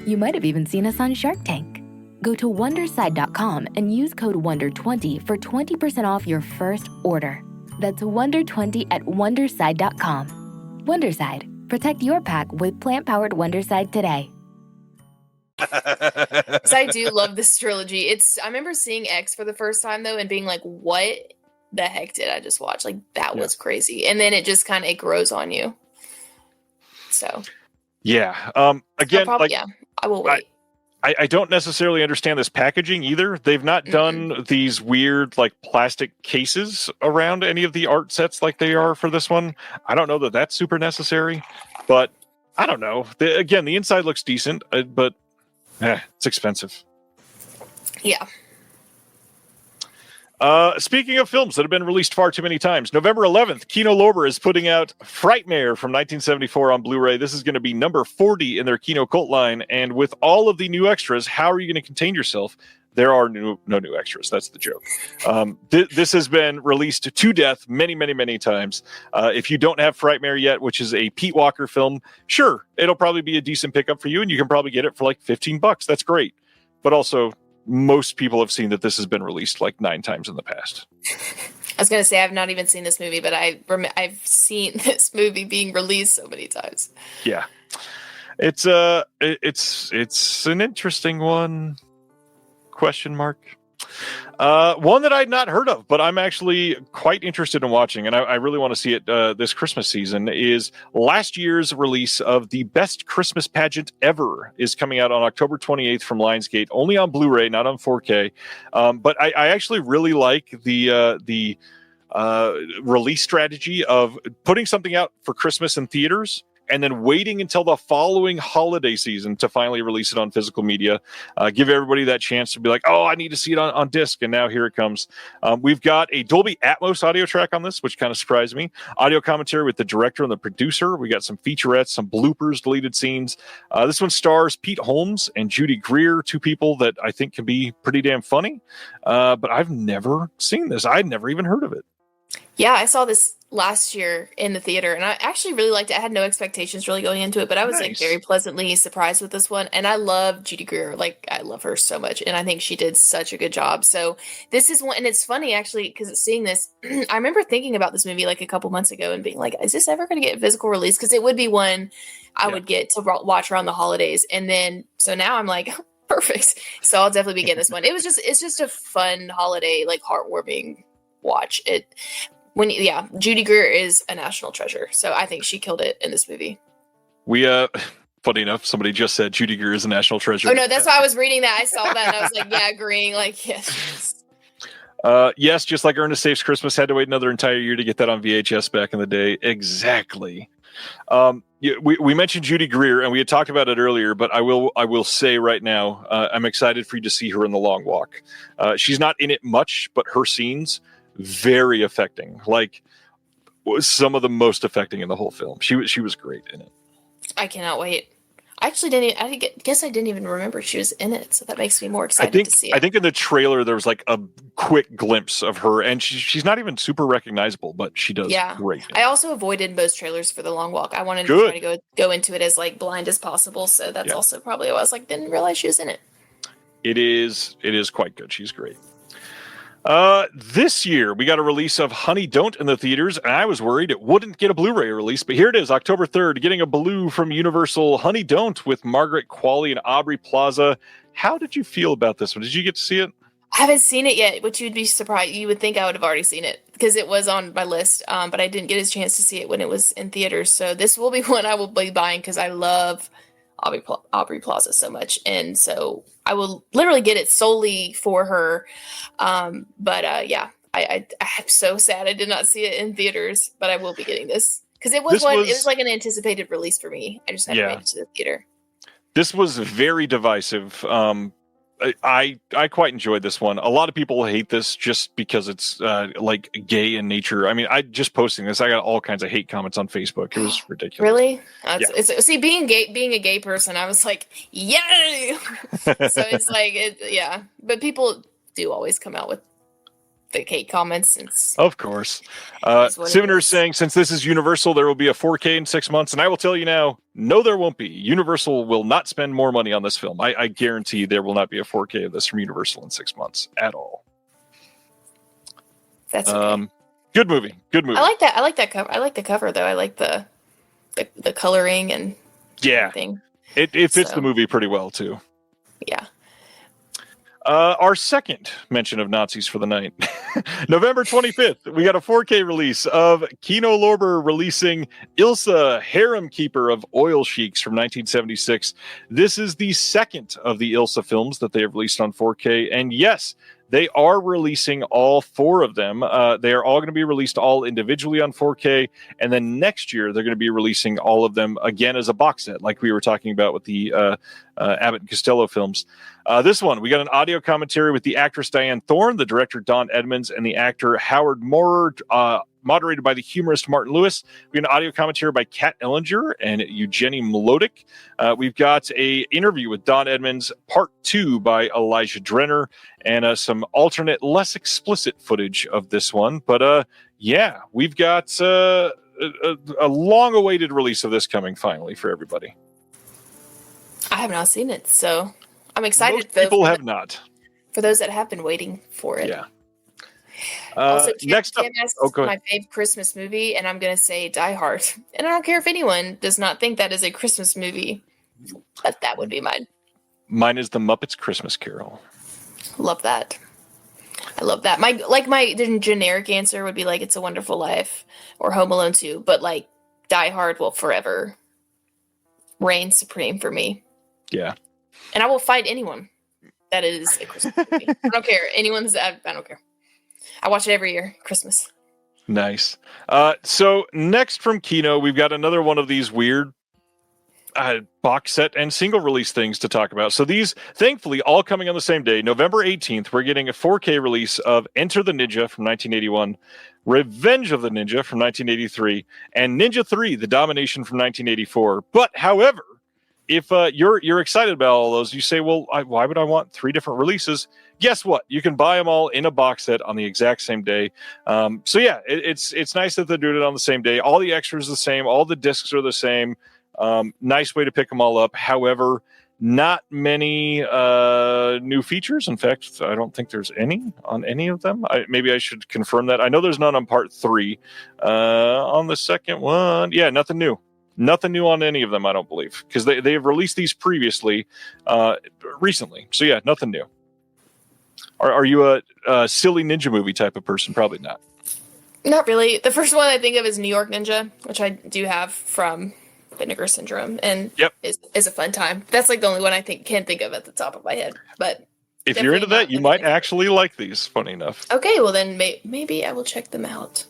You might have even seen us on Shark Tank. Go to Wonderside.com and use code WONDER20 for 20% off your first order. That's WONDER20 at Wonderside.com. Wonderside. Protect your pack with plant-powered Wonderside today. So I do love this trilogy. I remember seeing X for the first time though and being like, what the heck did I just watch? Like that was crazy. And then it just kind of, it grows on you. So. Yeah. Again, I will wait. I don't necessarily understand this packaging either. They've not done these weird like plastic cases around any of the art sets like they are for this one. I don't know that that's super necessary, but I don't know. Again, the inside looks decent, but it's expensive. Yeah. Speaking of films that have been released far too many times, November 11th, Kino Lorber is putting out Frightmare from 1974 on Blu-ray. This is going to be number 40 in their Kino Cult line. And with all of the new extras, how are you going to contain yourself? There are no new extras. That's the joke. This has been released to death many, many, many times. If you don't have Frightmare yet, which is a Pete Walker film, sure, it'll probably be a decent pickup for you, and you can probably get it for like $15. That's great. But also, most people have seen that this has been released like 9 times in the past. I was going to say I've not even seen this movie, but I've seen this movie being released so many times. Yeah, it's an interesting one. Question mark. One that I'd not heard of, but I'm actually quite interested in watching, and I really want to see it this Christmas season, is last year's release of The Best Christmas Pageant Ever is coming out on October 28th from Lionsgate, only on Blu-ray, not on 4K. But I actually really like the release strategy of putting something out for Christmas in theaters and then waiting until the following holiday season to finally release it on physical media. Give everybody that chance to be like, oh, I need to see it on disc, and now here it comes. We've got a Dolby Atmos audio track on this, which kind of surprised me. Audio commentary with the director and the producer. We got some featurettes, some bloopers, deleted scenes. This one stars Pete Holmes and Judy Greer, two people that I think can be pretty damn funny. But I've never seen this. I'd never even heard of it. Yeah, I saw this last year in the theater, and I actually really liked it. I had no expectations really going into it, but I was like very pleasantly surprised with this one. And I love Judy Greer. Like, I love her so much, and I think she did such a good job. So this is one, and it's funny actually, because seeing this, I remember thinking about this movie like a couple months ago and being like, is this ever going to get a physical release? Because it would be one I would get to watch around the holidays. And then, so now I'm like, perfect. So I'll definitely be getting this one. It's just a fun holiday, like heartwarming watch. Judy Greer is a national treasure. So I think she killed it in this movie. Funny enough, somebody just said Judy Greer is a national treasure. Oh no, that's why I was reading that. I saw that and I was like, yeah, agreeing. Like, yes. Yes, just like Ernest Saves Christmas had to wait another entire year to get that on VHS back in the day. Exactly. We mentioned Judy Greer, and we had talked about it earlier, but I will say right now, I'm excited for you to see her in The Long Walk. She's not in it much, but her scenes, very affecting. Like, some of the most affecting in the whole film. She was great in it. I cannot wait. actually didn't. Guess I didn't even remember she was in it, so that makes me more excited to see it. I think in the trailer there was like a quick glimpse of her, and she's not even super recognizable, but she does great. I also avoided most trailers for The Long Walk. I wanted to try to go into it as like blind as possible, so that's also probably why I was like, didn't realize she was in it. It is quite good. She's great. This year we got a release of Honey Don't in the theaters, and I was worried it wouldn't get a Blu-ray release, but here it is, October 3rd, getting a Blue from Universal. Honey Don't with Margaret Qualley and Aubrey Plaza. How did you feel about this one? Did you get to see it? I haven't seen it yet, which you'd be surprised. You would think I would have already seen it because it was on my list, but I didn't get a chance to see it when it was in theaters. So this will be one I will be buying because I love Aubrey Plaza so much, and so I will literally get it solely for her. I'm so sad I did not see it in theaters, but I will be getting this because it was like an anticipated release for me. I just haven't made it to the theater. This was very divisive. I quite enjoyed this one. A lot of people hate this just because it's like gay in nature. I mean, I just posting this, I got all kinds of hate comments on Facebook. It was ridiculous. Really? See, being a gay person, I was like, yay! So it's like, but people do always come out with the hate comments. Of course. Sivner is saying, since this is Universal, there will be a 4K in 6 months. And I will tell you now, no, there won't be. Universal will not spend more money on this film. I guarantee there will not be a 4K of this from Universal in 6 months at all. That's okay. Good movie. I like that cover. I like the cover, though. I like the coloring and everything. It fits the movie pretty well, too. Yeah. Our second mention of Nazis for the night. November 25th, we got a 4K release of Kino Lorber releasing Ilsa, Harem Keeper of Oil Sheiks from 1976. This is the second of the Ilsa films that they have released on 4K. And yes, they are releasing all four of them. They are all going to be released all individually on 4K. And then next year, they're going to be releasing all of them again as a box set, like we were talking about with the Abbott and Costello films. This one, we got an audio commentary with the actress Diane Thorne, the director Don Edmonds, and the actor Howard Moorer, moderated by the humorist Martin Lewis. We got an audio commentary by Kat Ellinger and Eugenie Mlodek. We've got a interview with Don Edmonds, part 2 by Elijah Drenner, and some alternate, less explicit footage of this one. But we've got a long-awaited release of this coming finally for everybody. I have not seen it, so I'm excited. Most people have not. For those that have been waiting for it. Yeah. Also, next up, my favorite Christmas movie, and I'm going to say Die Hard. And I don't care if anyone does not think that is a Christmas movie, but that would be mine. Mine is The Muppets Christmas Carol. Love that. I love that. My generic answer would be like It's a Wonderful Life or Home Alone 2, but like Die Hard will forever reign supreme for me. Yeah. And I will fight anyone that is a Christmas movie. I don't care. I don't care. I watch it every year, Christmas. Nice. So next from Kino, we've got another one of these weird box set and single release things to talk about. So these, thankfully, all coming on the same day. November 18th, we're getting a 4K release of Enter the Ninja from 1981, Revenge of the Ninja from 1983, and Ninja 3, The Domination from 1984. But, however, if you're excited about all those, you say, well, why would I want 3 different releases? Guess what? You can buy them all in a box set on the exact same day. It's nice that they're doing it on the same day. All the extras are the same. All the discs are the same. Nice way to pick them all up. However, not many new features. In fact, I don't think there's any on any of them. Maybe I should confirm that. I know there's none on part 3. On the second one, nothing new. Nothing new on any of them, I don't believe, because they have released these previously, recently. So nothing new. Are you a silly ninja movie type of person? Probably not. Not really. The first one I think of is New York Ninja, which I do have from Vinegar Syndrome, and is a fun time. That's like the only one I can think of at the top of my head. But if you're into that, you might actually like these. Funny enough. Okay, well then maybe I will check them out.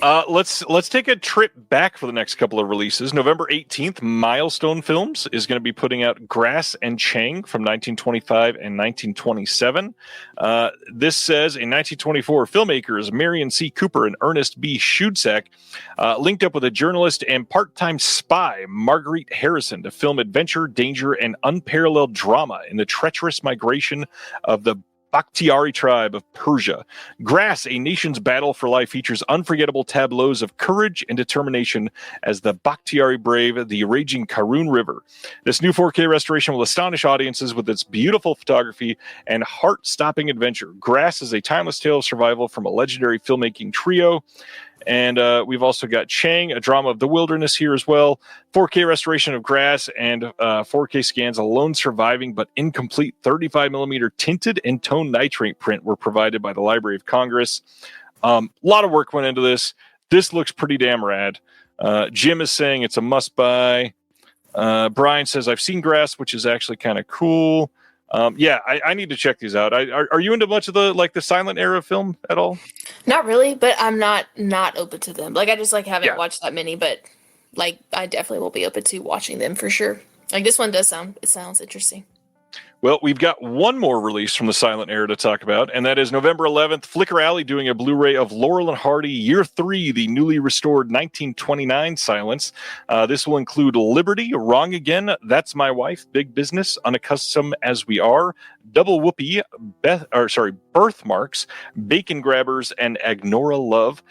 Let's take a trip back for the next couple of releases. November 18th, Milestone Films is going to be putting out Grass and Chang from 1925 and 1927. This says in 1924, filmmakers Marion C. Cooper and Ernest B. Schudsack linked up with a journalist and part-time spy, Marguerite Harrison, to film adventure, danger, and unparalleled drama in the treacherous migration of the Bakhtiari tribe of Persia. Grass, a nation's battle for life, features unforgettable tableaus of courage and determination as the Bakhtiari brave the raging Karun River. This new 4K restoration will astonish audiences with its beautiful photography and heart-stopping adventure. Grass is a timeless tale of survival from a legendary filmmaking trio. And we've also got Chang, a drama of the wilderness here as well. 4K restoration of Grass and 4K scans, a lone surviving but incomplete 35mm tinted and toned nitrate print were provided by the Library of Congress. A lot of work went into this. This looks pretty damn rad. Jim is saying it's a must-buy. Brian says, I've seen Grass, which is actually kind of cool. I need to check these out. Are you into much of the silent era film at all? Not really, but I'm not open to them. I just haven't watched that many, but I definitely will be open to watching them for sure. This one sounds interesting. Well, we've got one more release from the silent era to talk about, and that is November 11th, Flickr Alley doing a Blu-ray of Laurel and Hardy Year 3, the newly restored 1929 silence. This will include Liberty, Wrong Again, That's My Wife, Big Business, Unaccustomed as We Are, Double Whoopee, Birthmarks, Bacon Grabbers, and Agnora Love.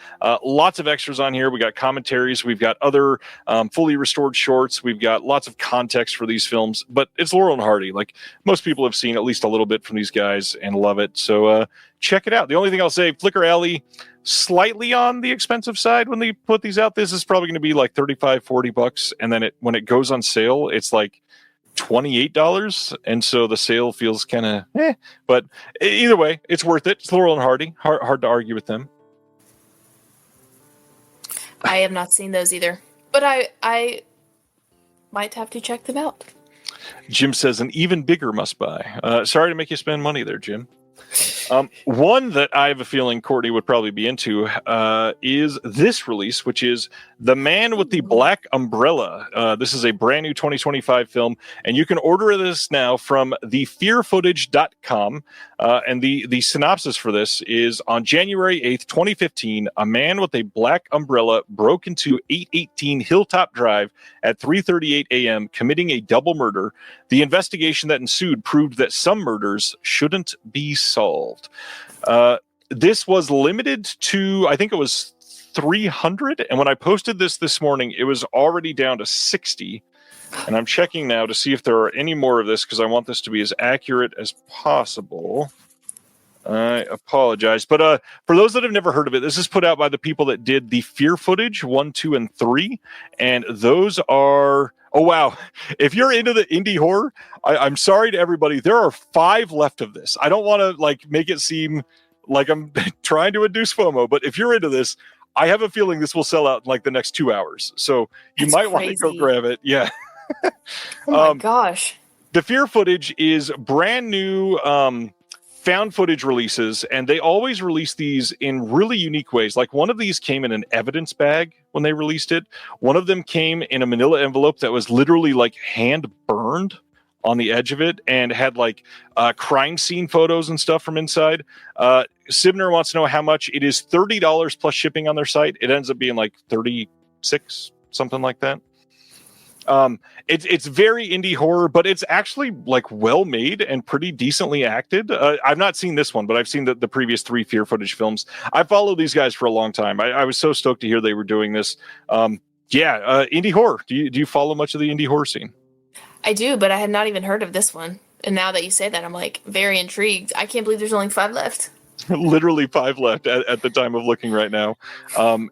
Lots of extras on here. We got commentaries. We've got other fully restored shorts. We've got lots of context for these films, but it's Laurel and Hardy. Most people have seen at least a little bit from these guys and love it. So check it out. The only thing I'll say, Flickr Alley, slightly on the expensive side when they put these out. This is probably going to be $35-$40. And then when it goes on sale, it's $28. And so the sale feels kind of but either way, it's worth it. It's Laurel and Hardy. Hard to argue with them. I have not seen those either, but I might have to check them out. Jim says an even bigger must buy. Sorry to make you spend money there, Jim. One that I have a feeling Courtney would probably be into is this release, which is The Man with the Black Umbrella. This is a brand new 2025 film, and you can order this now from thefearfootage.com. And the synopsis for this is, on January 8th, 2015, a man with a black umbrella broke into 818 Hilltop Drive at 3:38 a.m., committing a double murder. The investigation that ensued proved that some murders shouldn't be solved. This was limited to, I think it was 300. And when I posted this morning, it was already down to 60. And I'm checking now to see if there are any more of this, because I want this to be as accurate as possible. I apologize. But for those that have never heard of it, this is put out by the people that did the Fear Footage 1, 2, and 3. And those are... Oh, wow. If you're into the indie horror, I'm sorry to everybody. There are 5 left of this. I don't want to make it seem like I'm trying to induce FOMO, but if you're into this, I have a feeling this will sell out in the next 2 hours. So you might want to go grab it. Yeah. Oh my gosh. The Fear Footage is brand new found footage releases, and they always release these in really unique ways. One of these came in an evidence bag when they released it. One of them came in a manila envelope that was literally hand burned on the edge of it and had crime scene photos and stuff from inside. Sibner wants to know how much. It is $30 plus shipping on their site. It ends up being $36, something like that. It's very indie horror, but it's actually well made and pretty decently acted. I've not seen this one, but I've seen the previous 3 Fear Footage films. I followed these guys for a long time. I was so stoked to hear they were doing this. Indie horror. Do you follow much of the indie horror scene? I do, but I had not even heard of this one. And now that you say that, I'm very intrigued. I can't believe there's only 5 left. Literally 5 left at the time of looking right now.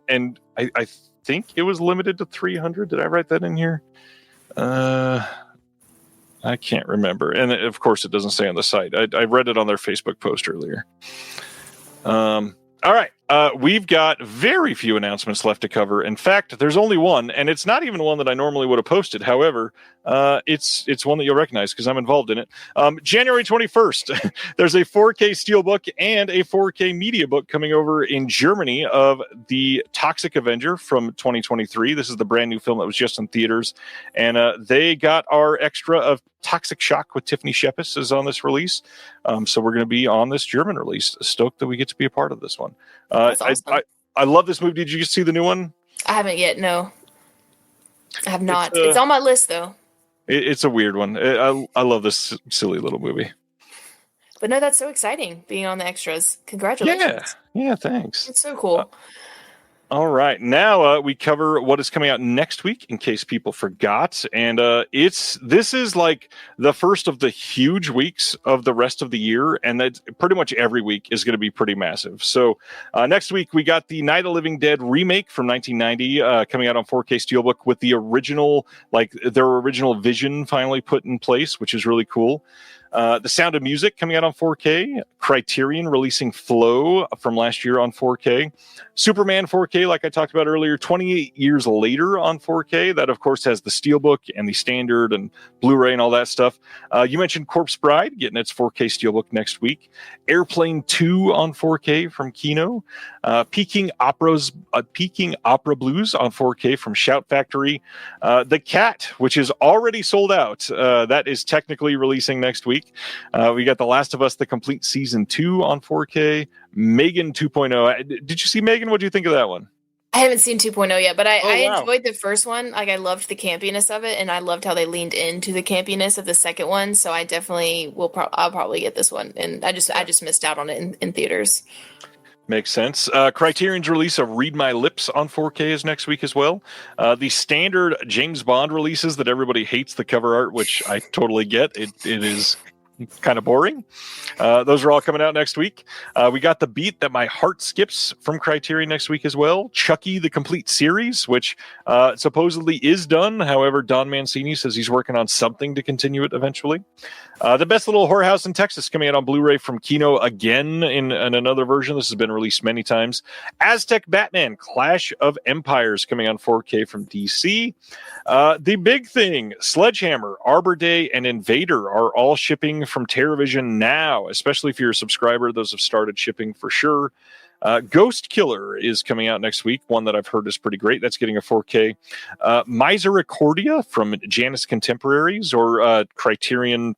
And I think it was limited to 300. Did I write that in here? I can't remember. And of course it doesn't say on the site. I read it on their Facebook post earlier. All right. We've got very few announcements left to cover. In fact, there's only one, and it's not even one that I normally would have posted. However, it's one that you'll recognize because I'm involved in it. January 21st, there's a 4K Steelbook and a 4K Media Book coming over in Germany of the Toxic Avenger from 2023. This is the brand new film that was just in theaters, and they got our extra of Toxic Shock with Tiffany Shepis is on this release. So we're going to be on this German release. Stoked that we get to be a part of this one. That's awesome. I love this movie. Did you see the new one? I haven't yet. No, I have not. It's on my list though. It's a weird one. I love this silly little movie. But no, that's so exciting being on the extras. Congratulations. Yeah, thanks. It's so cool. All right. Now we cover what is coming out next week in case people forgot. And this is like the first of the huge weeks of the rest of the year. And that pretty much every week is going to be pretty massive. So next week, we got the Night of the Living Dead remake from 1990 coming out on 4K Steelbook with the original, like their original vision finally put in place, which is really cool. The Sound of Music coming out on 4K. Criterion releasing Flow from last year on 4K. Superman 4K, like I talked about earlier, 28 years later on 4K. That, of course, has the Steelbook and the Standard and Blu-ray and all that stuff. You mentioned Corpse Bride getting its 4K Steelbook next week. Airplane 2 on 4K from Kino. Peking Opera Blues on 4K from Shout Factory. The Cat, which is already sold out. That is technically releasing next week. We got The Last of Us, the complete season 2 on 4K. Megan 2.0. Did you see Megan? What do you think of that one? I haven't seen 2.0 yet, but I enjoyed the first one. Like, I loved the campiness of it, and I loved how they leaned into the campiness of the second one. So I definitely will. I'll probably get this one, and I just missed out on it in theaters. Makes sense. Criterion's release of Read My Lips on 4K is next week as well. The standard James Bond releases that everybody hates the cover art, which I totally get. It is kind of boring. Those are all coming out next week. We got The Beat That My Heart Skips from Criterion next week as well. Chucky, the complete series, which supposedly is done. However, Don Mancini says he's working on something to continue it eventually. The Best Little Whorehouse in Texas coming out on Blu-ray from Kino again in another version. This has been released many times. Aztec Batman Clash of Empires coming on 4K from DC. The big thing, Sledgehammer, Arbor Day, and Invader are all shipping from TerraVision now, especially if you're a subscriber. Those have started shipping for sure. Ghost Killer is coming out next week, one that I've heard is pretty great. That's getting a 4K. Misericordia from Janus Contemporaries or Criterion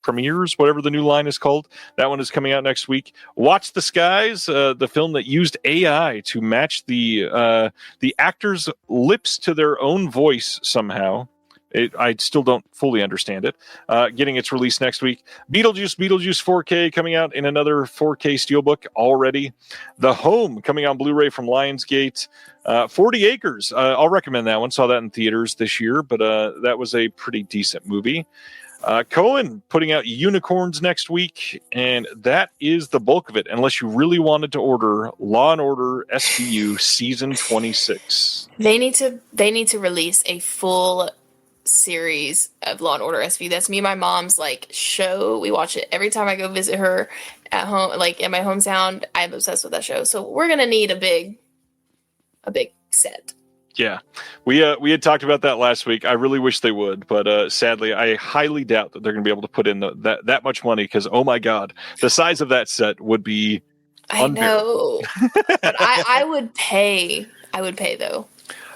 Premieres, whatever the new line is called. That one is coming out next week. Watch the Skies, the film that used AI to match the actors' lips to their own voice somehow. I still don't fully understand it. Getting its release next week. Beetlejuice 4K coming out in another 4K Steelbook already. The Home coming on Blu-ray from Lionsgate. 40 Acres. I'll recommend that one. Saw that in theaters this year, but that was a pretty decent movie. Cohen putting out Unicorns next week, and that is the bulk of it, unless you really wanted to order Law and Order SVU Season 26. They need to release a full series of Law and Order SVU. That's me and my mom's like show. We watch it every time I go visit her at home, like in my hometown. I'm obsessed with that show. So we're gonna need a big set. Yeah, we had talked about that last week. I really wish they would, but sadly, I highly doubt that they're going to be able to put in that much money because, oh my God, the size of that set would be unbearable. I know, but I would pay. I would pay though.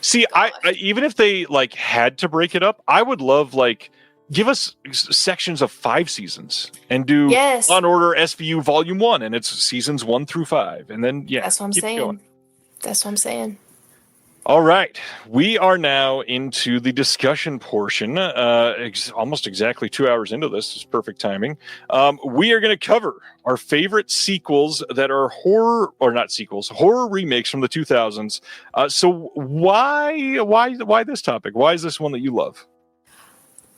See, I even if they like had to break it up, I would love like give us sections of 5 seasons and do Law and Order SVU Volume 1, and it's seasons 1 through 5, and then that's what I'm saying. Going. That's what I'm saying. All right, we are now into the discussion portion. Almost exactly 2 hours into this is perfect timing. We are going to cover our favorite sequels that are horror remakes from the 2000s. So why this topic? Why is this one that you love?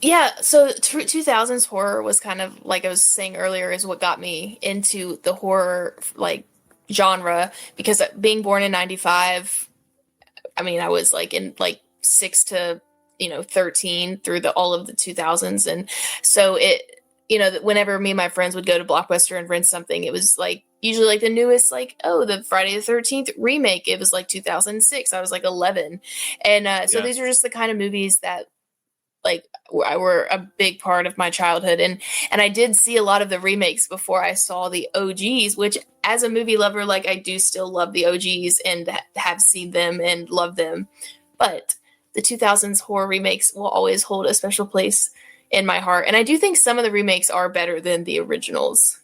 Yeah, so 2000s horror was kind of like I was saying earlier is what got me into the horror like genre because being born in 95. I mean, I was like in like 6 to 13 through all of the 2000s, and so it whenever me and my friends would go to Blockbuster and rent something, it was like usually like the newest, like, oh, the Friday the 13th remake, it was like 2006. I was like 11. And so these are just the kind of movies that like were a big part of my childhood. And I did see a lot of the remakes before I saw the OGs, which as a movie lover, like I do still love the OGs and have seen them and love them. But the 2000s horror remakes will always hold a special place in my heart. And I do think some of the remakes are better than the originals.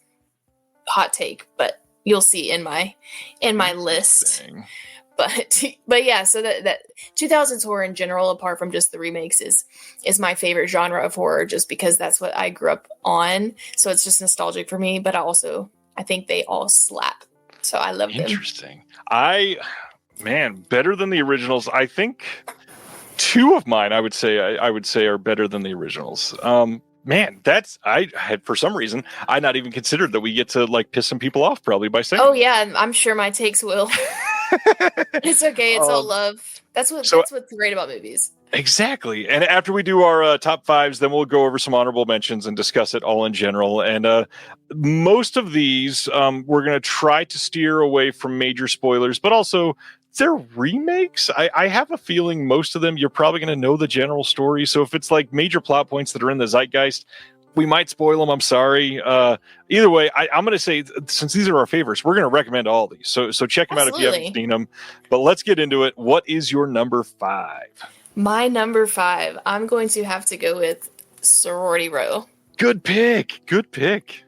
Hot take, but you'll see in my list. But yeah, so that 2000s horror in general, apart from just the remakes, is my favorite genre of horror, just because that's what I grew up on. So it's just nostalgic for me. But I think they all slap. So I love them. Interesting. Better than the originals. I think two of mine, I would say are better than the originals. I had, for some reason, I not even considered that we get to like piss some people off probably by saying. Oh yeah, I'm sure my takes will. It's okay. It's all love. That's what's great about movies. Exactly. And after we do our top fives, then we'll go over some honorable mentions and discuss it all in general. And most of these, we're going to try to steer away from major spoilers, but also they're remakes. I have a feeling most of them, you're probably going to know the general story. So if it's like major plot points that are in the zeitgeist, we might spoil them. I'm sorry. Either way, I'm going to say, since these are our favorites, we're going to recommend all these. So check them out if you haven't seen them. But let's get into it. What is your number 5? My number 5, I'm going to have to go with Sorority Row. Good pick.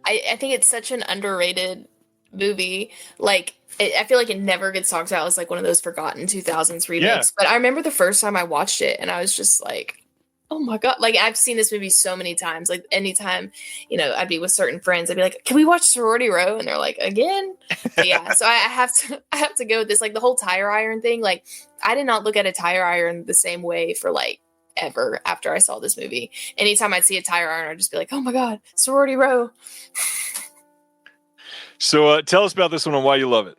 I think it's such an underrated movie. Like, I feel like it never gets talked about as like one of those forgotten 2000s remakes. Yeah. But I remember the first time I watched it and I was just like, oh my God. Like, I've seen this movie so many times. Like, anytime, I'd be with certain friends, I'd be like, can we watch Sorority Row? And they're like, again? But yeah. So I have to go with this. Like, the whole tire iron thing. Like, I did not look at a tire iron the same way for like ever after I saw this movie. Anytime I'd see a tire iron, I'd just be like, oh my God, Sorority Row. So tell us about this one and why you love it.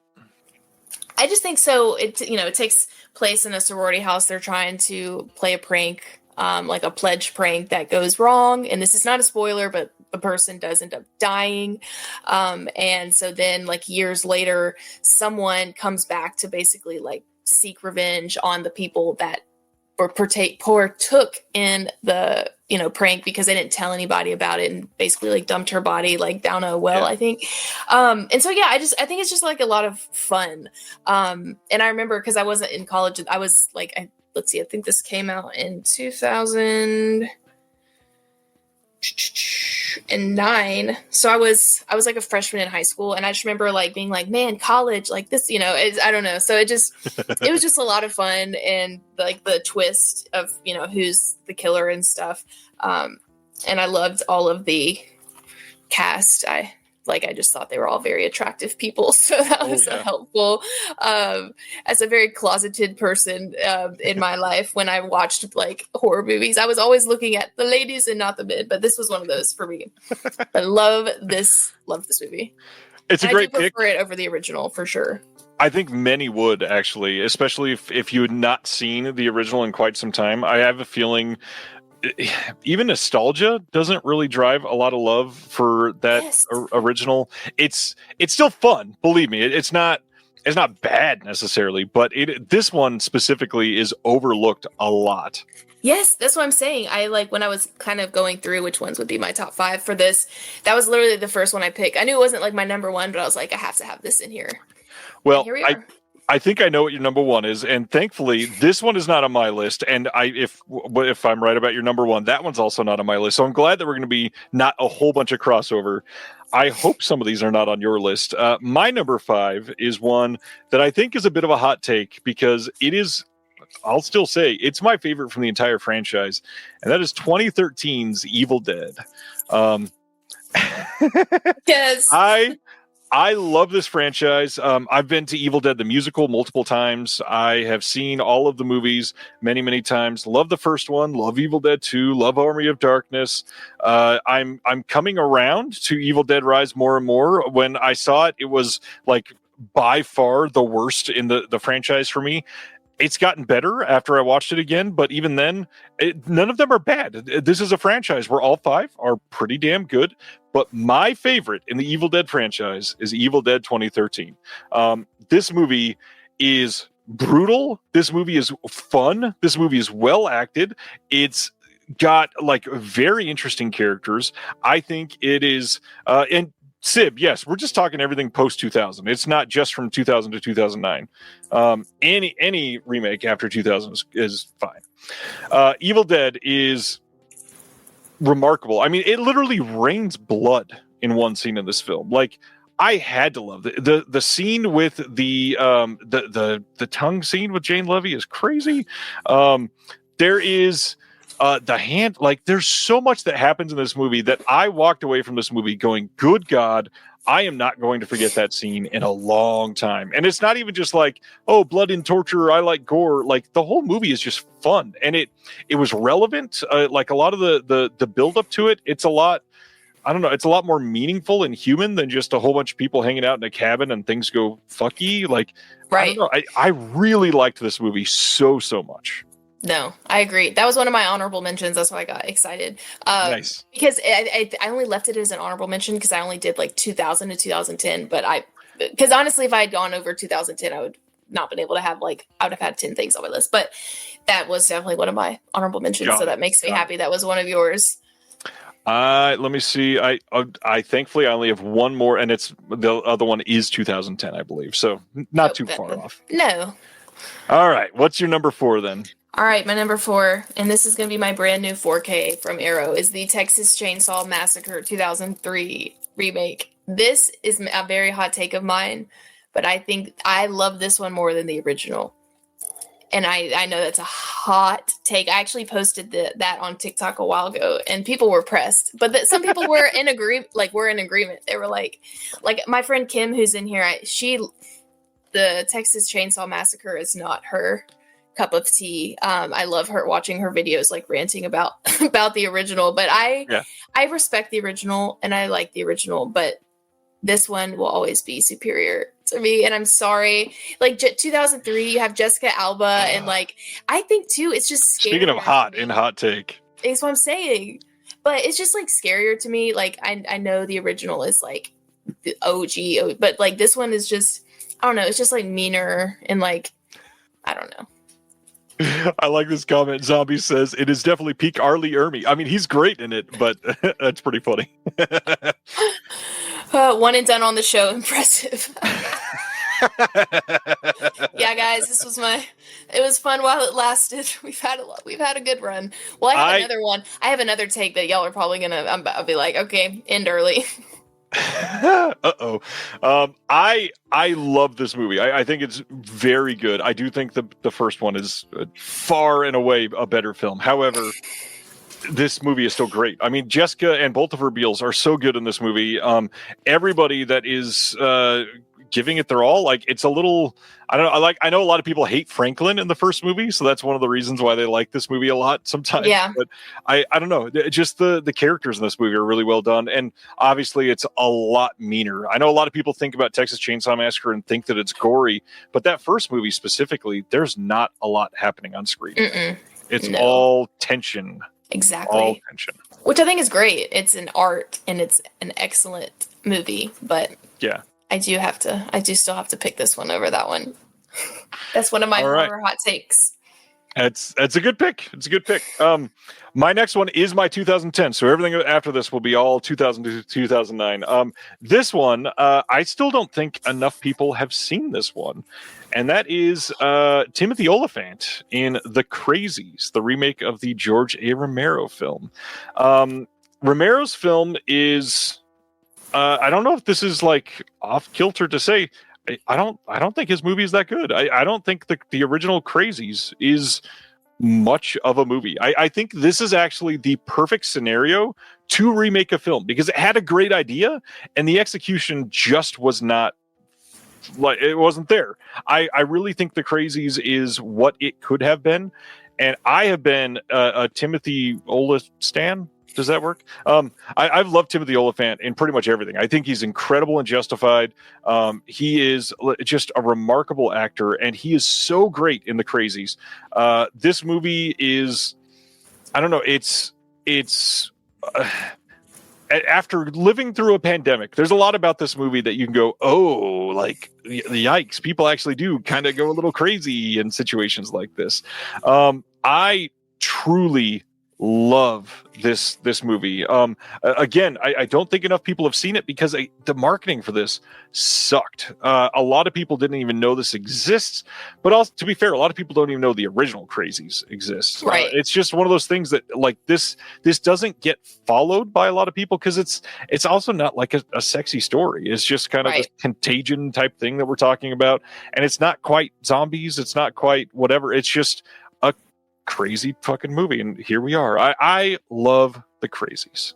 I just think so. It takes place in a sorority house. They're trying to play a prank, like a pledge prank that goes wrong. And this is not a spoiler, but the person does end up dying. And so then like years later, someone comes back to basically like seek revenge on the people that partook in the prank, because they didn't tell anybody about it and basically like dumped her body like down a well. Yeah. I think and so yeah, I think it's just like a lot of fun. And I remember, because I wasn't in college, I was like, I think this came out in 2009. So I was like a freshman in high school, and I just remember like being like, man, college, like this, I don't know. So it was just a lot of fun, and like the twist of, who's the killer and stuff. And I loved all of the cast. I just thought they were all very attractive people. So that was helpful. As a very closeted person in my life, when I watched like horror movies, I was always looking at the ladies and not the men. But this was one of those for me. I love this movie. It's a great pick. I prefer it over the original for sure. I think many would, actually, especially if you had not seen the original in quite some time. I have a feeling even nostalgia doesn't really drive a lot of love for that original. It's still fun, believe me. It's not bad necessarily, but this one specifically is overlooked a lot. Yes, that's what I'm saying. I like, when I was kind of going through which ones would be my top 5 for this, that was literally the first one I picked. I knew it wasn't like my number 1, but I was like, I have to have this in here. Well, here we are. I think I know what your number 1 is, and thankfully, this one is not on my list. And if I'm right about your number 1, that one's also not on my list. So I'm glad that we're going to be not a whole bunch of crossover. I hope some of these are not on your list. My number 5 is one that I think is a bit of a hot take, because it is, I'll still say, it's my favorite from the entire franchise, and that is 2013's Evil Dead. Yes. I love this franchise. I've been to Evil Dead the musical multiple times. I have seen all of the movies many, many times. Love the first one. Love Evil Dead 2. Love Army of Darkness. I'm coming around to Evil Dead Rise more and more. When I saw it, it was like by far the worst in the franchise for me. It's gotten better after I watched it again, but even then, none of them are bad. This is a franchise where all 5 are pretty damn good. But my favorite in the Evil Dead franchise is Evil Dead 2013. This movie is brutal. This movie is fun. This movie is well acted. It's got like very interesting characters. I think it is, and Sib, yes, we're just talking everything post 2000. It's not just from 2000 to 2009. Any remake after 2000 is fine. Evil Dead is remarkable. I mean, it literally rains blood in one scene in this film. Like, I had to love the scene with the tongue scene with Jane Levy is crazy. There is the hand, like there's so much that happens in this movie that I walked away from this movie going, good God, I am not going to forget that scene in a long time. And it's not even just like, oh, blood and torture, I like gore. Like, the whole movie is just fun, and it was relevant. Like, a lot of the build up to it, it's a lot, I don't know, it's a lot more meaningful and human than just a whole bunch of people hanging out in a cabin and things go fucky. Like, right. I don't know, I really liked this movie so much. No, I agree. That was one of my honorable mentions. That's why I got excited. Nice. Because I only left it as an honorable mention because I only did like 2000 to 2010. Because honestly, if I had gone over 2010, I would not been able to have I would have had 10 things on my list. But that was definitely one of my honorable mentions. So that makes me happy. That was one of yours. Let me see. I thankfully I only have one more, and it's the other one is 2010, I believe. So not too far off. No. All right. What's your number 4 then? All right, my number 4, and this is going to be my brand new 4K from Arrow, is the Texas Chainsaw Massacre 2003 remake. This is a very hot take of mine, but I think I love this one more than the original. And I know that's a hot take. I actually posted that on TikTok a while ago, and people were pressed. But some people were in agreement. We're in agreement. They were like my friend Kim, who's in here. The Texas Chainsaw Massacre is not her cup of tea. I love her watching her videos, ranting about the original. But I respect the original, and I like the original. But this one will always be superior to me, and I'm sorry. 2003, you have Jessica Alba, and I think too, it's just scary. Speaking of hot take, it's what I'm saying. But it's just scarier to me. I know the original is the OG, but this one is just, I don't know. It's just meaner and I don't know. I like this comment. Zombie says it is definitely peak Arlie Ermy. I mean, he's great in it, but that's pretty funny. One and done on the show. Impressive. Yeah, guys, it was fun while it lasted. We've had a good run. Well, I have another one. I have another take that y'all are probably I'll be like, okay, end early. Uh-oh. I love this movie. I think it's very good. I do think the first one is far and away a better film. However, this movie is still great. I mean, Jessica and both of her Beals are so good in this movie. Everybody that is giving it their all, it's a little, I don't know, I know a lot of people hate Franklin in the first movie, so that's one of the reasons why they like this movie a lot sometimes. Yeah. But I don't know, just the characters in this movie are really well done, and obviously it's a lot meaner. I know a lot of people think about Texas Chainsaw Massacre and think that it's gory, but that first movie specifically, there's not a lot happening on screen. It's all tension. Exactly. All tension. Which I think is great. It's an art, and it's an excellent movie, but yeah. I do still have to pick this one over that one. That's one of my horror hot takes. That's a good pick. It's a good pick. My next one is my 2010. So everything after this will be all 2000 to 2009. This one, I still don't think enough people have seen this one. And that is Timothy Olyphant in The Crazies, the remake of the George A. Romero film. Romero's film is... I don't know if this is off kilter to say. I don't think his movie is that good. I don't think the original Crazies is much of a movie. I think this is actually the perfect scenario to remake a film because it had a great idea and the execution just was not it wasn't there. I really think the Crazies is what it could have been, and I have been a Timothy Olyphant stan. Does that work? I've loved Timothy Olyphant in pretty much everything. I think he's incredible and Justified. He is just a remarkable actor, and he is so great in The Crazies. This movie is, I don't know, it's after living through a pandemic, there's a lot about this movie that you can go, oh, like, yikes, people actually do kind of go a little crazy in situations like this. I truly love this movie. Again, I don't think enough people have seen it because the marketing for this sucked. A lot of people didn't even know this exists, but also, to be fair, a lot of people don't even know the original Crazies exists. Right. It's just one of those things that, like, this doesn't get followed by a lot of people because it's also not like a sexy story. It's just kind of a Contagion type thing that we're talking about, and it's not quite zombies. It's not quite whatever. It's just a crazy fucking movie, and here we are. I love The Crazies.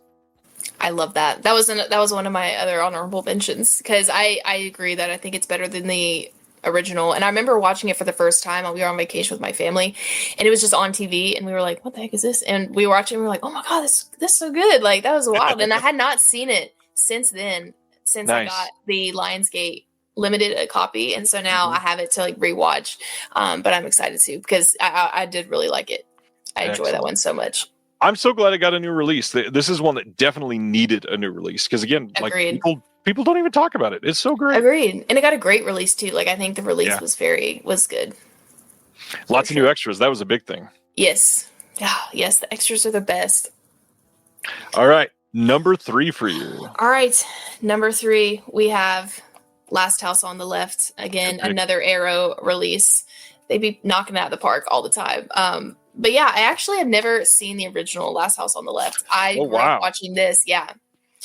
I love that. That was one of my other honorable mentions because I agree that I think it's better than the original. And I remember watching it for the first time. We were on vacation with my family, and it was just on TV, and we were like, "What the heck is this?" And we were watching, and we were like, "Oh my god, this is so good!" Like, that was wild. And I had not seen it since then. Since I got the Lionsgate limited a copy, and so now I have it to like rewatch, but I'm excited to because I did really like it. I enjoy that one so much. I'm so glad it got a new release. This is one that definitely needed a new release because, again, like, people don't even talk about it. It's so great. Agreed. And it got a great release too. Like, I think the release was good. Lots of new extras. That was a big thing. Yes. Yeah, yes, the extras are the best. All right, number 3 for you. All right, number 3, we have Last House on the Left. Again, another Arrow release. They be knocking it out of the park all the time. But yeah, I actually have never seen the original Last House on the Left. I grew up watching this. Yeah.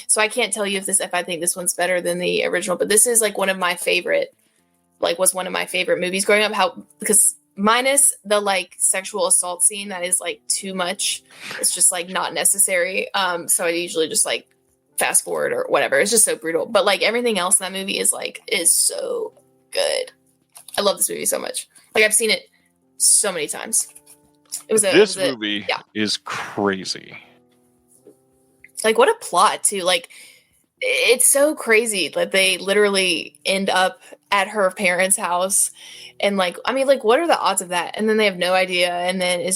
So I can't tell you if I think this one's better than the original, but this is like was one of my favorite movies growing up. Because minus the like sexual assault scene that is like too much. It's just like not necessary. So I usually just like fast forward or whatever. It's just so brutal. But like everything else in that movie is so good. I love this movie so much. Like, I've seen it so many times. This movie is crazy. Like, what a plot too. Like, it's so crazy that they literally end up at her parents' house. And like, I mean, like, what are the odds of that? And then they have no idea. And then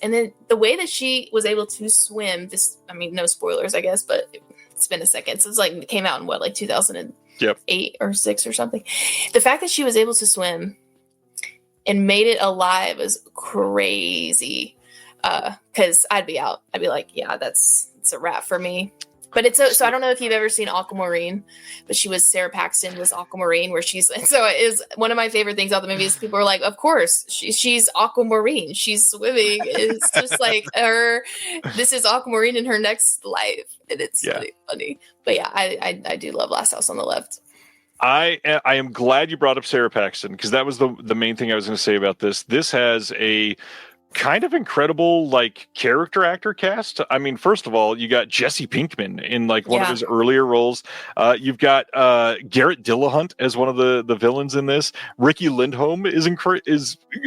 then the way that she was able to swim, no spoilers, I guess, but it's been a second. So it's like, it came out in like 2008 or 6 or something. The fact that she was able to swim and made it alive is crazy. Because I'd be out. I'd be like, yeah, it's a wrap for me. But so I don't know if you've ever seen Aquamarine, but Sarah Paxton was Aquamarine, where it is one of my favorite things about the movie is people are like, of course, she's Aquamarine. She's swimming. It's just like this is Aquamarine in her next life. And it's really funny. But yeah, I do love Last House on the Left. I am glad you brought up Sarah Paxton because that was the main thing I was going to say about this. This has a kind of incredible like character actor cast. I mean, first of all, you got Jesse Pinkman in like one of his earlier roles. You've got Garrett Dillahunt as one of the villains in this. Ricky Lindholm is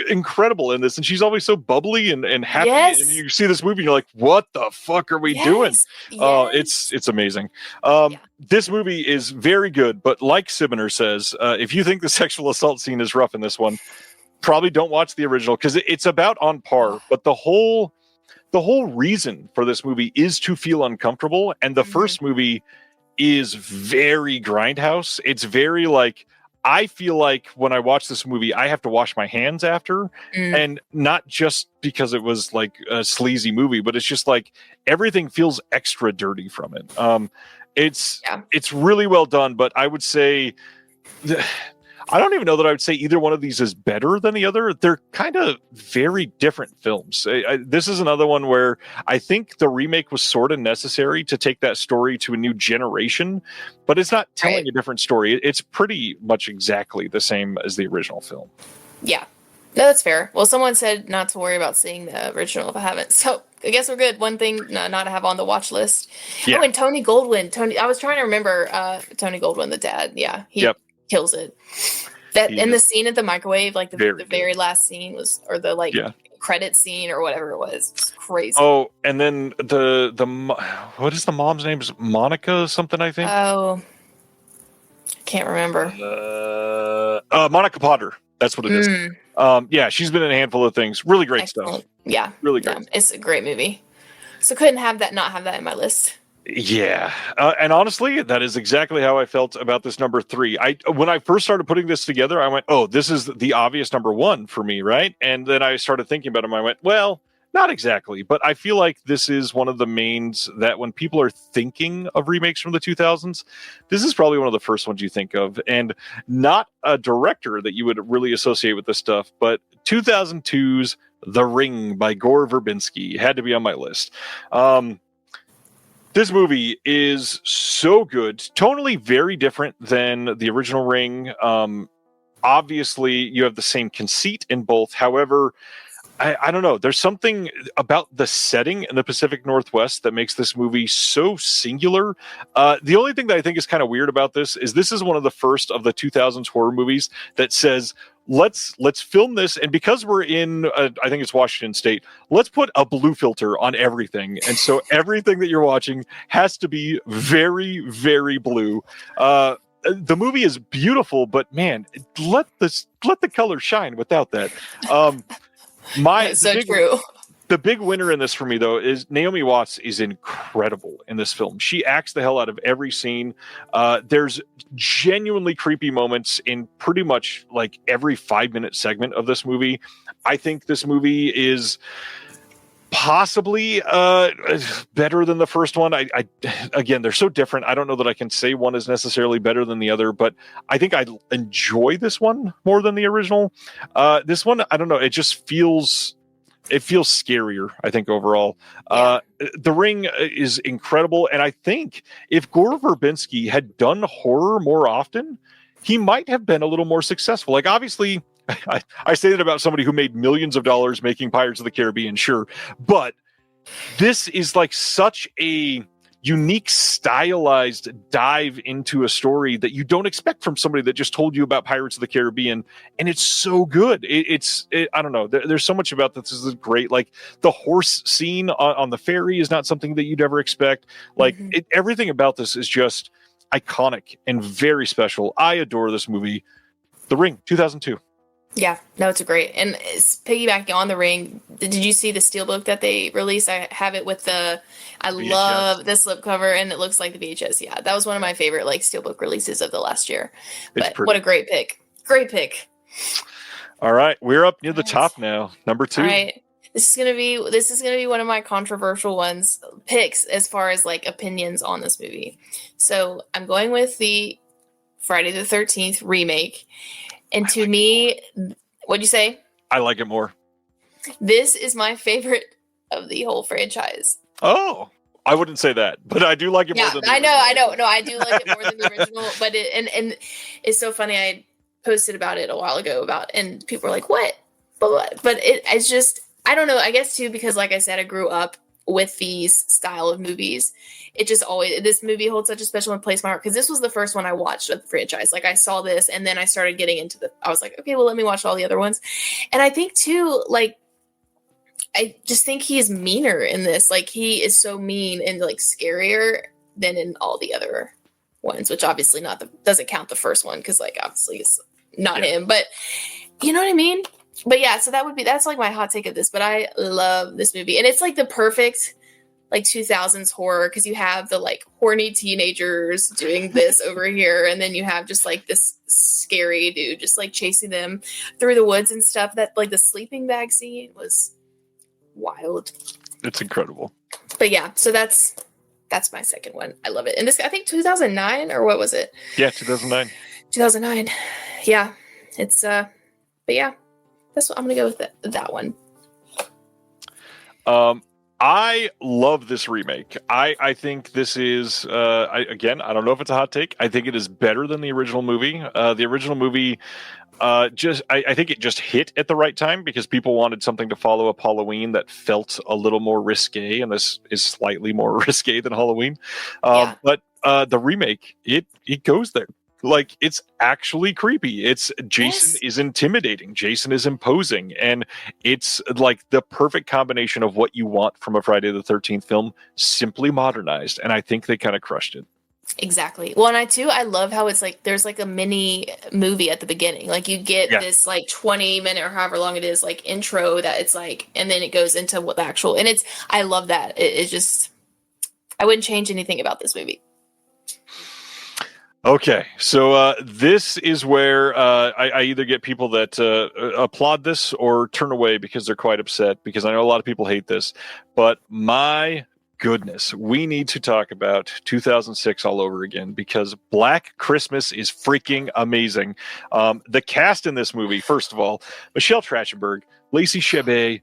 incredible in this, and she's always so bubbly and happy. Yes. And you see this movie, and you're like, "What the fuck are we doing?" It's amazing. This movie is very good, but like Sibiner says, if you think the sexual assault scene is rough in this one, probably don't watch the original because it's about on par. But the whole reason for this movie is to feel uncomfortable, and the first movie is very grindhouse. It's very like, I feel like when I watch this movie, I have to wash my hands after, and not just because it was like a sleazy movie, but it's just like everything feels extra dirty from it. It's really well done, but I would say I don't even know that I would say either one of these is better than the other. They're kind of very different films. This is another one where I think the remake was sort of necessary to take that story to a new generation, but it's not telling a different story. It's pretty much exactly the same as the original film. Yeah. No, that's fair. Well, someone said not to worry about seeing the original if I haven't. So I guess we're good. One thing not to have on the watch list. Yeah. Oh, and Tony Goldwyn. I was trying to remember Tony Goldwyn, the dad. Yeah, he kills it. That and the scene at the microwave, like the very good. last scene was, or the credit scene or whatever it was. It's crazy. Oh, and then the what is the mom's name? Is Monica something? I think. Oh, I can't remember. Monica Potter. That's what it is. Yeah, she's been in a handful of things. Really great stuff. Yeah, really great. Yeah, it's a great movie. So couldn't not have that in my list. Yeah, and honestly, that is exactly how I felt about this number 3. When I first started putting this together, I went, "Oh, this is the obvious number 1 for me, right?" And then I started thinking about it, and I went, "Well, not exactly." But I feel like this is one of the mains that when people are thinking of remakes from the 2000s, this is probably one of the first ones you think of, and not a director that you would really associate with this stuff, but 2002's The Ring by Gore Verbinski had to be on my list. This movie is so good, tonally very different than the original Ring. Obviously, you have the same conceit in both. However, I don't know. There's something about the setting in the Pacific Northwest that makes this movie so singular. The only thing that I think is kind of weird about this is one of the first of the 2000s horror movies that says, let's film this, and because we're in I think it's Washington State, let's put a blue filter on everything, and so everything that you're watching has to be very, very blue. The movie is beautiful, but man, let the color shine without that. That's so true. The big winner in this for me, though, is Naomi Watts is incredible in this film. She acts the hell out of every scene. There's genuinely creepy moments in pretty much like every 5-minute segment of this movie. I think this movie is possibly better than the first one. I again, they're so different. I don't know that I can say one is necessarily better than the other, but I think I enjoy this one more than the original. This one, I don't know. It just feels scarier, I think, overall. Yeah. The Ring is incredible, and I think if Gore Verbinski had done horror more often, he might have been a little more successful. Like, obviously, I say that about somebody who made millions of dollars making Pirates of the Caribbean, sure, but this is like such a unique, stylized dive into a story that you don't expect from somebody that just told you about Pirates of the Caribbean, and it's so good. I don't know. There's so much about this is great. Like the horse scene on the ferry is not something that you'd ever expect. Like everything about this is just iconic and very special. I adore this movie. The Ring, 2002. Yeah, no, it's a great. And it's piggybacking on The Ring. Did you see the steelbook that they released? I have it with I VHS. Love the slipcover, and it looks like the VHS. Yeah, that was one of my favorite steelbook releases of the last year. But what a great pick! Great pick. All right, we're up near the top now. Number 2. All right, this is gonna be one of my controversial picks as far as opinions on this movie. So I'm going with the Friday the 13th remake. And to me, what'd you say? I like it more. This is my favorite of the whole franchise. Oh, I wouldn't say that, but I do like it more than the original. I know. No, I do like it more than the original. But and it's so funny. I posted about it a while ago and people were like, "What?" But it's just, I don't know. I guess too, because like I said, I grew up with these style of movies. It just this movie holds such a special place in my heart because this was the first one I watched of the franchise. Like I saw this and then I started getting into I was like, okay, well, let me watch all the other ones. And I think too, I just think he is meaner in this. Like he is so mean and scarier than in all the other ones, which obviously doesn't count the first one because obviously it's not him, but you know what I mean? But yeah, so that's my hot take of this, but I love this movie. And it's the perfect 2000s horror because you have the horny teenagers doing this over here, and then you have just this scary dude just chasing them through the woods and stuff. That the sleeping bag scene was wild. It's incredible. But yeah, so that's my second one. I love it. And this, I think 2009 or what was it? Yeah, 2009. 2009. Yeah. It's but yeah. That's what I'm gonna go with that one. I love this remake. I think this is I don't know if it's a hot take. I think it is better than the original movie. The original movie I think it just hit at the right time because people wanted something to follow up Halloween that felt a little more risque, and this is slightly more risque than Halloween. But the remake, it goes there. Like, it's actually creepy. It's Jason Yes. is intimidating. Jason is imposing. And it's like the perfect combination of what you want from a Friday the 13th film, simply modernized. And I think they kind of crushed it. Exactly. Well, and I love how it's like there's like a mini movie at the beginning. Like you get Yeah. this like 20-minute or however long it is, like intro that it's like, and then it goes into what the actual, and I love that. It's just, I wouldn't change anything about this movie. Okay, so this is where I either get people that applaud this or turn away because they're quite upset, because I know a lot of people hate this. But my goodness, we need to talk about 2006 all over again, because Black Christmas is freaking amazing. The cast in this movie, first of all, Michelle Trachtenberg, Lacey Chabert,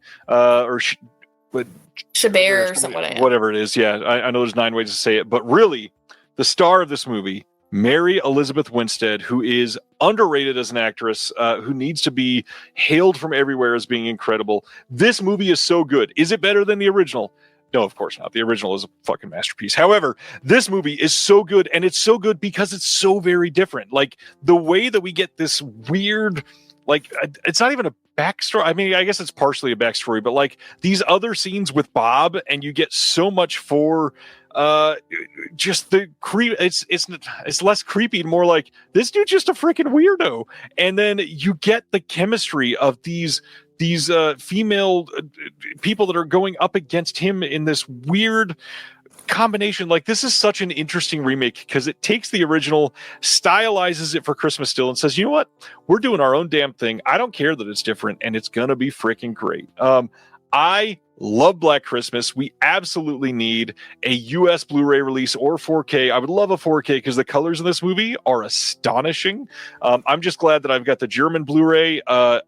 Chabert or something. whatever it is. Yeah, I know there's 9 ways to say it, but really, the star of this movie, Mary Elizabeth Winstead, who is underrated as an actress, who needs to be hailed from everywhere as being incredible. This movie is so good. Is it better than the original? No, of course not. The original is a fucking masterpiece. However, this movie is so good, and it's so good because it's so very different. Like, the way that we get this weird, like, it's not even a backstory. I mean, I guess it's partially a backstory, but like these other scenes with Bob, and you get so much for just the creep. It's less creepy and more like, this dude's just a freaking weirdo. And then you get the chemistry of these female people that are going up against him in this weird combination. Like, this is such an interesting remake because it takes the original, stylizes it for Christmas still, and says, you know what, we're doing our own damn thing. I don't care that it's different, and it's gonna be freaking great. I love Black Christmas. We absolutely need a US Blu-ray release or 4K. I would love a 4K because the colors in this movie are astonishing. I'm just glad that I've got the German Blu-ray.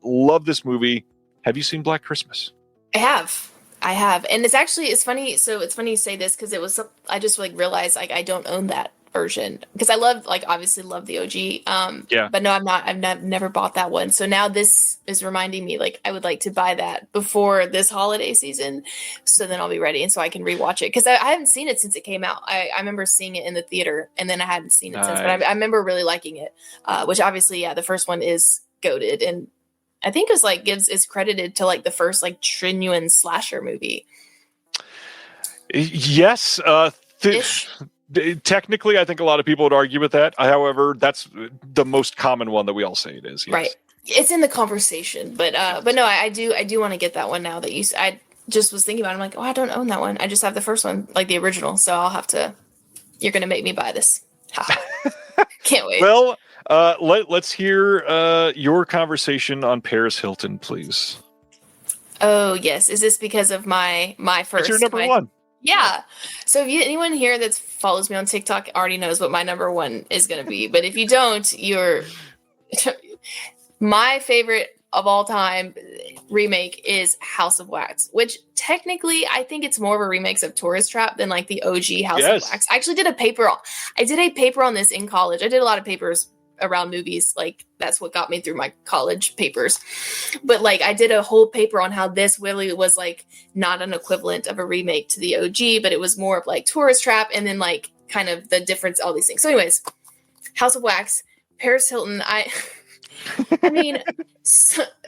Love this movie. Have you seen Black Christmas? I have. And it's funny. So it's funny you say this because I just like realized like I don't own that version because I obviously love the OG. Yeah. But no, I've never bought that one. So now this is reminding me like I would like to buy that before this holiday season. So then I'll be ready. And so I can rewatch it because I haven't seen it since it came out. I remember seeing it in the theater and then I hadn't seen it since, but I remember really liking it, which obviously, yeah, the first one is goated. And I think is credited to like the first like genuine slasher movie. Yes. Technically, I think a lot of people would argue with that. However, that's the most common one that we all say it is. Yes. Right. It's in the conversation, but no, I do want to get that one now that I just was thinking about it. I'm like, oh, I don't own that one. I just have the first one, like the original. So I'll have to, you're going to make me buy this. Can't wait. Well, let's hear your conversation on Paris Hilton, please. Oh, yes. Is this because of my first? It's your number one. Yeah. So if anyone here that follows me on TikTok already knows what my number one is going to be. But if you don't, my favorite of all time remake is House of Wax, which technically I think it's more of a remake of Tourist Trap than like the OG House of Wax. I actually did a paper on this in college. I did a lot of papers around movies. Like that's what got me through my college papers. But like I did a whole paper on how this really was like not an equivalent of a remake to the OG, but it was more of like Tourist Trap and then like kind of the difference, all these things. So anyways, House of Wax, Paris Hilton, I mean,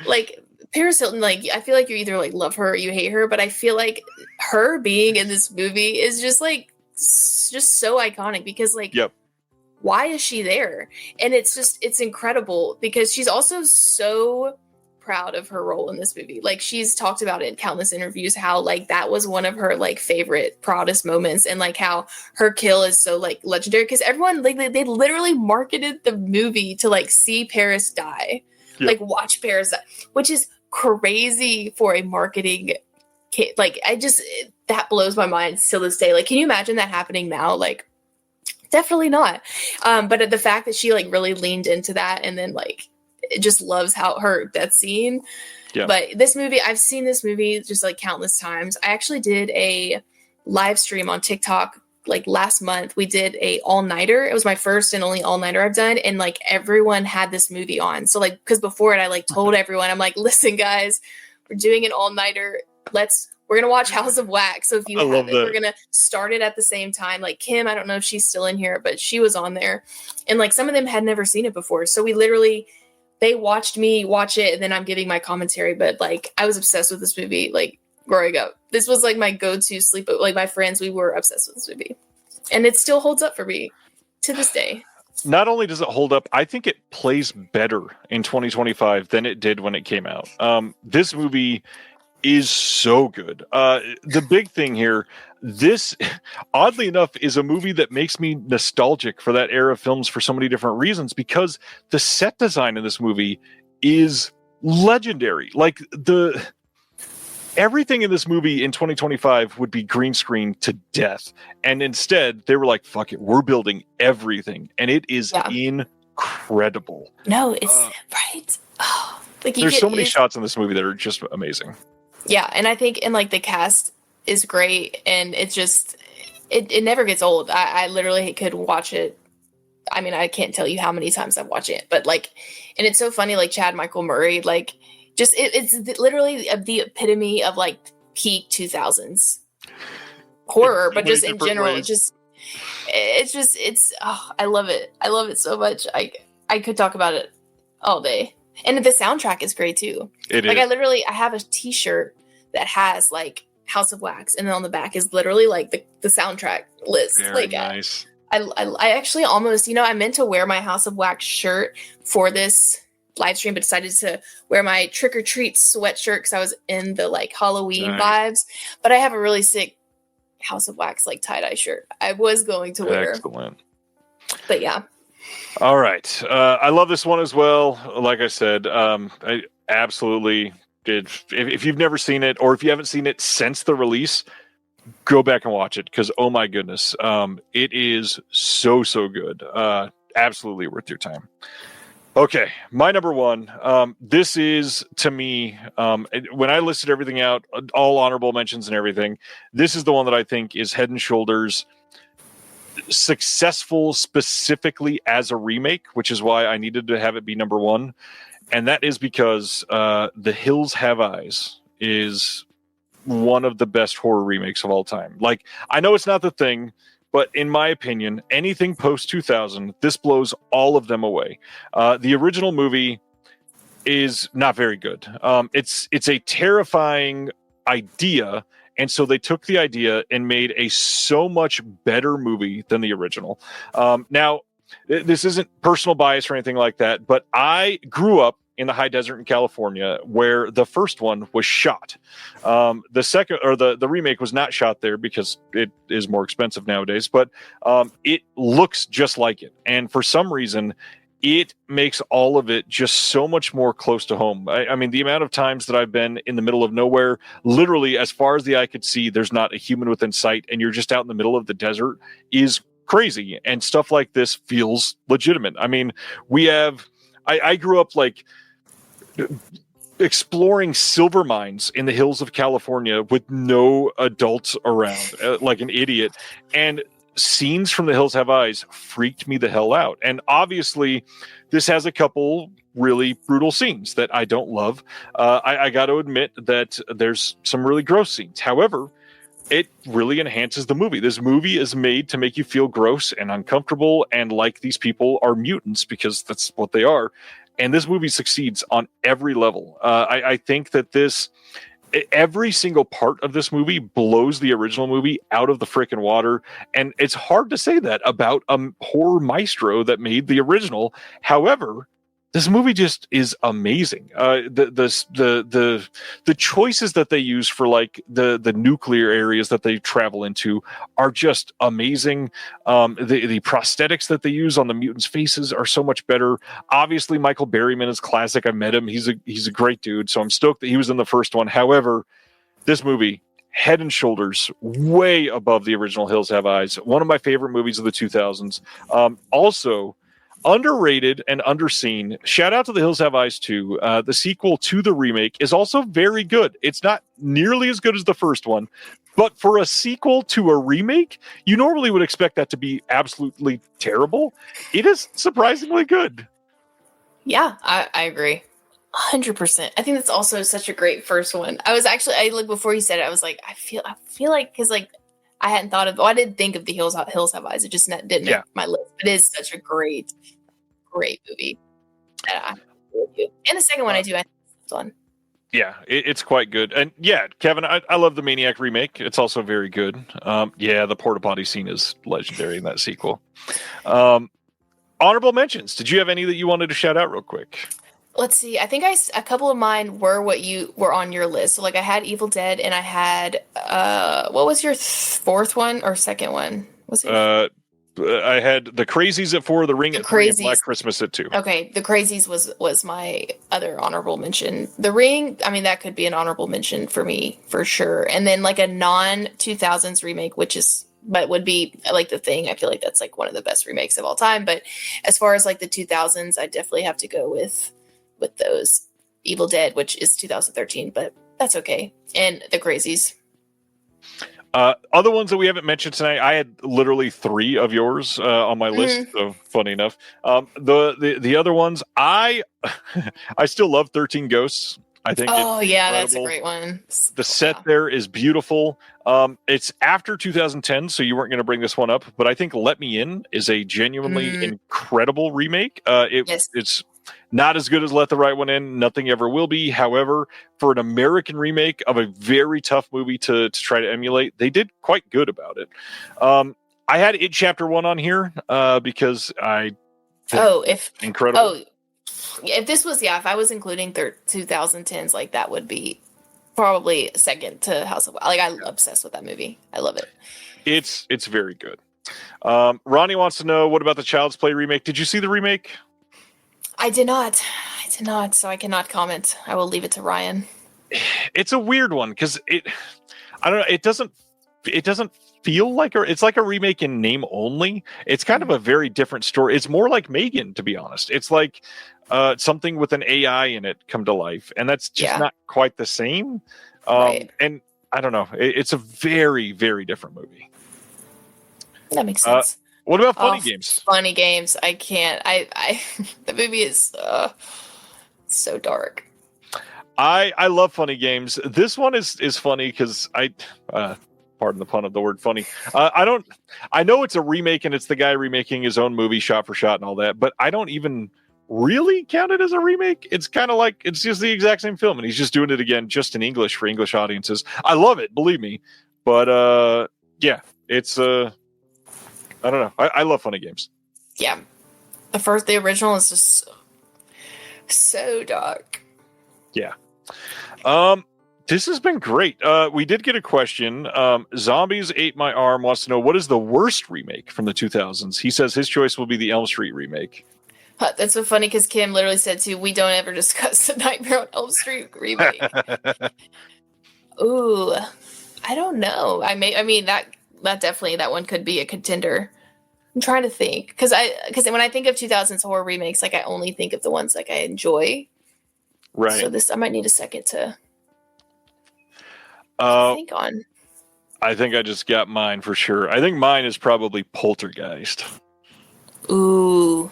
like Paris Hilton, like I feel like you either like love her or you hate her, but I feel like her being in this movie is just so iconic because like, yep. Why is she there? And it's incredible because she's also so proud of her role in this movie. Like she's talked about it in countless interviews, how like that was one of her like favorite, proudest moments. And like how her kill is so like legendary because everyone like they literally marketed the movie to like see Paris die, like watch Paris die, which is crazy for a marketing kit. Like that blows my mind still this day. Like, can you imagine that happening now? Like, definitely not. But the fact that she like really leaned into that and then like it just loves how that scene. Yeah. But this movie, I've seen this movie just like countless times. I actually did a live stream on TikTok like last month. We did a all-nighter. It was my first and only all-nighter I've done. And like everyone had this movie on. So like, because before it, I like told everyone, I'm like, listen guys, we're doing an all-nighter. we're gonna watch House of Wax. So if you I love haven't, that. we're gonna start it at the same time. Like Kim, I don't know if she's still in here, but she was on there, and like some of them had never seen it before. So they watched me watch it, and then I'm giving my commentary. But like I was obsessed with this movie, like growing up. This was like my go-to sleep. Like my friends, we were obsessed with this movie, and it still holds up for me to this day. Not only does it hold up, I think it plays better in 2025 than it did when it came out. This movie is so good. The big thing here, this, oddly enough, is a movie that makes me nostalgic for that era of films for so many different reasons, because the set design in this movie is legendary. Like everything in this movie in 2025 would be green screen to death. And instead, they were like, fuck it, we're building everything. And it is incredible. No, it's right. Oh, like there's so many shots in this movie that are just amazing. Yeah, and I think, and like the cast is great, and it just, it never gets old. I literally could watch it. I mean, I can't tell you how many times I've watched it, but like, and it's so funny, like Chad Michael Murray, like, just it's literally the epitome of like peak 2000s horror, but just in general, it's I love it. I love it so much. I could talk about it all day. And the soundtrack is great too. It like is. I have a t-shirt that has like House of Wax, and then on the back is literally like the soundtrack list. Very like nice. I actually almost, I meant to wear my House of Wax shirt for this live stream, but decided to wear my Trick or Treat sweatshirt because I was in the like Halloween vibes. But I have a really sick House of Wax like tie-dye shirt I was going to wear. Excellent. But yeah. All right. I love this one as well. Like I said, I absolutely did. If you've never seen it, or if you haven't seen it since the release, go back and watch it, because oh my goodness, it is so good. Absolutely worth your time. Okay, my number one. This is, to me, when I listed everything out, all honorable mentions and everything, this is the one that I think is head and shoulders successful, specifically as a remake, which is why I needed to have it be number one. And that is because The Hills Have Eyes is one of the best horror remakes of all time. Like, I know it's not The Thing, but in my opinion, anything post 2000, this blows all of them away. The original movie is not very good. It's a terrifying idea, and so they took the idea and made a so much better movie than the original. Now, this isn't personal bias or anything like that, but I grew up in the high desert in California, where the first one was shot. The second, or the remake, was not shot there because it is more expensive nowadays, but it looks just like it. And for some reason, it makes all of it just so much more close to home. I mean, the amount of times that I've been in the middle of nowhere, literally as far as the eye could see, there's not a human within sight, and you're just out in the middle of the desert, is crazy. And stuff like this feels legitimate. I mean, I grew up like exploring silver mines in the hills of California with no adults around, like an idiot. And scenes from The Hills Have Eyes freaked me the hell out. And obviously, this has a couple really brutal scenes that I don't love. I got to admit that there's some really gross scenes. However, it really enhances the movie. This movie is made to make you feel gross and uncomfortable and like these people are mutants, because that's what they are. And this movie succeeds on every level. I think that every single part of this movie blows the original movie out of the frickin' water. And it's hard to say that about a horror maestro that made the original. However, this movie just is amazing. The choices that they use for like the nuclear areas that they travel into are just amazing. The prosthetics that they use on the mutants' faces are so much better. Obviously, Michael Berryman is classic. I met him. He's a great dude. So I'm stoked that he was in the first one. However, this movie, head and shoulders way above the original Hills Have Eyes. One of my favorite movies of the 2000s. Also, underrated and underseen. Shout out to The Hills Have Eyes 2. The sequel to the remake is also very good. It's not nearly as good as the first one, but for a sequel to a remake, you normally would expect that to be absolutely terrible. It is surprisingly good. Yeah, I agree. 100%. I think that's also such a great first one. I like before you said it, I was like, I feel like because like I hadn't thought of. I didn't think of the Hills Have Eyes. It just didn't make my list. It is such a great movie. And the second one I think it's one. Yeah, it's quite good. And yeah, Kevin, I love the Maniac remake. It's also very good. The porta potty scene is legendary in that sequel. Honorable mentions. Did you have any that you wanted to shout out real quick? Let's see. I think a couple of mine were what you were on your list. So like I had Evil Dead and I had what was your fourth one or second one? Was it? I had The Crazies at 4, The Ring at 3, and Black Christmas at 2. Okay, The Crazies was my other honorable mention. The Ring, I mean, that could be an honorable mention for me for sure. And then like a non-2000s remake, but would be like The Thing. I feel like that's like one of the best remakes of all time. But as far as like the 2000s, I definitely have to go with those. Evil Dead, which is 2013, but that's okay. And The Crazies. Other ones that we haven't mentioned tonight, I had literally 3 of yours on my list. So funny enough, the other ones, I still love 13 Ghosts. I think. Oh yeah, that's a great one. The set there is beautiful. It's after 2010, so you weren't going to bring this one up, but I think Let Me In is a genuinely incredible remake. It's not as good as Let the Right One In. Nothing ever will be. However, for an American remake of a very tough movie to try to emulate, they did quite good about it. I had It Chapter 1 on here because incredible. Oh, if this was, if I was including 2010s, like that would be probably second to House of, like I'm obsessed with that movie. I love it. It's very good. Ronnie wants to know, what about the Child's Play remake? Did you see the remake? I did not, so I cannot comment. I will leave it to Ryan. It's a weird one because I don't know. It doesn't feel like it's like a remake in name only. It's kind of a very different story. It's more like Megan, to be honest. It's like something with an AI in it come to life, and that's just not quite the same. Right. And I don't know. It's a very, very different movie. That makes sense. What about Funny Games? Funny Games. I can't. The movie is so dark. I love Funny Games. This one is funny because pardon the pun of the word funny. I know it's a remake and it's the guy remaking his own movie shot for shot and all that, but I don't even really count it as a remake. It's kind of like it's just the exact same film and he's just doing it again just in English for English audiences. I love it, believe me. But it's I don't know. I love Funny Games. Yeah. The original is just so dark. Yeah. This has been great. We did get a question. Zombies Ate My Arm wants to know, what is the worst remake from the 2000s? He says his choice will be the Elm Street remake. That's so funny because Kim literally said to, we don't ever discuss the Nightmare on Elm Street remake. Ooh, I don't know. I mean that definitely, that one could be a contender. I'm trying to think because when I think of 2000s horror remakes, like I only think of the ones like I enjoy. Right. So I might need a second to think on. I think I just got mine for sure. I think mine is probably Poltergeist. Ooh,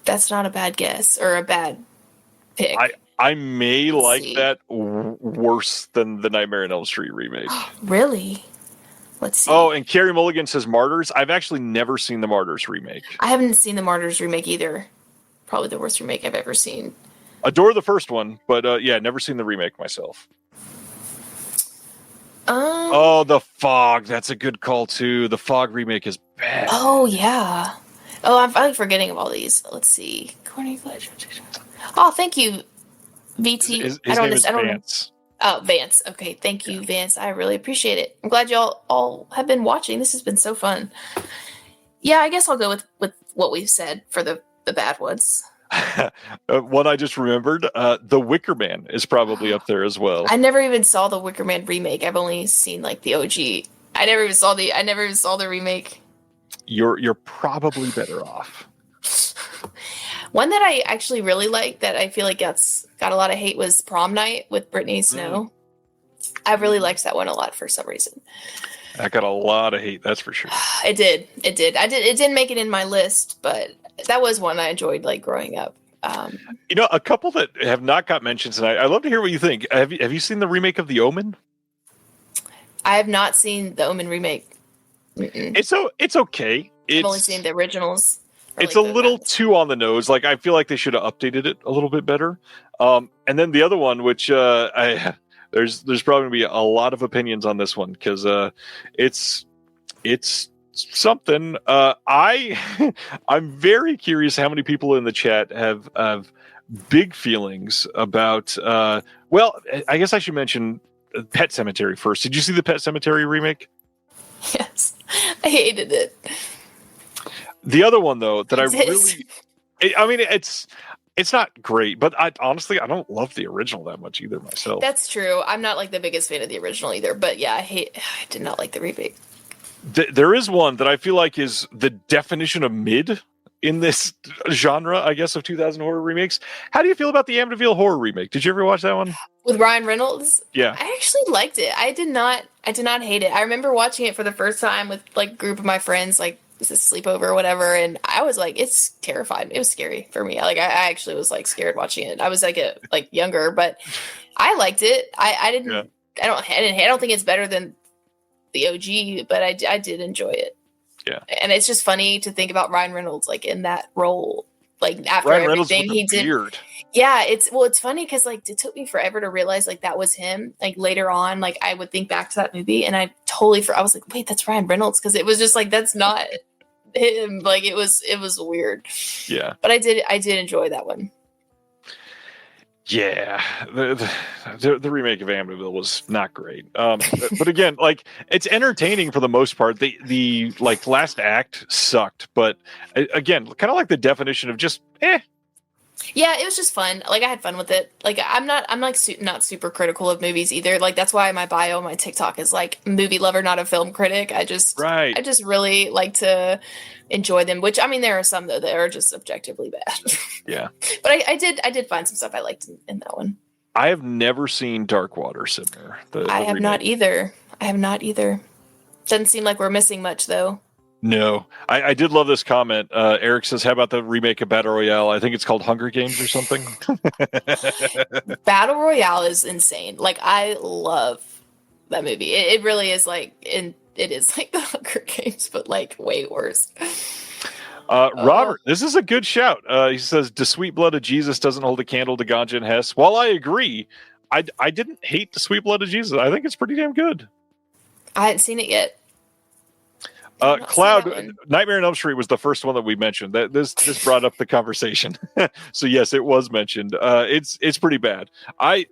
that's not a bad guess or a bad pick. I may like that worse than the Nightmare on Elm Street remake. Really? Let's see. Oh, and Carrie Mulligan says Martyrs. I've actually never seen the Martyrs remake. I haven't seen the Martyrs remake either. Probably the worst remake I've ever seen. Adore the first one, but never seen the remake myself. The Fog. That's a good call too. The Fog remake is bad. Oh yeah. Oh, I'm finally forgetting of all these. Let's see. Courtney. Oh, thank you, VT. His name is Vance. Oh, Vance. Okay, thank you, Vance. I really appreciate it. I'm glad y'all all have been watching. This has been so fun. Yeah, I guess I'll go with what we've said for the bad ones. One I just remembered, The Wicker Man is probably up there as well. I never even saw the Wicker Man remake. I've only seen like the OG. I never even saw the remake. You're probably better off. One that I actually really like that I feel like got a lot of hate was Prom Night with Brittany Snow. I really liked that one a lot for some reason. I got a lot of hate, that's for sure. It did. It didn't make it in my list, but that was one I enjoyed like growing up. A couple that have not got mentioned tonight. I'd love to hear what you think. Have you seen the remake of The Omen? I have not seen the Omen remake. It's okay. I've only seen the originals. It's a little too on the nose. Like, I feel like they should have updated it a little bit better. And then the other one, which there's probably gonna be a lot of opinions on this one because it's something. I'm very curious how many people in the chat have big feelings about. Well, I guess I should mention Pet Sematary first. Did you see the Pet Sematary remake? Yes, I hated it. The other one, though, that it's not great, but I don't love the original that much either myself. That's true. I'm not like the biggest fan of the original either, but yeah, I did not like the remake. There is one that I feel like is the definition of mid in this genre, I guess, of 2000 horror remakes. How do you feel about the Amityville horror remake? Did you ever watch that one? With Ryan Reynolds? Yeah. I actually liked it. I did not hate it. I remember watching it for the first time with like a group of my friends, like it was a sleepover or whatever, and I was like, it's terrifying. It was scary for me. Like I actually was like scared watching it. I was like younger, but I liked it. I don't think it's better than the OG, but I did enjoy it. Yeah. And it's just funny to think about Ryan Reynolds like in that role, like after Ryan everything he did. Beard. Yeah, it's funny because like it took me forever to realize like that was him. Like later on, like I would think back to that movie and I was like, wait, that's Ryan Reynolds, because it was just like that's not him. Like it was weird. Yeah. But I did enjoy that one. Yeah, the remake of Amityville was not great. But again, like it's entertaining for the most part. The like last act sucked, but again, kind of like the definition of just Yeah, it was just fun. Like I had fun with it. Like I'm not not super critical of movies either. Like that's why my bio on my TikTok is like movie lover, not a film critic. I just really like to enjoy them. Which I mean, there are some though that are just objectively bad. Yeah, but I did find some stuff I liked in that one. I have never seen Dark Water Simmer. I have not either. Doesn't seem like we're missing much though. No, I did love this comment. Eric says, how about the remake of Battle Royale? I think it's called Hunger Games or something. Battle Royale is insane. Like, I love that movie. It really is like, it is like the Hunger Games, but like way worse. Robert, this is a good shout. He says, "The Sweet Blood of Jesus doesn't hold a candle to Ganja and Hess." While I agree, I didn't hate The Sweet Blood of Jesus. I think it's pretty damn good. I hadn't seen it yet. Cloud, Nightmare on Elm Street was the first one that we mentioned. That this brought up the conversation. So yes, it was mentioned. It's pretty bad. I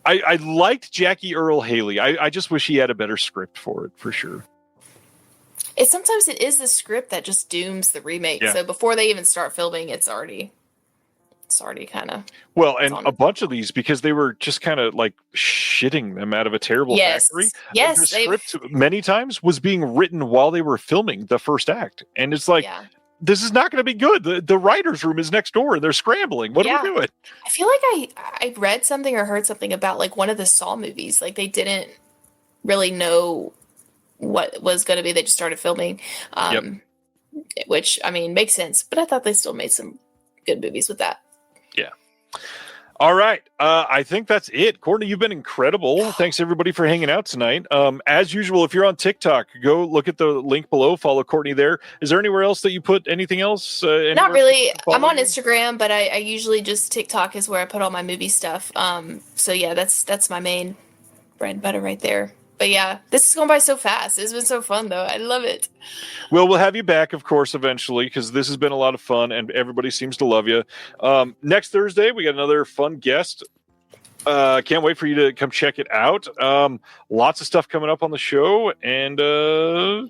liked Jackie Earle Haley. I just wish he had a better script for it, for sure. Sometimes it is the script that just dooms the remake. Yeah. So before they even start filming, it's already kind of a bunch of these, because they were just kind of like shitting them out of a terrible factory. Yes, the script many times was being written while they were filming the first act, and it's like, this is not going to be good. The writers' room is next door, and they're scrambling. What are we doing? I feel like I read something or heard something about like one of the Saw movies. Like they didn't really know what was going to be. They just started filming, which I mean makes sense. But I thought they still made some good movies with that. Yeah. All right. I think that's it. Courtney, you've been incredible. Thanks everybody for hanging out tonight. As usual, if you're on TikTok, go look at the link below. Follow Courtney there. Is there anywhere else that you put anything else? Not really. I'm on Instagram, but I usually just TikTok is where I put all my movie stuff. So yeah, that's my main bread and butter right there. But yeah, this is going by so fast. It's been so fun, though. I love it. Well, we'll have you back, of course, eventually, because this has been a lot of fun, and everybody seems to love you. Next Thursday, we got another fun guest. Can't wait for you to come check it out. Lots of stuff coming up on the show, and go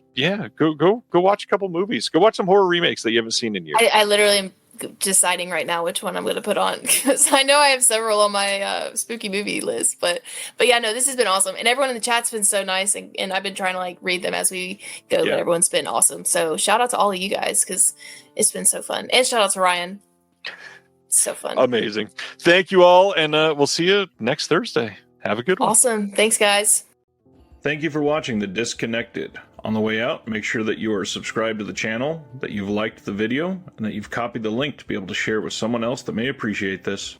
watch a couple movies. Go watch some horror remakes that you haven't seen in years. I literally am deciding right now which one I'm going to put on, because I know I have several on my spooky movie list, but yeah, no, this has been awesome, and everyone in the chat's been so nice, and I've been trying to like read them as we go, but everyone's been awesome. So shout out to all of you guys, because it's been so fun, and shout out to Ryan. It's so fun. Amazing. Thank you all, and we'll see you next Thursday. Have a good one. Awesome. Thanks, guys. Thank you for watching The Disconnected On the way out, make sure that you are subscribed to the channel, that you've liked the video, and that you've copied the link to be able to share with someone else that may appreciate this.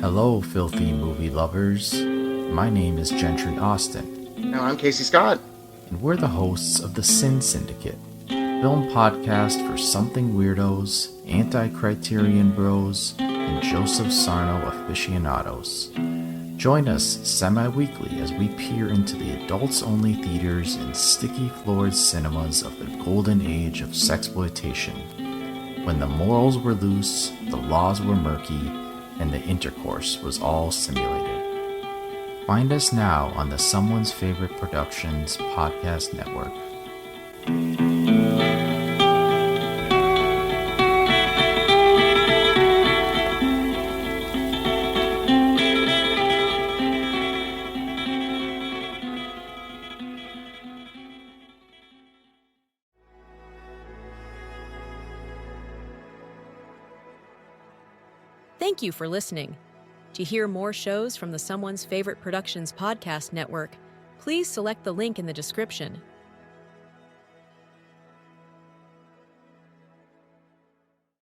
Hello, filthy movie lovers. My name is Gentry Austin. And I'm Casey Scott. And we're the hosts of the Sin Syndicate, film podcast for something weirdos, anti-criterion bros, and Joseph Sarno aficionados. Join us semi-weekly as we peer into the adults-only theaters and sticky-floored cinemas of the golden age of sexploitation, when the morals were loose, the laws were murky, and the intercourse was all simulated. Find us now on the Someone's Favorite Productions podcast network. Thank you for listening. To hear more shows from the Someone's Favorite Productions podcast network, please select the link in the description